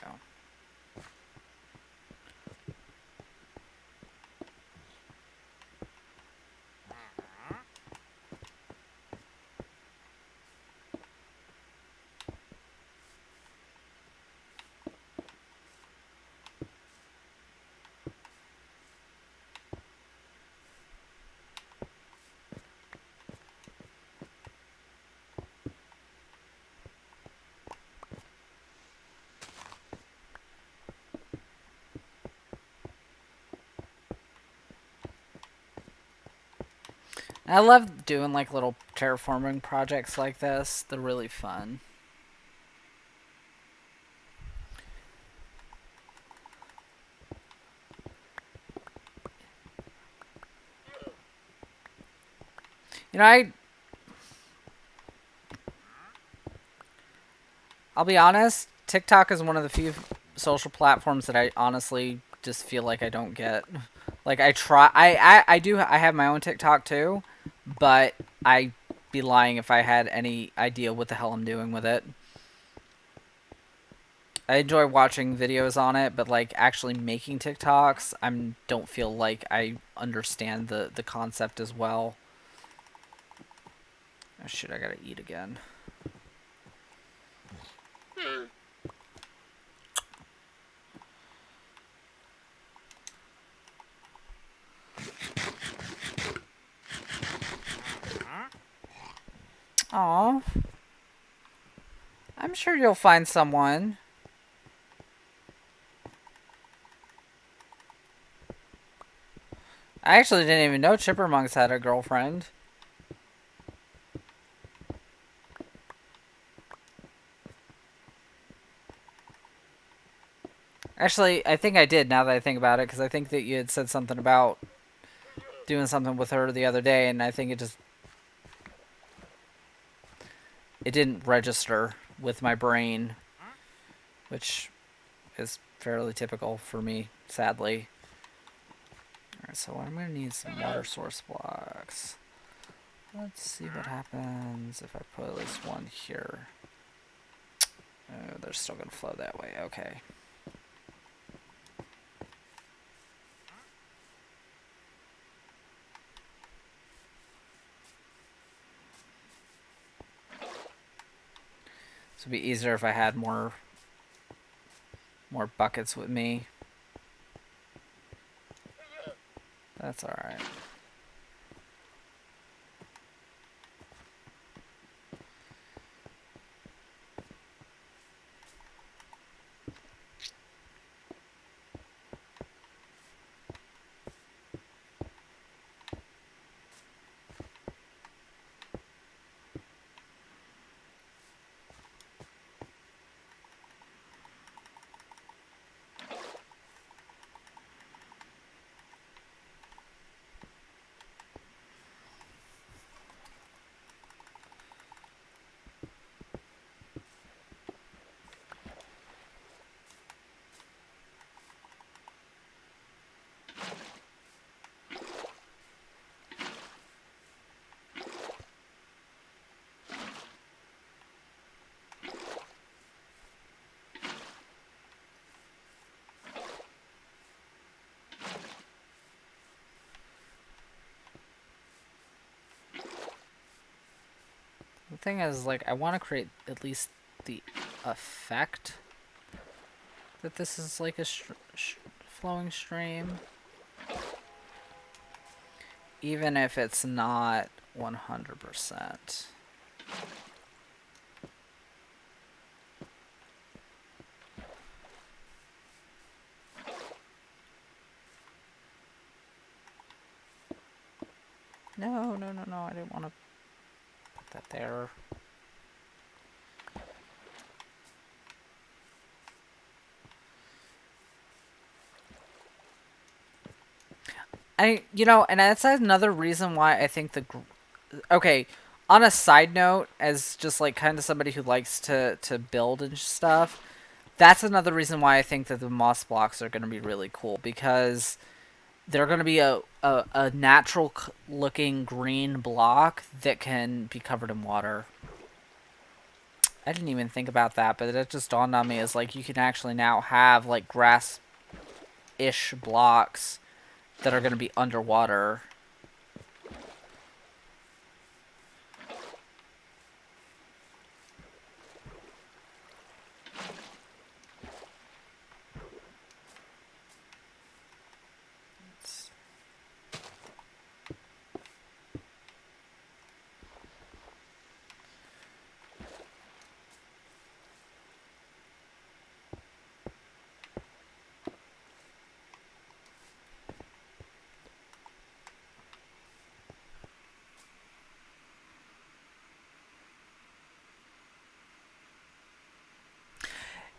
Go. I love doing like little terraforming projects like this. They're really fun. You know, I'll be honest, TikTok is one of the few social platforms that I honestly just feel like I don't get. Like I have my own TikTok too, but I'd be lying if I had any idea what the hell I'm doing with it. I enjoy watching videos on it, but like actually making TikToks, I don't feel like I understand the concept as well. Oh shit, I gotta eat again. Aw. I'm sure you'll find someone. I actually didn't even know Chippermonks had a girlfriend. Actually, I think I did now that I think about it, because I think that you had said something about doing something with her the other day, and I think it didn't register with my brain, which is fairly typical for me, sadly. Alright, so I'm going to need some water source blocks. Let's see what happens if I put at least one here. Oh, they're still going to flow that way. Okay. This would be easier if I had more buckets with me. That's alright. The thing is, like, I want to create at least the effect that this is like a flowing stream. Even if it's not 100%. No, no, no, no, I didn't want to put that there. You know, and that's another reason why I think okay, on a side note, as just like kind of somebody who likes to build and stuff, that's another reason why I think that the moss blocks are going to be really cool, because they're going to be a natural looking green block that can be covered in water. I didn't even think about that, but it just dawned on me as like you can actually now have like grass-ish blocks that are going to be underwater.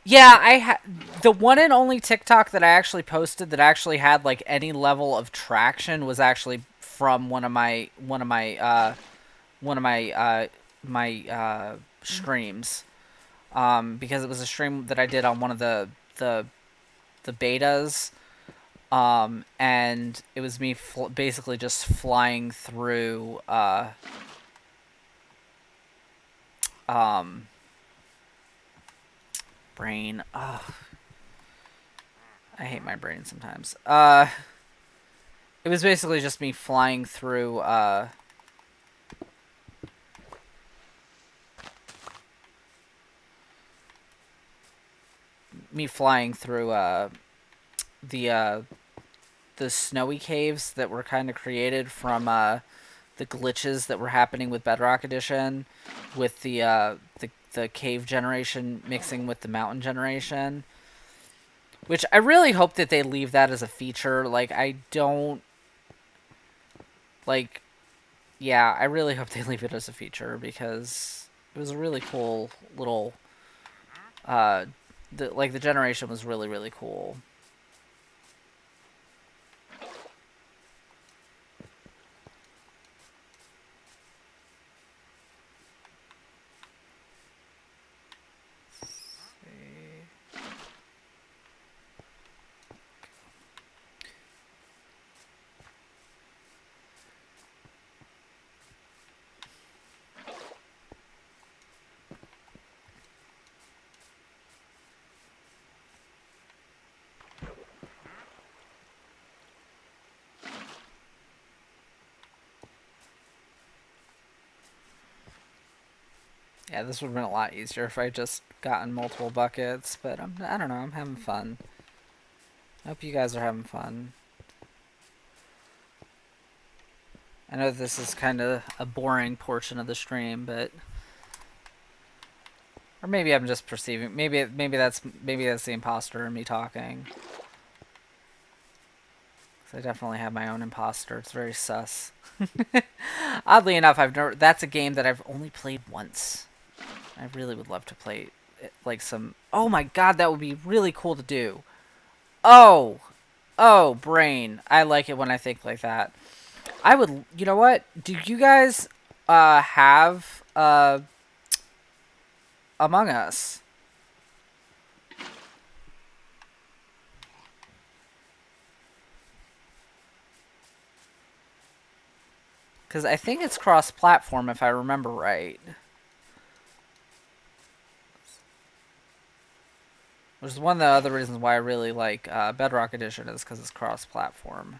Yeah, the one and only TikTok that I actually posted that actually had like any level of traction was actually from one of my streams, because it was a stream that I did on one of the betas, and it was me basically just flying through brain. Ugh. I hate my brain sometimes. It was basically just me flying through the snowy caves that were kind of created from the glitches that were happening with Bedrock Edition, with the cave generation mixing with the mountain generation. Which I really hope that they leave that as a feature. Like, I don't... Like, yeah, I really hope they leave it as a feature, because it was a really cool little... the generation was really, really cool. Yeah, this would have been a lot easier if I just gotten multiple buckets, but I don't know, I'm having fun. I hope you guys are having fun. I know this is kind of a boring portion of the stream, but or maybe I'm just perceiving. Maybe that's the imposter in me talking. 'Cause I definitely have my own imposter. It's very sus. Oddly enough, that's a game that I've only played once. I really would love to play it, like some. Oh my god, that would be really cool to do. Oh, brain. I like it when I think like that. I would. You know what? Do you guys have Among Us? Because I think it's cross-platform, if I remember right. Which is one of the other reasons why I really like Bedrock Edition, is because it's cross-platform.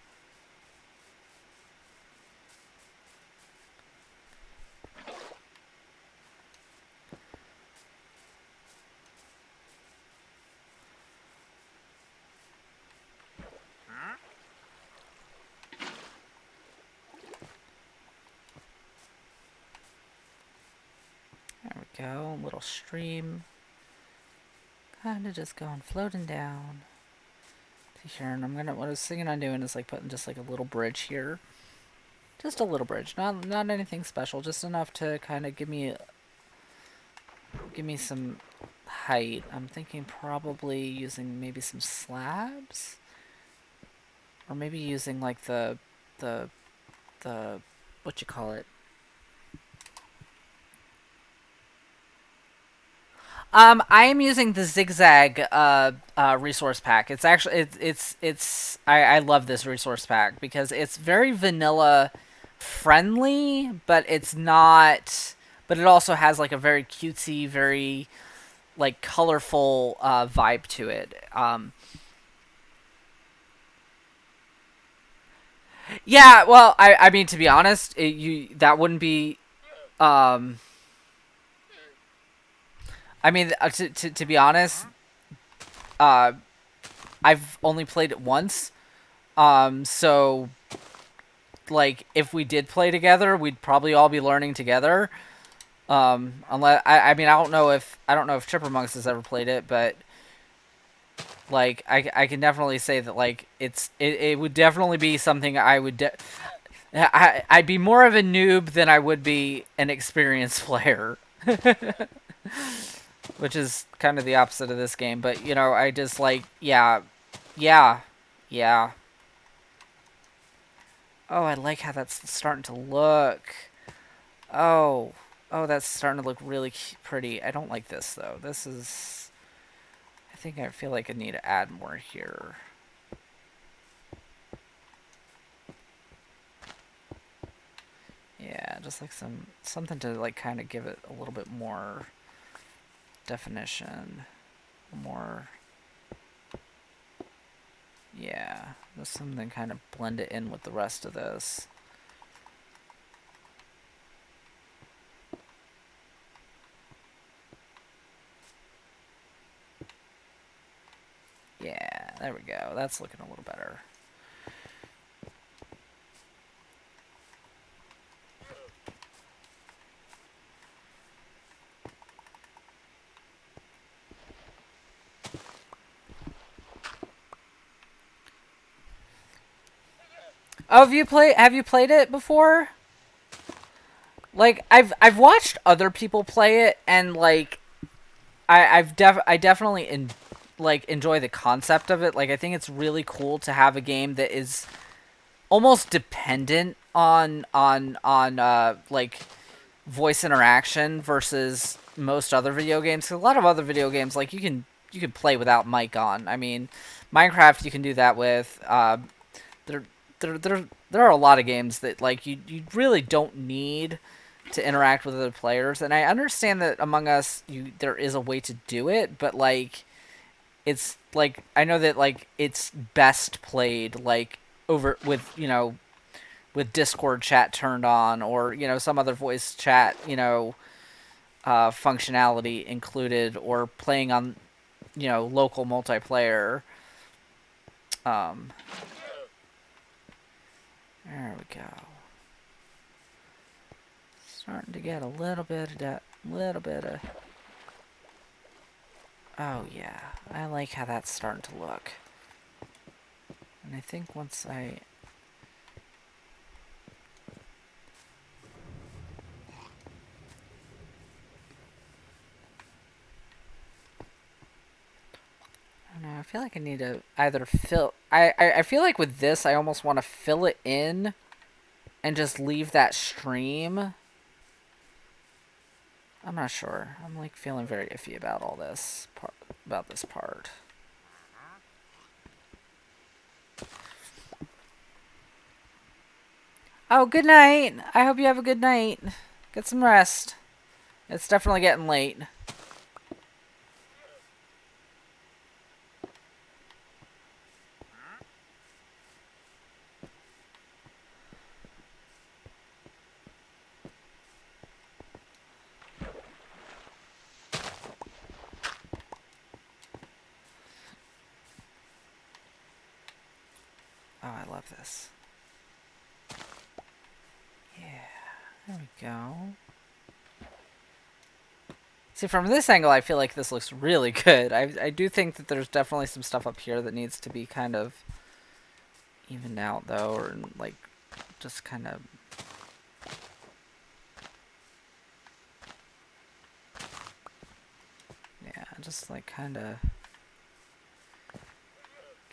There we go, little stream. Kind of just going floating down to here, and what I was thinking on doing is like putting just like a little bridge here. Just a little bridge, not anything special, just enough to kind of give me some height. I'm thinking probably using maybe some slabs, or maybe using like the what you call it. I am using the Zigzag resource pack. It's actually I love this resource pack because it's very vanilla friendly, but it's not. But it also has like a very cutesy, very like colorful vibe to it. Yeah, well, I mean, to be honest, that wouldn't be. I mean, to be honest, uh, I've only played it once. So like if we did play together, we'd probably all be learning together. Unless I mean, I don't know if Chippermonks has ever played it, but like I can definitely say that like it would definitely be something I would. I'd be more of a noob than I would be an experienced player. Which is kind of the opposite of this game, but you know, I just like, yeah. Oh, I like how that's starting to look. Oh, that's starting to look really pretty. I don't like this though. This is, I think I feel like I need to add more here. Yeah, just like something to like kind of give it a little bit more definition, more. Yeah, just something kind of blend it in with the rest of this. Yeah, there we go. That's looking a little better. Oh, have you played it before? Like I've watched other people play it, and like I definitely enjoy the concept of it. Like I think it's really cool to have a game that is almost dependent on like voice interaction versus most other video games. 'Cause a lot of other video games, like you can play without mic on. I mean, Minecraft you can do that with. There there are a lot of games that like you really don't need to interact with other players, and I understand that Among Us there is a way to do it, but like it's like I know that like it's best played like over with with Discord chat turned on, or some other voice chat functionality included, or playing on, you know, local multiplayer. Um, there we go. Starting to get a little bit of that, little bit of. Oh yeah, I like how that's starting to look. And I think once I don't know, I feel like I need to either fill. I feel like with this, I almost want to fill it in and just leave that stream. I'm not sure. I'm like feeling very iffy about all this part. About this part. Oh, good night. I hope you have a good night. Get some rest. It's definitely getting late. Oh, I love this. Yeah, there we go. See, from this angle, I feel like this looks really good. I do think that there's definitely some stuff up here that needs to be kind of evened out, though, or like just kind of. Yeah, just like kind of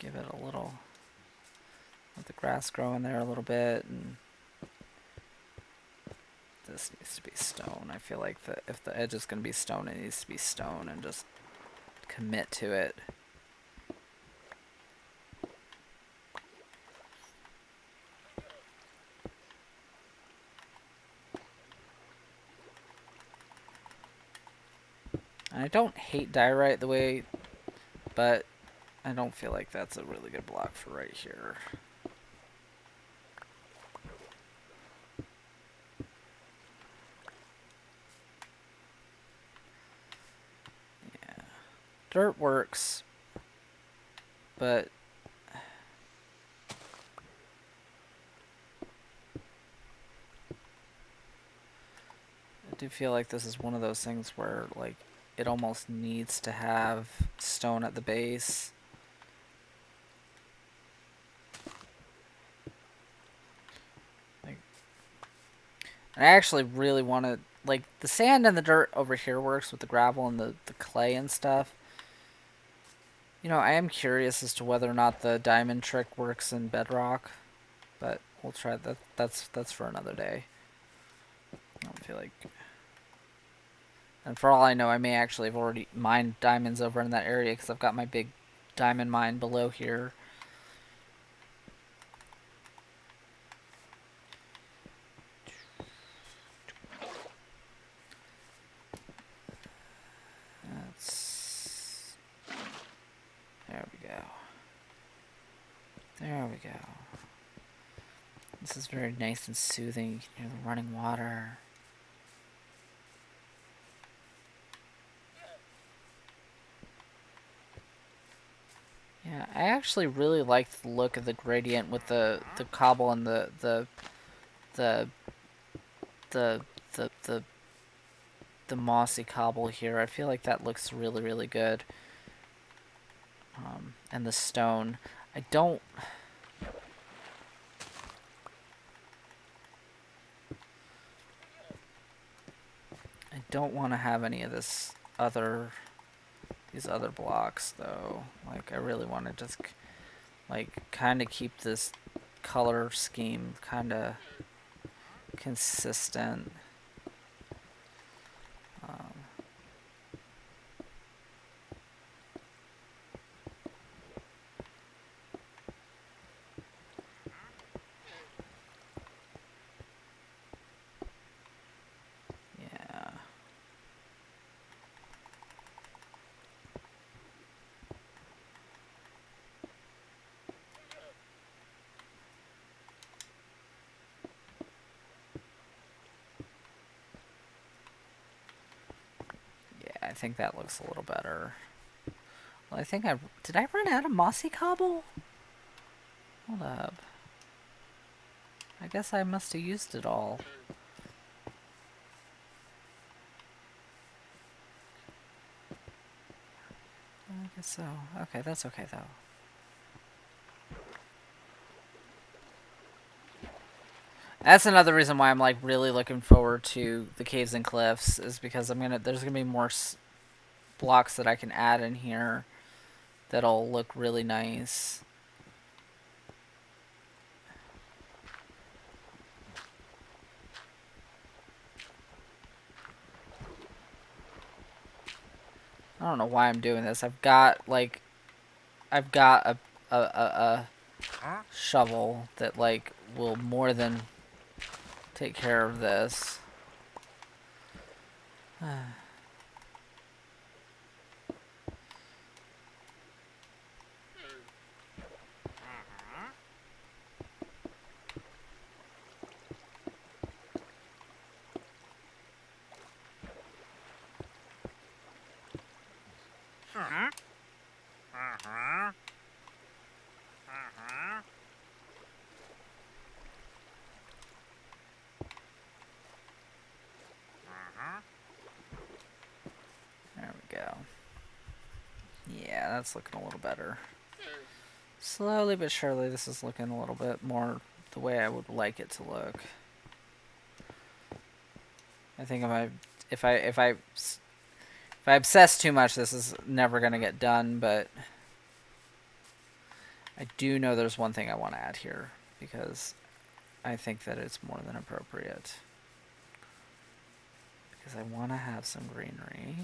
give it a little. Let the grass grow in there a little bit, and this needs to be stone. I feel like if the edge is going to be stone, it needs to be stone, and just commit to it. I don't hate diorite the way, but I don't feel like that's a really good block for right here. Yeah, dirt works, but I do feel like this is one of those things where, like, it almost needs to have stone at the base. Like, I actually really want to, like, the sand and the dirt over here works with the gravel and the clay and stuff. You know, I am curious as to whether or not the diamond trick works in bedrock, but we'll try that. That's for another day. I don't feel like. And for all I know, I may actually have already mined diamonds over in that area because I've got my big diamond mine below here. There we go. There we go. This is very nice and soothing. You can hear the running water. Yeah, I actually really like the look of the gradient with the cobble and the the the the the mossy cobble here. I feel like that looks really, really good. And the stone. I don't want to have any of these other blocks though. Like, I really want to just like kind of keep this color scheme kind of consistent. Yeah. think that looks a little better. Well, I think did I run out of mossy cobble? Hold up. I guess I must have used it all. I guess so. Okay, that's okay though. That's another reason why I'm like really looking forward to the caves and cliffs, is because there's gonna be more blocks that I can add in here that'll look really nice. I don't know why I'm doing this. I've got a shovel that like will more than take care of this. There we go. Yeah, that's looking a little better. Slowly but surely, this is looking a little bit more the way I would like it to look. I think if I obsess too much, this is never gonna get done. But I do know there's one thing I want to add here, because I think that it's more than appropriate. Because I want to have some greenery.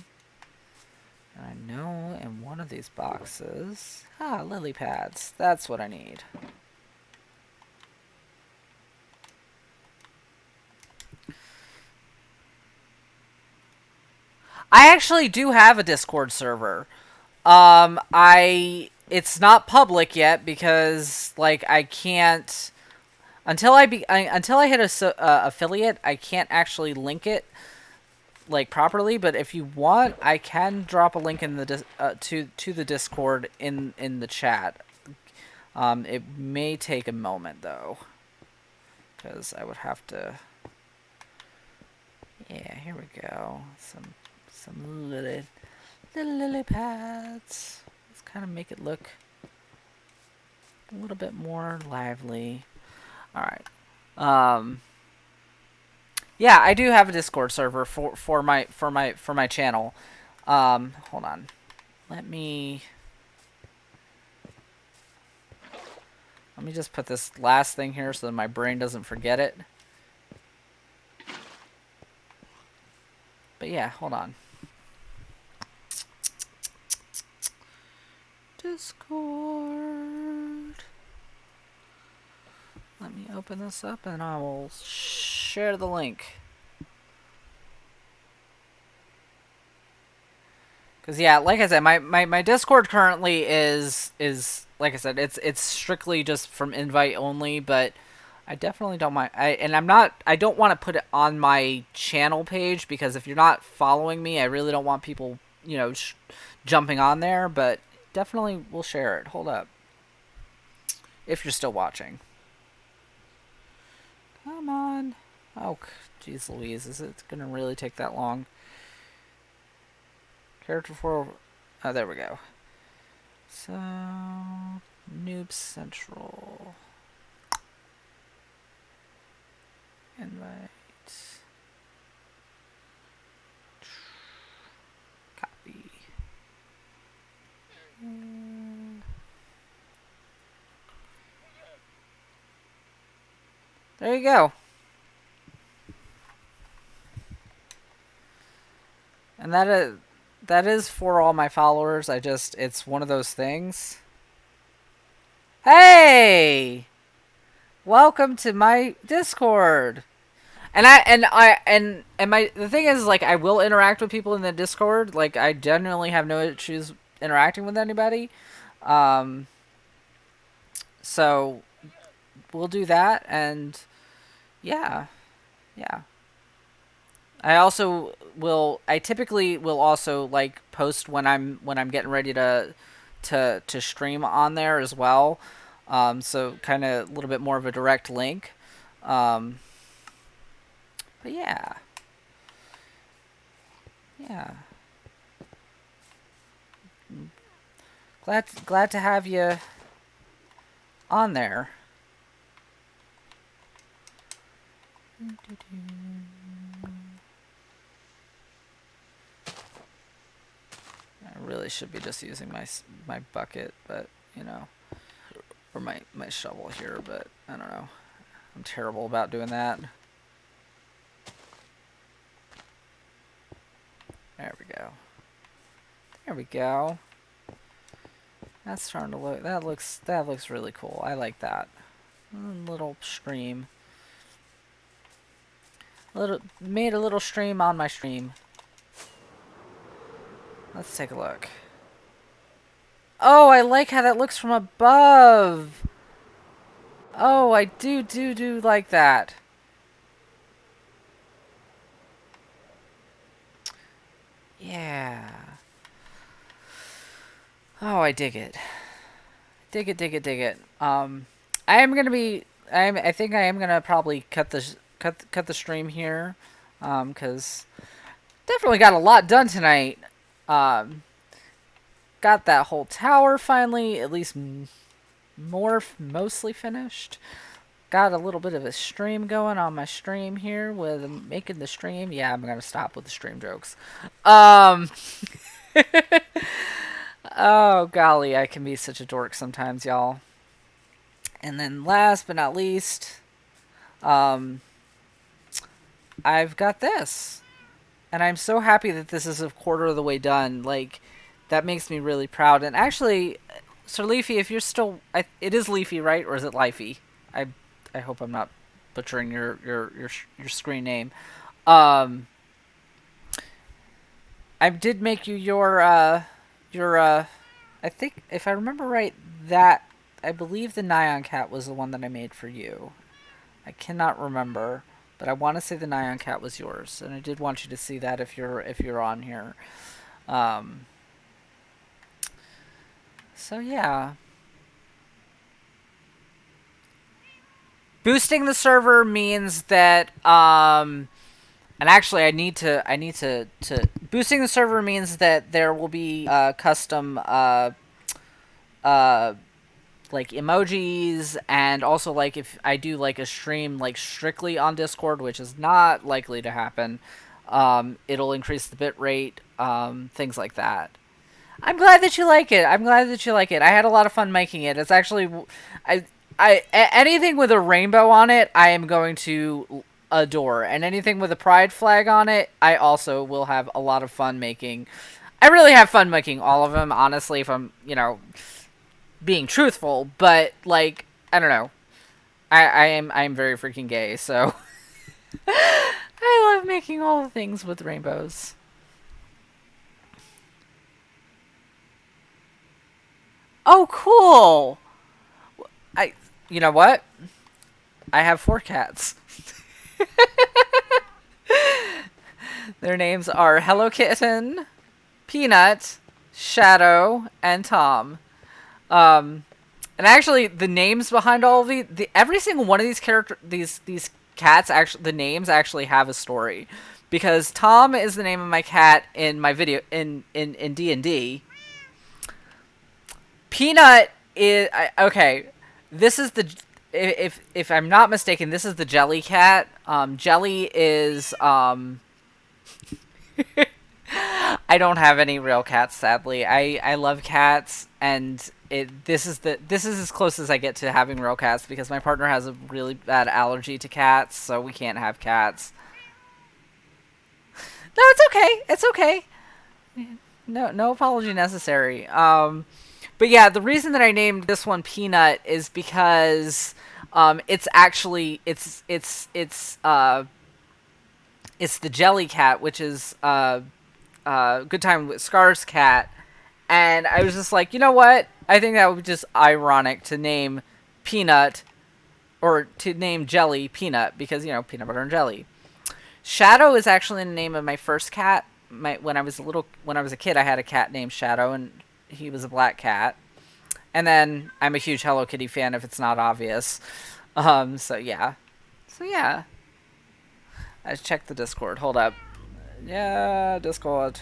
And I know in one of these boxes... lily pads. That's what I need. I actually do have a Discord server. It's not public yet because, like, I can't... Until I hit a affiliate, I can't actually link it like properly. But if you want, I can drop a link in the to the Discord in the chat. It may take a moment though, because I would have to. Yeah, here we go. Some lily pads. Let's kind of make it look a little bit more lively. All right. Yeah, I do have a Discord server for my channel. Hold on. Let me just put this last thing here so that my brain doesn't forget it. But yeah, hold on. Discord. Let me open this up and I will share the link. Because yeah, like I said, my Discord currently is like I said, it's strictly just from invite only, but I definitely don't mind. I don't want to put it on my channel page, because if you're not following me, I really don't want people, jumping on there, but definitely will share it. Hold up. If you're still watching. Come on. Oh, jeez Louise, is it going to really take that long? Character 4... Oh, there we go. So... Noob Central. Invite. Copy. There you go. And that is for all my followers. It's one of those things. Hey! Welcome to my Discord. And the thing is, like, I will interact with people in the Discord. Like, I genuinely have no issues interacting with anybody. So we'll do that, and yeah. I also will. I typically will also like post when I'm getting ready to stream on there as well. So kind of a little bit more of a direct link. Um, but yeah, yeah. Glad to have you on there. I really should be just using my bucket, but you know, or my shovel here, but I don't know. I'm terrible about doing that. There we go. There we go. That's starting to look. That looks really cool. I like that. Little stream. Made a little stream on my stream. Let's take a look. Oh, I like how that looks from above. Oh, I do like that. Yeah. Oh, I dig it. Dig it, dig it, dig it. I am gonna be. I think I am gonna probably cut the stream here, because definitely got a lot done tonight. Um, got that whole tower finally, at least mostly finished. Got a little bit of a stream going on my stream here with making the stream. Yeah, I'm gonna stop with the stream jokes. Um, oh golly, I can be such a dork sometimes, y'all. And then last but not least, um, I've got this. And I'm so happy that this is a quarter of the way done. Like, that makes me really proud. And actually, Sir Leafy, if you're still, it is Leafy, right, or is it Lifey? I I hope I'm not butchering your screen name. Um, I did make you your. I think if I remember right, that I believe the Nyan Cat was the one that I made for you. I cannot remember, but I want to say the Nyan Cat was yours, and I did want you to see that if you're on here. Um, so yeah, boosting the server means that and actually I need to boosting the server means that there will be custom uh like emojis, and also like if I do like a stream like strictly on Discord, which is not likely to happen, it'll increase the bit rate, things like that. I'm glad that you like it. I'm glad that you like it. I had a lot of fun making it. It's actually, I, anything with a rainbow on it, I am going to adore, and anything with a pride flag on it, I also will have a lot of fun making. I really have fun making all of them, honestly, if I'm, being truthful, but like, I don't know. I am very freaking gay, so I love making all the things with rainbows. Oh, cool. I You know what? I have 4 cats. Their names are Hello Kitten, Peanut, Shadow, and Tom. Um, and actually, the names behind all of every single one of these these cats, actually, the names actually have a story, because Tom is the name of my cat in my video in D&D. Peanut is okay. This is the if I'm not mistaken, this is the Jelly cat. Jelly is I don't have any real cats, sadly. I love cats, and this is as close as I get to having real cats, because my partner has a really bad allergy to cats, so we can't have cats. No, it's okay. It's okay. No apology necessary. But yeah, the reason that I named this one Peanut is because it's actually it's the Jelly cat, which is Good Time with Scar's cat, and I was just like, you know what? I think that would be just ironic to name Peanut, or to name Jelly Peanut, because peanut butter and jelly. Shadow is actually the name of my first cat. When I was a kid, I had a cat named Shadow, and he was a black cat. And then I'm a huge Hello Kitty fan, if it's not obvious. So yeah, so yeah. I checked the Discord. Hold up. Yeah, Discord.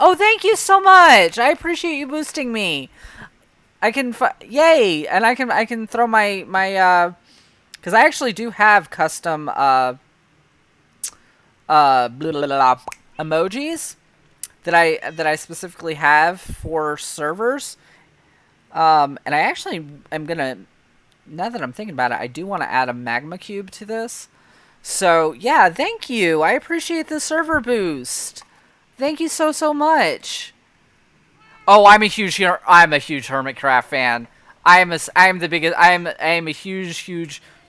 Oh, thank you so much. I appreciate you boosting me. Yay, and I can throw my because I actually do have custom blah, blah, blah, emojis that I specifically have for servers. And I actually am gonna, now that I'm thinking about it, I do want to add a magma cube to this. So yeah, thank you. I appreciate the server boost. Thank you so much. Oh, I'm a huge Hermitcraft fan. I'm the biggest. I am a huge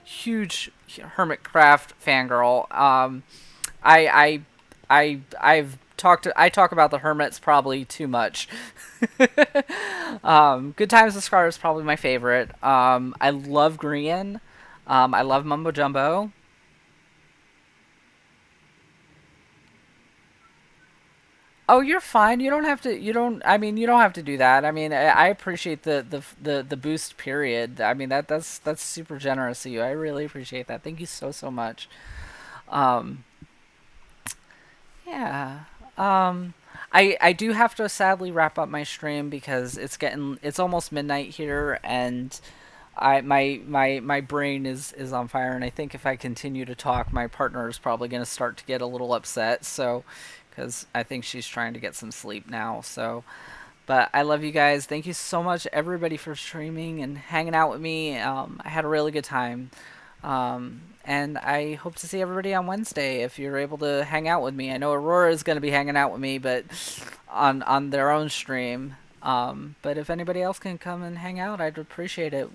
Hermitcraft fangirl. I I talk about the Hermits probably too much. Good Times with Scar is probably my favorite. I love Grian. I love Mumbo Jumbo. Oh, you're fine. You don't have to. You don't. I mean, you don't have to do that. I mean, I appreciate the boost period. I mean, that's super generous of you. I really appreciate that. Thank you so much. Um, yeah. Um, I do have to sadly wrap up my stream because it's almost midnight here, and my brain is on fire, and I think if I continue to talk, my partner is probably going to start to get a little upset. So, because I think she's trying to get some sleep now. So, but I love you guys. Thank you so much, everybody, for streaming and hanging out with me. I had a really good time. And I hope to see everybody on Wednesday if you're able to hang out with me. I know Aurora is going to be hanging out with me, but on their own stream. But if anybody else can come and hang out, I'd appreciate it.